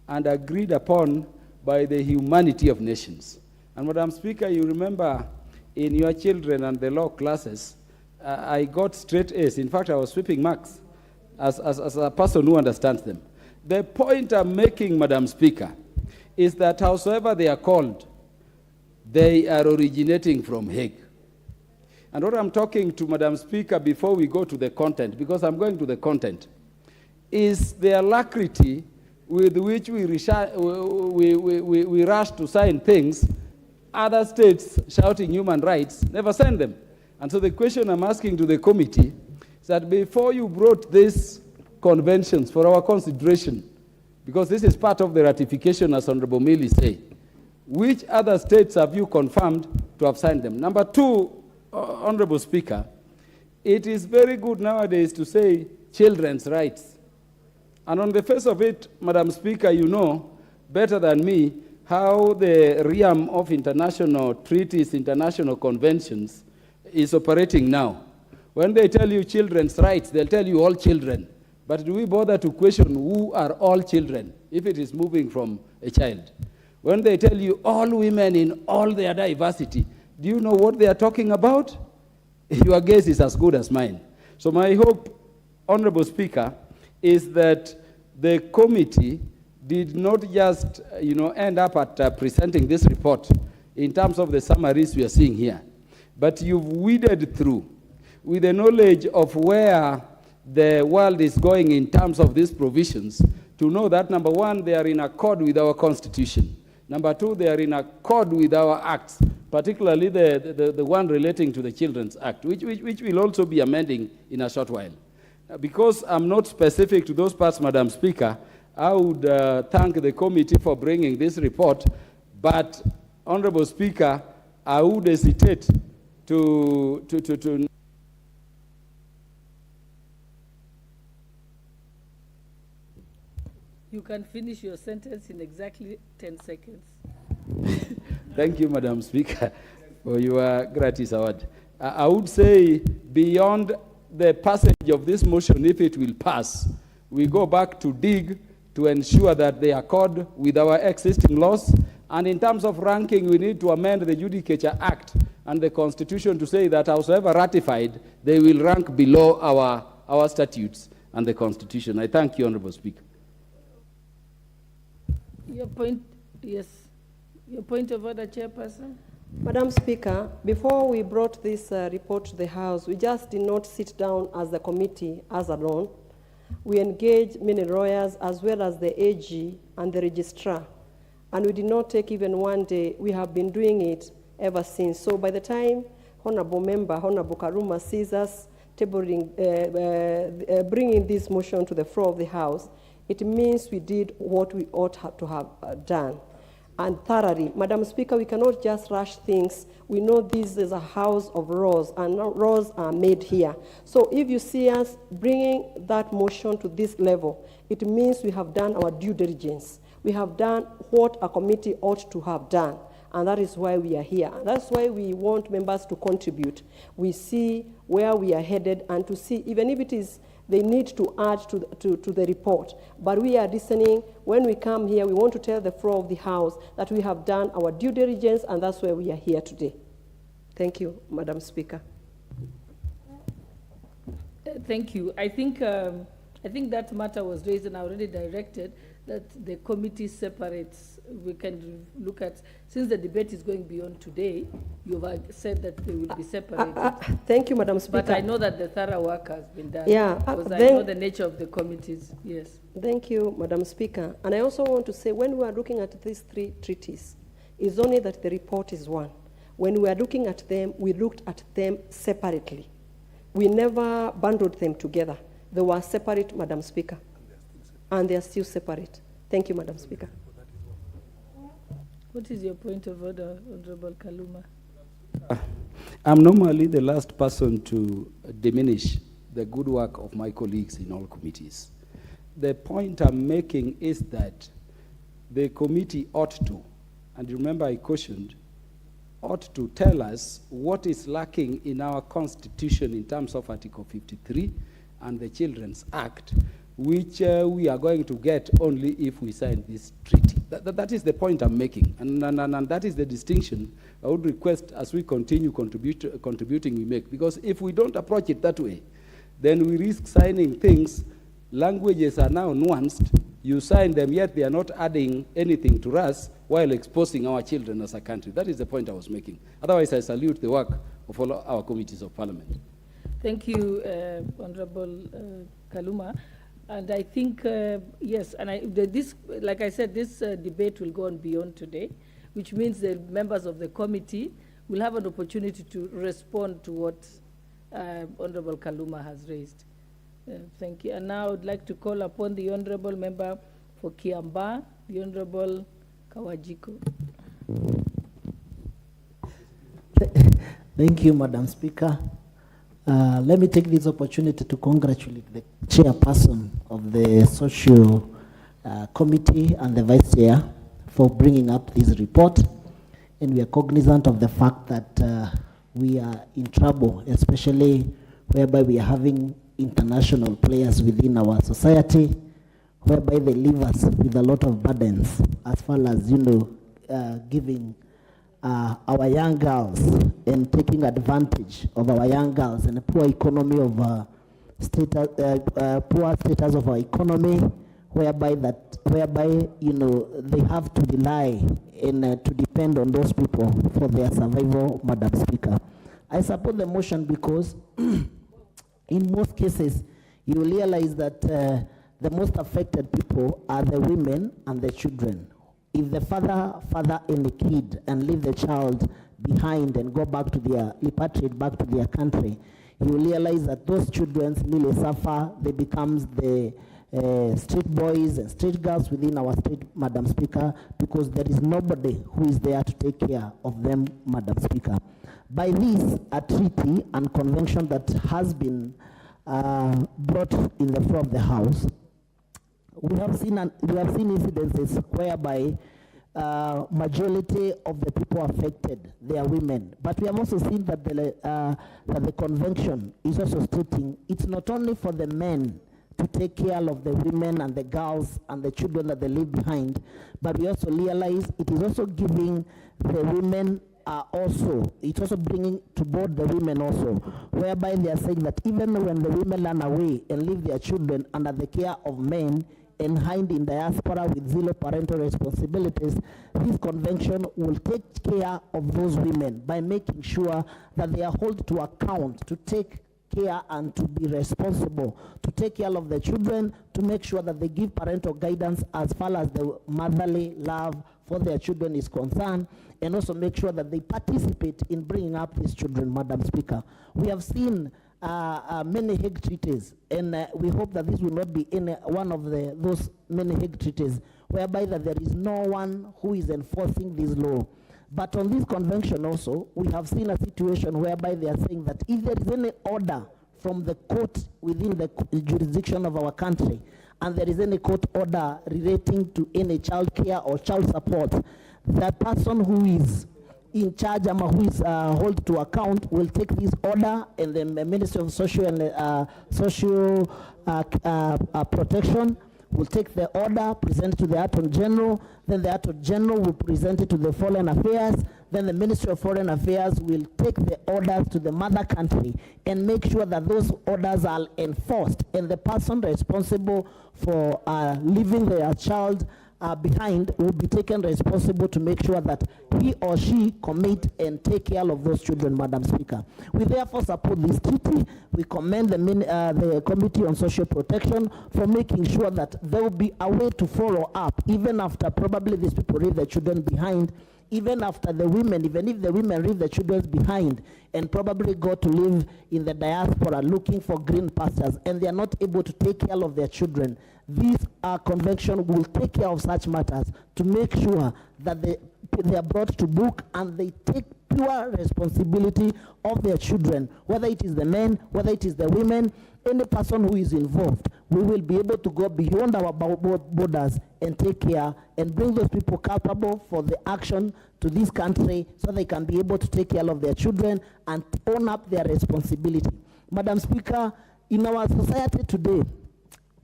and agreed upon by the humanity of nations. And Madam Speaker, you remember in your children and the law classes, I got straight A's. In fact, I was sweeping marks as a person who understands them. The point I'm making, Madam Speaker, is that howsoever they are called, they are originating from Hague. And what I'm talking to Madam Speaker before we go to the content, because I'm going to the content, is the alacrity with which we rush to sign things. Other states shouting human rights never sign them. And so the question I'm asking to the committee is that before you brought these conventions for our consideration, because this is part of the ratification, as Honorable Millie say, which other states have you confirmed to have signed them? Number two, Honorable Speaker, it is very good nowadays to say children's rights. And on the face of it, Madam Speaker, you know better than me how the realm of international treaties, international conventions is operating now. When they tell you children's rights, they'll tell you all children. But do we bother to question who are all children if it is moving from a child? When they tell you all women in all their diversity, do you know what they are talking about? Your guess is as good as mine. So my hope, Honorable Speaker, is that the committee did not just end up at presenting this report in terms of the summaries we are seeing here, but you've weeded through with the knowledge of where the world is going in terms of these provisions to know that, number one, they are in accord with our Constitution. Number two, they are in accord with our acts, particularly the one relating to the Children's Act, which we'll also be amending in a short while. Because I'm not specific to those parts, Madam Speaker, I would thank the committee for bringing this report, but, Honorable Speaker, I would hesitate to You can finish your sentence in exactly 10 seconds. Thank you, Madam Speaker, for your gratis award. I would say beyond the passage of this motion, if it will pass, we go back to dig to ensure that they accord with our existing laws. And in terms of ranking, we need to amend the Judicature Act and the Constitution to say that however ratified, they will rank below our statutes and the Constitution. I thank you, Honorable Speaker. Your point, yes. Your point of order, Chairperson. Madam Speaker, before we brought this report to the House, we just did not sit down as the committee as alone. We engaged many lawyers as well as the AG and the registrar. And we did not take even one day. We have been doing it ever since. So by the time Honorable Member, Honorable Karuma sees us bringing this motion to the floor of the House, it means we did what we ought to have done. And thoroughly, Madam Speaker, we cannot just rush things. We know this is a house of laws, and laws are made here. So if you see us bringing that motion to this level, it means we have done our due diligence. We have done what a committee ought to have done, and that is why we are here. That's why we want members to contribute. We see where we are headed, and to see, even if it is they need to add to the report. But we are listening. When we come here, we want to tell the floor of the House that we have done our due diligence, and that's why we are here today. Thank you, Madam Speaker. Thank you. I think that matter was raised and I already directed that the committee separates. We can look at, since the debate is going beyond today, you've said that they will be separated. Thank you, Madam Speaker. But I know that the thorough work has been done. Yeah. Because I know the nature of the committees. Yes. Thank you, Madam Speaker. And I also want to say, when we are looking at these three treaties, it's only that the report is one. When we are looking at them, we looked at them separately. We never bundled them together. They were separate, Madam Speaker. And they are still separate. Thank you, Madam Speaker. What is your point of order, Honorable Kaluma? I'm normally the last person to diminish the good work of my colleagues in all committees. The point I'm making is that the committee ought to, and remember I cautioned, ought to tell us what is lacking in our constitution in terms of Article 53 and the Children's Act, which we are going to get only if we sign this treaty. That is the point I'm making, and that is the distinction I would request as we continue contributing we make, because if we don't approach it that way, then we risk signing things, languages are now nuanced, you sign them, yet they are not adding anything to us while exposing our children as a country. That is the point I was making. Otherwise, I salute the work of all our committees of parliament. Thank you, Honorable Kaluma. And I think, yes, and this, like I said, this debate will go on beyond today, which means the members of the committee will have an opportunity to respond to what Honorable Kaluma has raised. Thank you. And now I would like to call upon the Honorable Member for Kiambaa, the Honorable Kawajiko. Thank you, Madam Speaker. Let me take this opportunity to congratulate the chairperson of the Social Committee and the Vice Chair for bringing up this report. And we are cognizant of the fact that we are in trouble, especially whereby we are having international players within our society, whereby they leave us with a lot of burdens as far as, you know, giving our young girls and taking advantage of our young girls and the poor economy of poor status of our economy, whereby you know they have to rely and to depend on those people for their survival, Madam Speaker. I support the motion because in most cases you realize that the most affected people are the women and the children. If the father any kid and leave the child behind and go back to their, repatriate back to their country, you realize that those children really suffer. They become the street boys and street girls within our state, Madam Speaker, because there is nobody who is there to take care of them, Madam Speaker. By this, a treaty and convention that has been brought in the floor of the House, we have seen incidences whereby majority of the people affected, they are women. But we have also seen that the convention is also stating it's not only for the men to take care of the women and the girls and the children that they leave behind, but we also realize it is also giving the women it's also bringing to board the women also, whereby they are saying that even when the women run away and leave their children under the care of men and hide in diaspora with zero parental responsibilities, this convention will take care of those women by making sure that they are held to account to take care and to be responsible, to take care of the children, to make sure that they give parental guidance as far as the motherly love for their children is concerned, and also make sure that they participate in bringing up these children, Madam Speaker. We have seen many Hague treaties, and we hope that this will not be in one of those many Hague treaties, whereby that there is no one who is enforcing this law. But on this convention also, we have seen a situation whereby they are saying that if there is any order from the court within the jurisdiction of our country, and there is any court order relating to any child care or child support, the person who is in charge or who is held to account will take this order, and the Ministry of Social and Social Protection will take the order, present it to the Attorney General, then the Attorney General will present it to the Foreign Affairs, then the Ministry of Foreign Affairs will take the orders to the mother country and make sure that those orders are enforced, and the person responsible for leaving their child behind will be taken responsible to make sure that he or she commit and take care of those children, Madam Speaker. We therefore support this treaty. We commend the Committee on Social Protection for making sure that there will be a way to follow up, even after probably these people leave their children behind, even after the women, even if the women leave the children behind and probably go to live in the diaspora looking for green pastures, and they are not able to take care of their children, this convention will take care of such matters to make sure that they are brought to book and they take pure responsibility of their children, whether it is the men, whether it is the women, any person who is involved. we will be able to go beyond our borders and take care and bring those people culpable for the action to this country so they can be able to take care of their children and own up their responsibility. Madam Speaker, in our society today,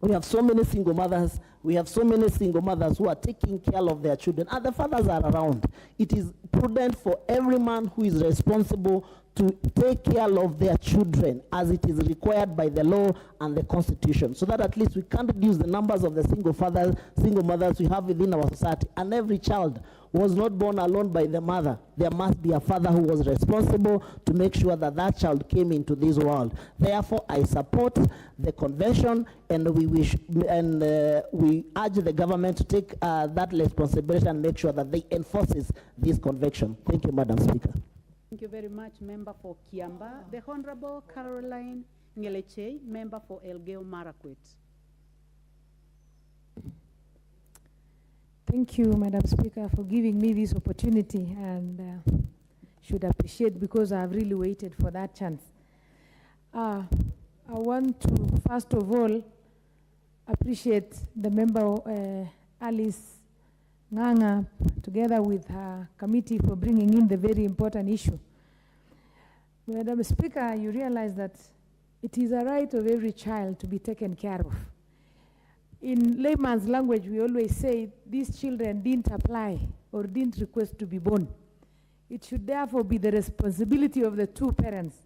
we have so many single mothers. We have so many single mothers who are taking care of their children, and the fathers are around. It is prudent for every man who is responsible to take care of their children as it is required by the law and the Constitution, so that at least we can reduce the numbers of the single mothers we have within our society. And every child was not born alone by the mother. There must be a father who was responsible to make sure that that child came into this world. Therefore, I support the convention, and we urge the government to take that responsibility and make sure that they enforces this convention. Thank you, Madam Speaker. Thank you very much, Member for Kiamba. The Honorable Caroline Ngeleche, Member for Elgeyo Marakwet. Thank you, Madam Speaker, for giving me this opportunity, and should appreciate because I've really waited for that chance. I want to, first of all, appreciate the member, Alice Nganga, together with her committee, for bringing in the very important issue. Madam Speaker, you realize that it is a right of every child to be taken care of. In layman's language, we always say these children didn't apply or didn't request to be born. It should therefore be the responsibility of the two parents.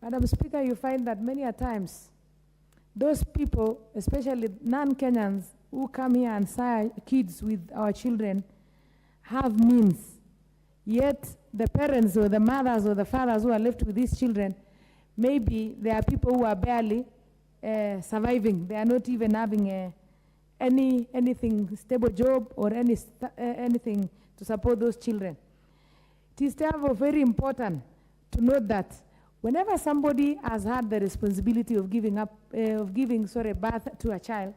Madam Speaker, you find that many a times, those people, especially non-Kenyans, who come here and sire kids with our children, have means. Yet the parents or the mothers or the fathers who are left with these children, maybe there are people who are barely surviving. They are not even having anything stable job or anything to support those children. It is therefore very important to note that whenever somebody has had the responsibility of giving birth to a child,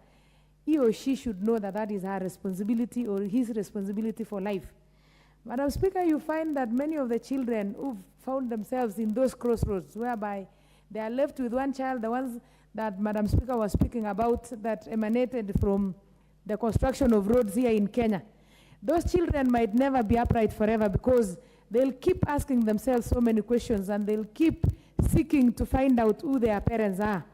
he or she should know that that is her responsibility or his responsibility for life. Madam Speaker, you find that many of the children who've found themselves in those crossroads, whereby they are left with one child, the ones that Madam Speaker was speaking about that emanated from the construction of roads here in Kenya. Those children might never be upright forever because they'll keep asking themselves so many questions, and they'll keep seeking to find out who their parents are.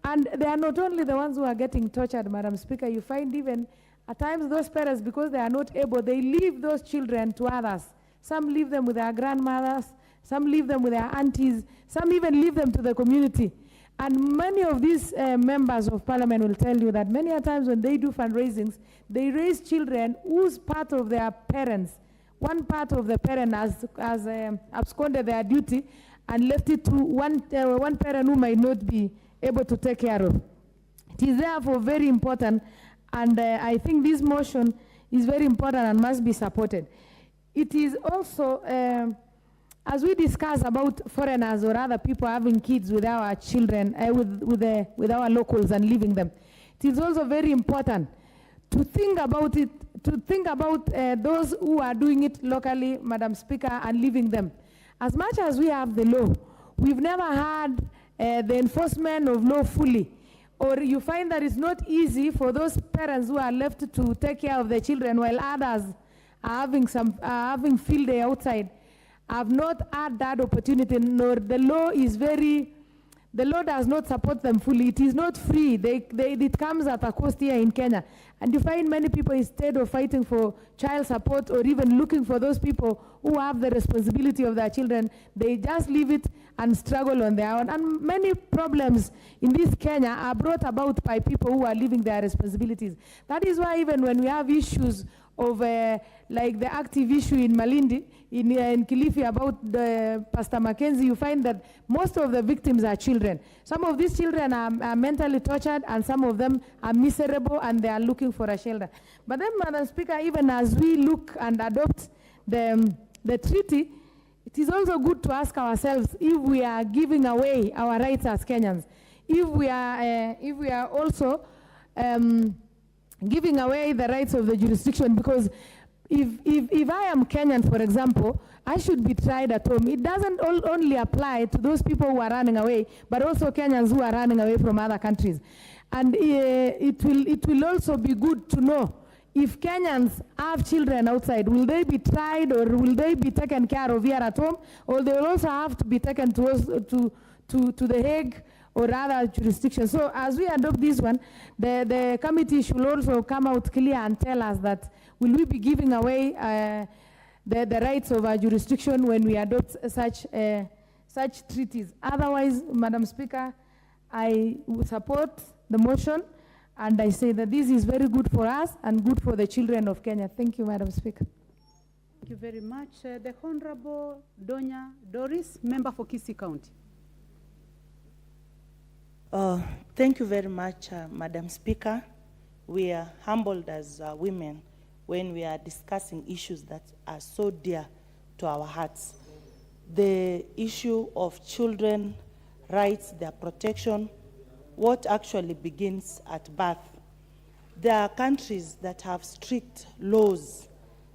And they are not only the ones who are getting tortured, Madam Speaker. You find even at times those parents, because they are not able, they leave those children to others. Some leave them with their grandmothers, some leave them with their aunties, some even leave them to the community. And many of these members of parliament will tell you that many a times when they do fundraisings, they raise children whose part of their parents, one part of the parent has absconded their duty and left it to one parent who might not be able to take care of. It is therefore very important, and I think this motion is very important and must be supported. It is also, as we discuss about foreigners or other people having kids with our children, with our locals and leaving them, it is also very important to think about it, to think about those who are doing it locally, Madam Speaker, and leaving them. As much as we have the law, we've never had the enforcement of law fully. Or you find that it's not easy for those parents who are left to take care of their children while others are having field day outside. I've not had that opportunity, nor the law does not support them fully. It is not free. It comes at a cost here in Kenya. And you find many people, instead of fighting for child support or even looking for those people who have the responsibility of their children, they just leave it and struggle on their own. And many problems in this Kenya are brought about by people who are leaving their responsibilities. That is why even when we have issues of like the active issue in Malindi, in Kilifi about the Pastor Mackenzie, you find that most of the victims are children. Some of these children are mentally tortured, and some of them are miserable, and they are looking for a shelter. But then, Madam Speaker, even as we look and adopt the treaty, it is also good to ask ourselves if we are giving away our rights as Kenyans, if we are also giving away the rights of the jurisdiction, because if I am Kenyan, for example, I should be tried at home. It doesn't only apply to those people who are running away, but also Kenyans who are running away from other countries. And it will also be good to know if Kenyans have children outside, will they be tried or will they be taken care of here at home, or they will also have to be taken to The Hague or other jurisdictions. So as we adopt this one, the committee should also come out clear and tell us that will we be giving away the rights of our jurisdiction when we adopt such treaties. Otherwise, Madam Speaker, I would support the motion, and I say that this is very good for us and good for the children of Kenya. Thank you, Madam Speaker. Thank you very much. The Honorable Donya Doris, member for Kisii County. Thank you very much, Madam Speaker. We are humbled as women when we are discussing issues that are so dear to our hearts. The issue of children rights, their protection, what actually begins at birth. There are countries that have strict laws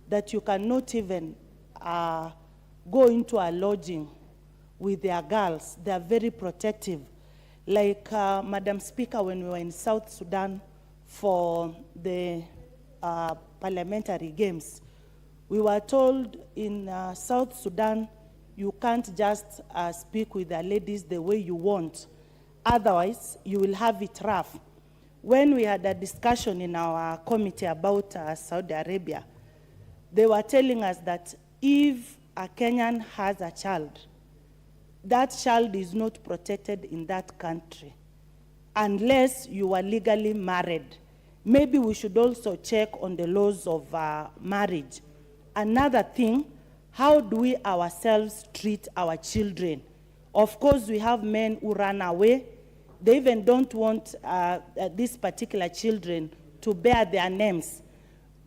that you cannot even go into a lodging with their girls. They are very protective. Like Madam Speaker, when we were in South Sudan for the parliamentary games, we were told in South Sudan, you can't just speak with the ladies the way you want. Otherwise, you will have it rough. When we had a discussion in our committee about Saudi Arabia, they were telling us that if a Kenyan has a child, that child is not protected in that country unless you are legally married. Maybe we should also check on the laws of marriage. Another thing, how do we ourselves treat our children? Of course, we have men who run away. They even don't want these particular children to bear their names.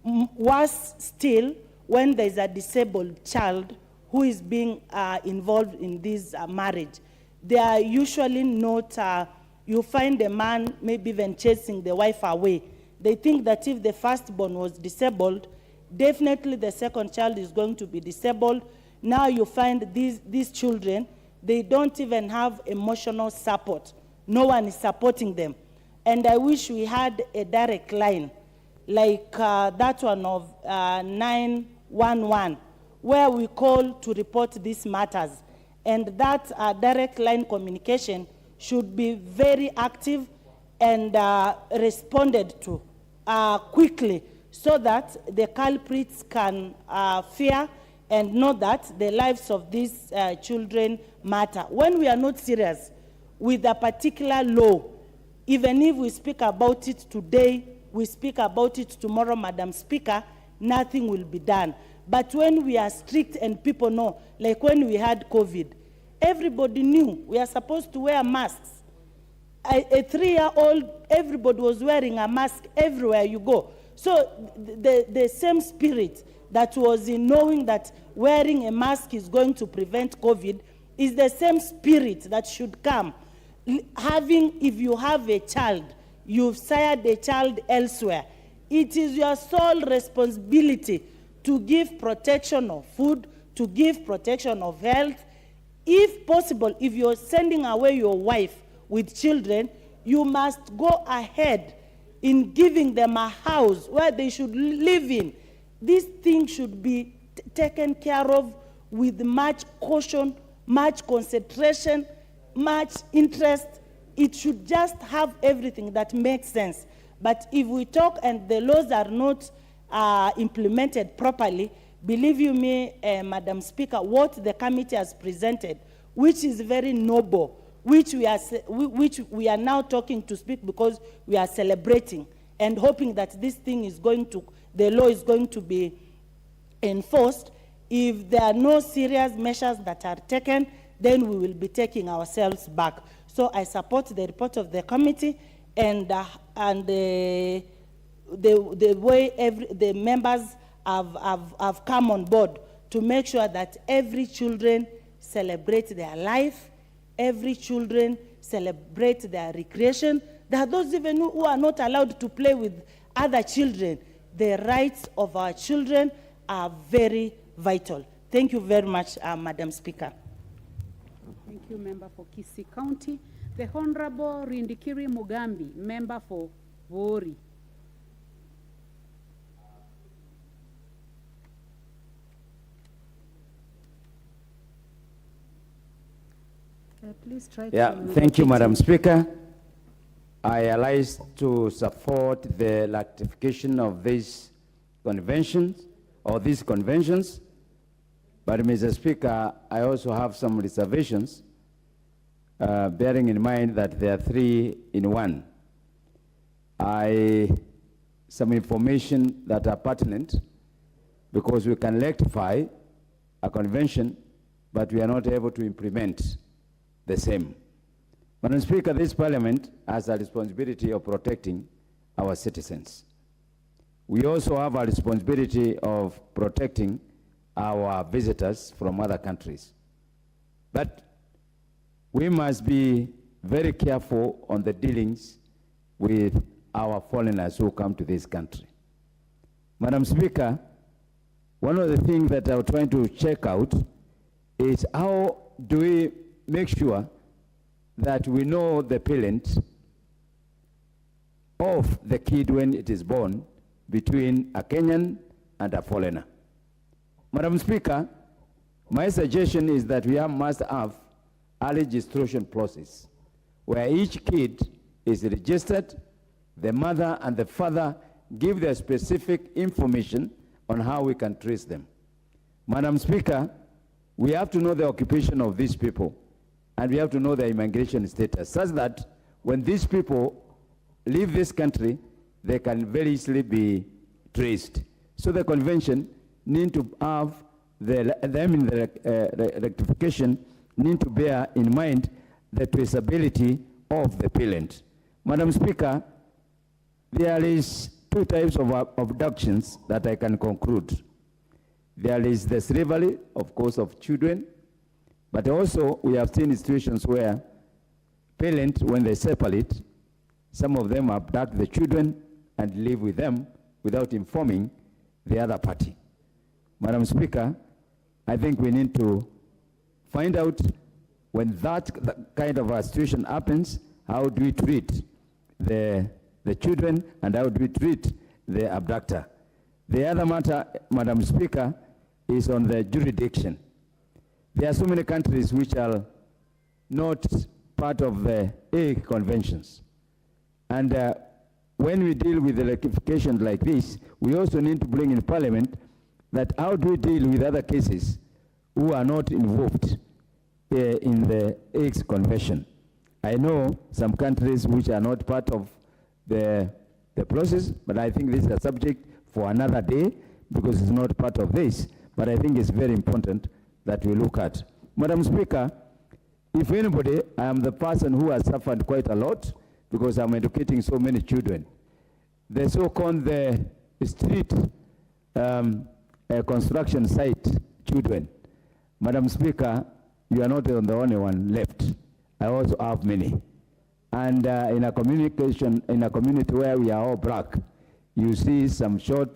Worse still, when there's a disabled child who is being involved in this marriage, they are usually not, you find a man maybe even chasing the wife away. They think that if the firstborn was disabled, definitely the second child is going to be disabled. Now you find these children, they don't even have emotional support. No one is supporting them. And I wish we had a direct line, like that one of 911, where we call to report these matters. And that direct line communication should be very active and responded to quickly, so that the culprits can fear and know that the lives of these children matter. When we are not serious with a particular law, even if we speak about it today, we speak about it tomorrow, Madam Speaker, nothing will be done. But when we are strict and people know, like when we had COVID, everybody knew we are supposed to wear masks. A 3-year-old, everybody was wearing a mask everywhere you go. So the same spirit that was in knowing that wearing a mask is going to prevent COVID is the same spirit that should come. If you have a child, you've sired a child elsewhere, it is your sole responsibility to give protection of food, to give protection of health. If possible, if you're sending away your wife with children, you must go ahead in giving them a house where they should live in. This thing should be taken care of with much caution, much concentration, much interest. It should just have everything that makes sense. But if we talk and the laws are not implemented properly, believe you me, Madam Speaker, what the committee has presented, which is very noble, which we are now talking to speak because we are celebrating and hoping that this thing is going to, the law is going to be enforced. If there are no serious measures that are taken, then we will be taking ourselves back. So I support the report of the committee and the way the members have come on board to make sure that every children celebrate their life, every children celebrate their recreation. There are those even who are not allowed to play with other children. The rights of our children are very vital. Thank you very much, Madam Speaker. Thank you, Member for Kisii County. The Honorable Rindikiri Mugambi, Member for Vori. Please try Yeah, to thank you, Madam Speaker. I rise to support the ratification of these conventions, but Mr. Speaker, I also have some reservations, bearing in mind that there are 3 in 1. Some information that are pertinent, because we can rectify a convention, but we are not able to implement the same. Madam Speaker, this Parliament has a responsibility of protecting our citizens. We also have a responsibility of protecting our visitors from other countries. But we must be very careful on the dealings with our foreigners who come to this country. Madam Speaker, one of the things that I'm trying to check out is how do we make sure that we know the parent of the kid when it is born between a Kenyan and a foreigner. Madam Speaker, my suggestion is that we must have a registration process where each kid is registered, the mother and the father give their specific information on how we can trace them. Madam Speaker, we have to know the occupation of these people, and we have to know their immigration status, such that when these people leave this country, they can very easily be traced. So the convention need to have the rectification need to bear in mind the traceability of the parent. Madam Speaker, there is 2 types of abductions that I can conclude. There is the slavery, of course, of children, but also we have seen situations where parents, when they separate, some of them abduct the children and live with them without informing the other party. Madam Speaker, I think we need to find out when that kind of a situation happens, how do we treat the children and how do we treat the abductor. The other matter, Madam Speaker, is on the jurisdiction. There are so many countries which are not part of the Hague Conventions. And when we deal with the rectification like this, we also need to bring in Parliament that how do we deal with other cases who are not involved in the Hague Convention. I know some countries which are not part of the process, but I think this is a subject for another day because it's not part of this. But I think it's very important that we look at. Madam Speaker, if anybody, I am the person who has suffered quite a lot because I'm educating so many children. The so-called street construction site children. Madam Speaker, you are not the only one left. I also have many. And in a community where we are all black, you see some short,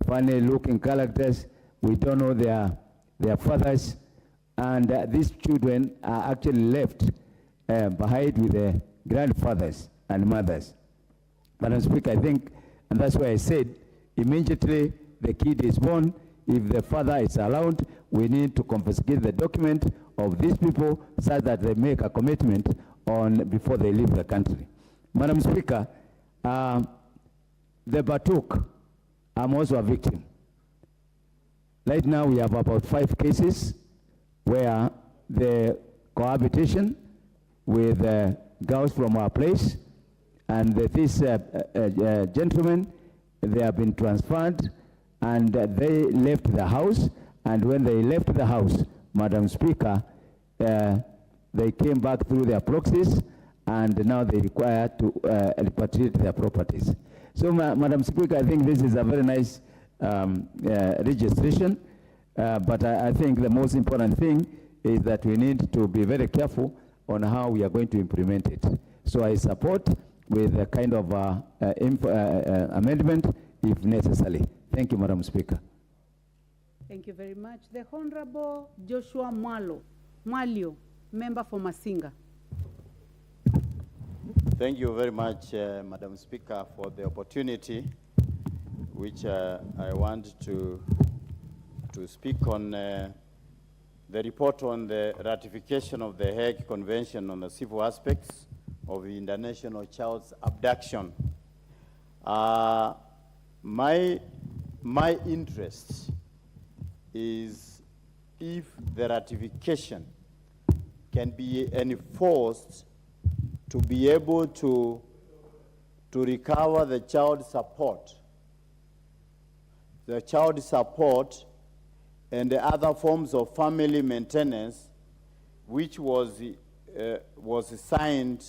funny-looking characters. We don't know their fathers, and these children are actually left behind with their grandfathers and mothers. Madam Speaker, I think, and that's why I said, immediately the kid is born, if the father is allowed, we need to confiscate the document of these people so that they make a commitment on before they leave the country. Madam Speaker, the Batuk, I'm also a victim. Right now we have about 5 cases where the cohabitation with girls from our place and these gentlemen, they have been transferred and they left the house, and when they left the house, Madam Speaker, they came back through their proxies and now they require to repatriate their properties. So Madam Speaker, I think this is a very nice registration, but I think the most important thing is that we need to be very careful on how we are going to implement it. So I support with a kind of amendment if necessary. Thank you, Madam Speaker. Thank you very much. The Honorable Joshua Mwalio, member for Masinga. Thank you very much, Madam Speaker, for the opportunity which I want to speak on the report on the ratification of the Hague Convention on the Civil Aspects of the International Child's Abduction. My interest is if the ratification can be enforced to be able to recover the child support and the other forms of family maintenance, which was signed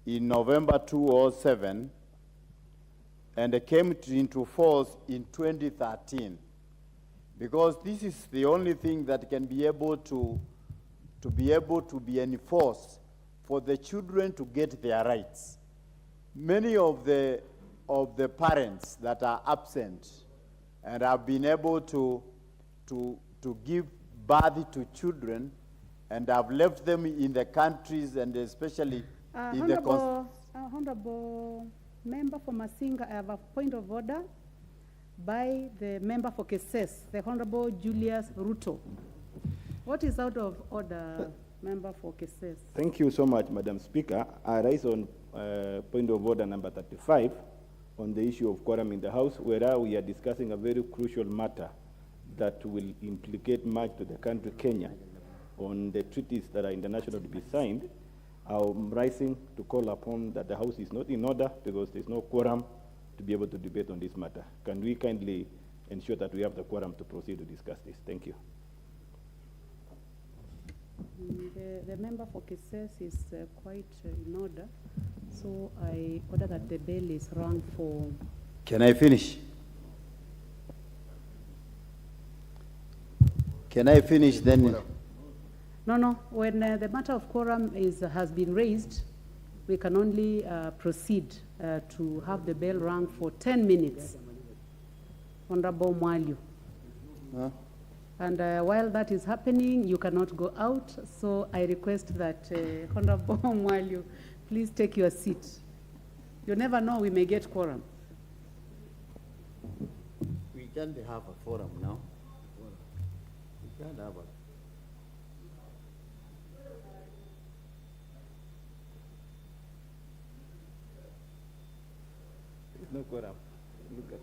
in November 2007 and came into force in 2013. Because this is the only thing that can be able to be enforced for the children to get their rights. Many of the parents that are absent and have been able to give birth to children and have left them in the countries and especially in the Honorable member for Masinga, I have a point of order by the member for Keses, the Honorable Julius Ruto. What is out of order, member for Keses? Thank you so much, Madam Speaker. I rise on point of order number 35 on the issue of quorum in the House, where we are discussing a very crucial matter that will implicate much to the country Kenya on the treaties that are international to be signed. I'm rising to call upon that the House is not in order because there's no quorum to be able to debate on this matter. Can we kindly ensure that we have the quorum to proceed to discuss this? Thank you. The member for Keses is quite in order, so I order that the bell is rung for... Can I finish? Can I finish then? No. When the matter of quorum has been raised, we can only proceed to have the bell rung for 10 minutes. Honorable Mwalio. Huh? And while that is happening, you cannot go out, so I request that Honorable Mwalio, please take your seat. You never know, we may get quorum. We can't have a forum now. We can't have a... No quorum. Look at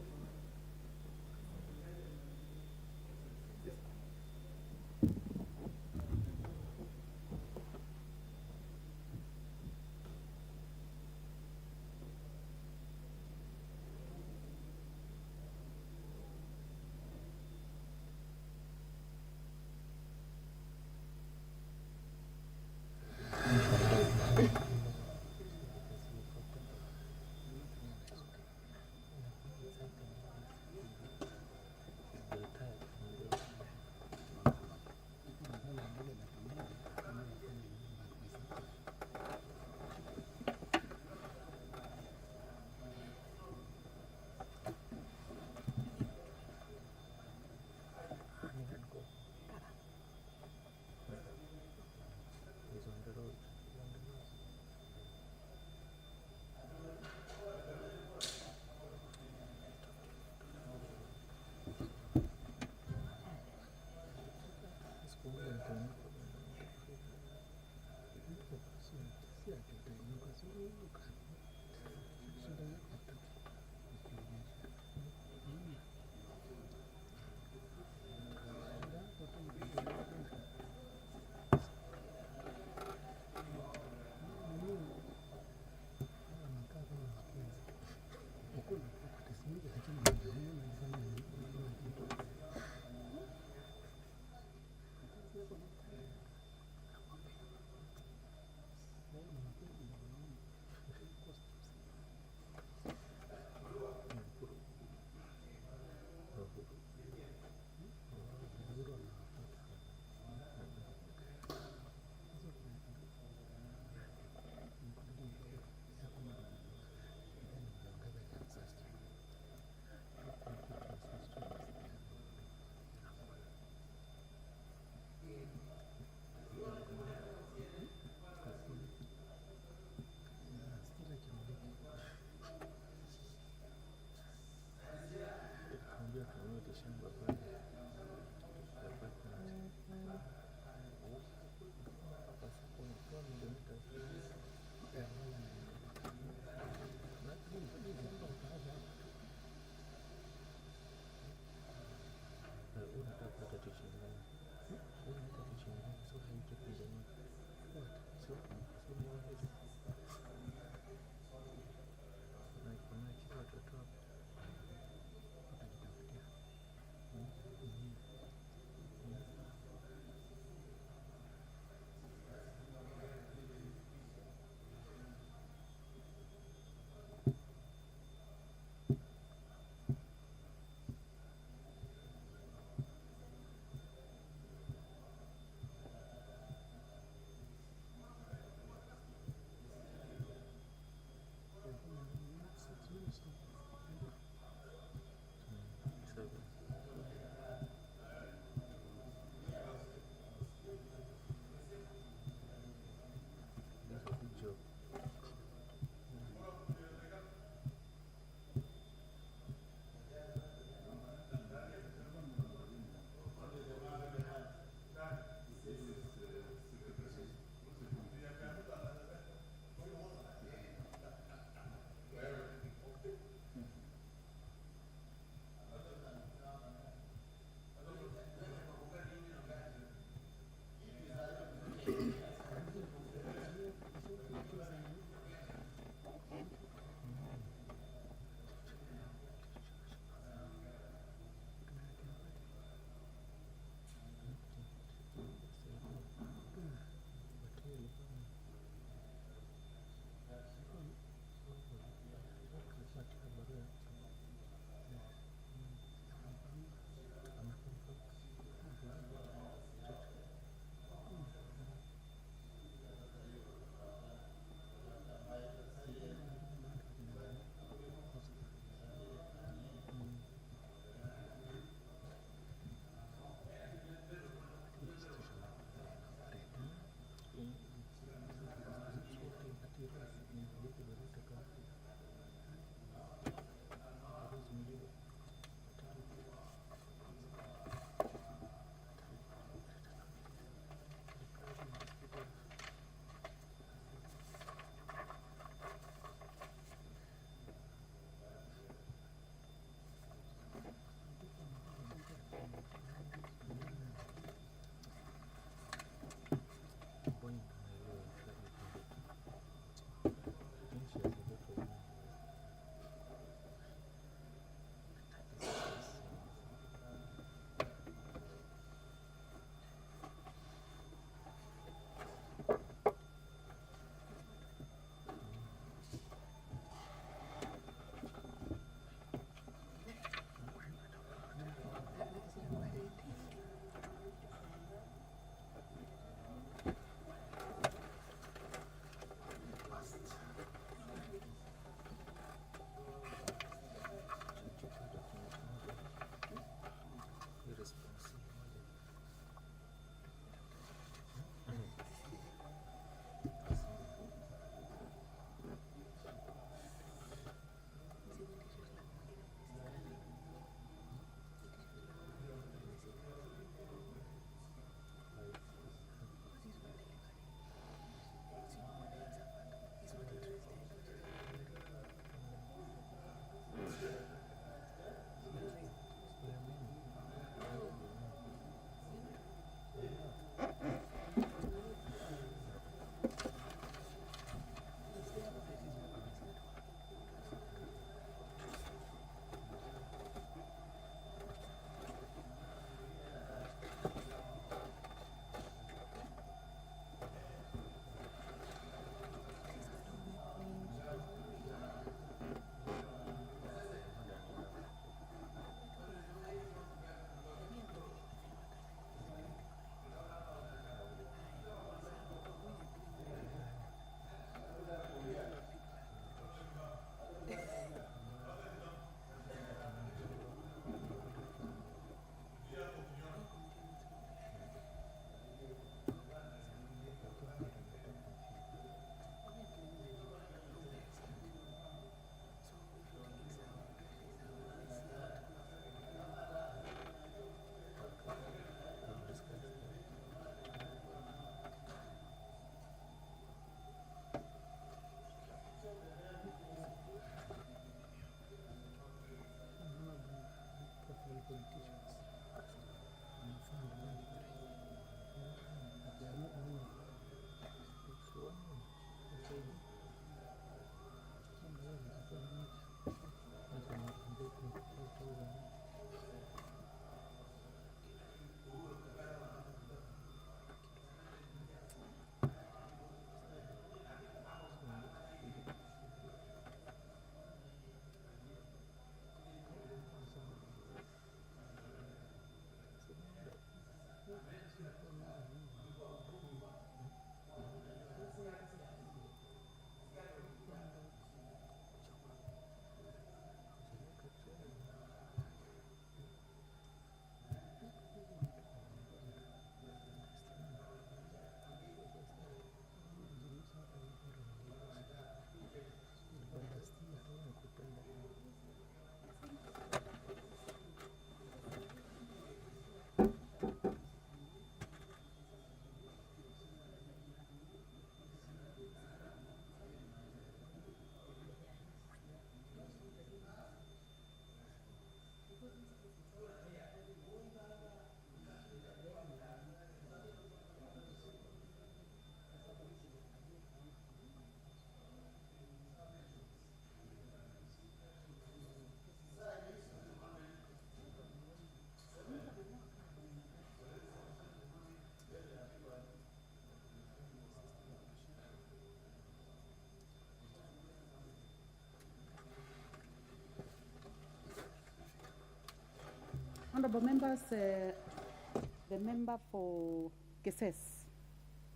Honorable members, the member for Keses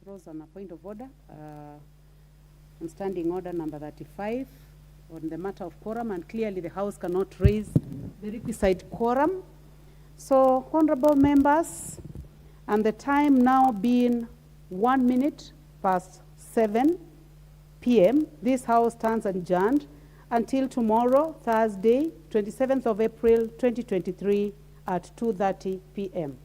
rose on a point of order on standing order number 35 on the matter of quorum, and clearly the House cannot raise the requisite quorum. So, honorable members, and the time now being 1 minute past 7 p.m., this House stands adjourned until tomorrow, Thursday, 27th of April, 2023, at 2:30 p.m.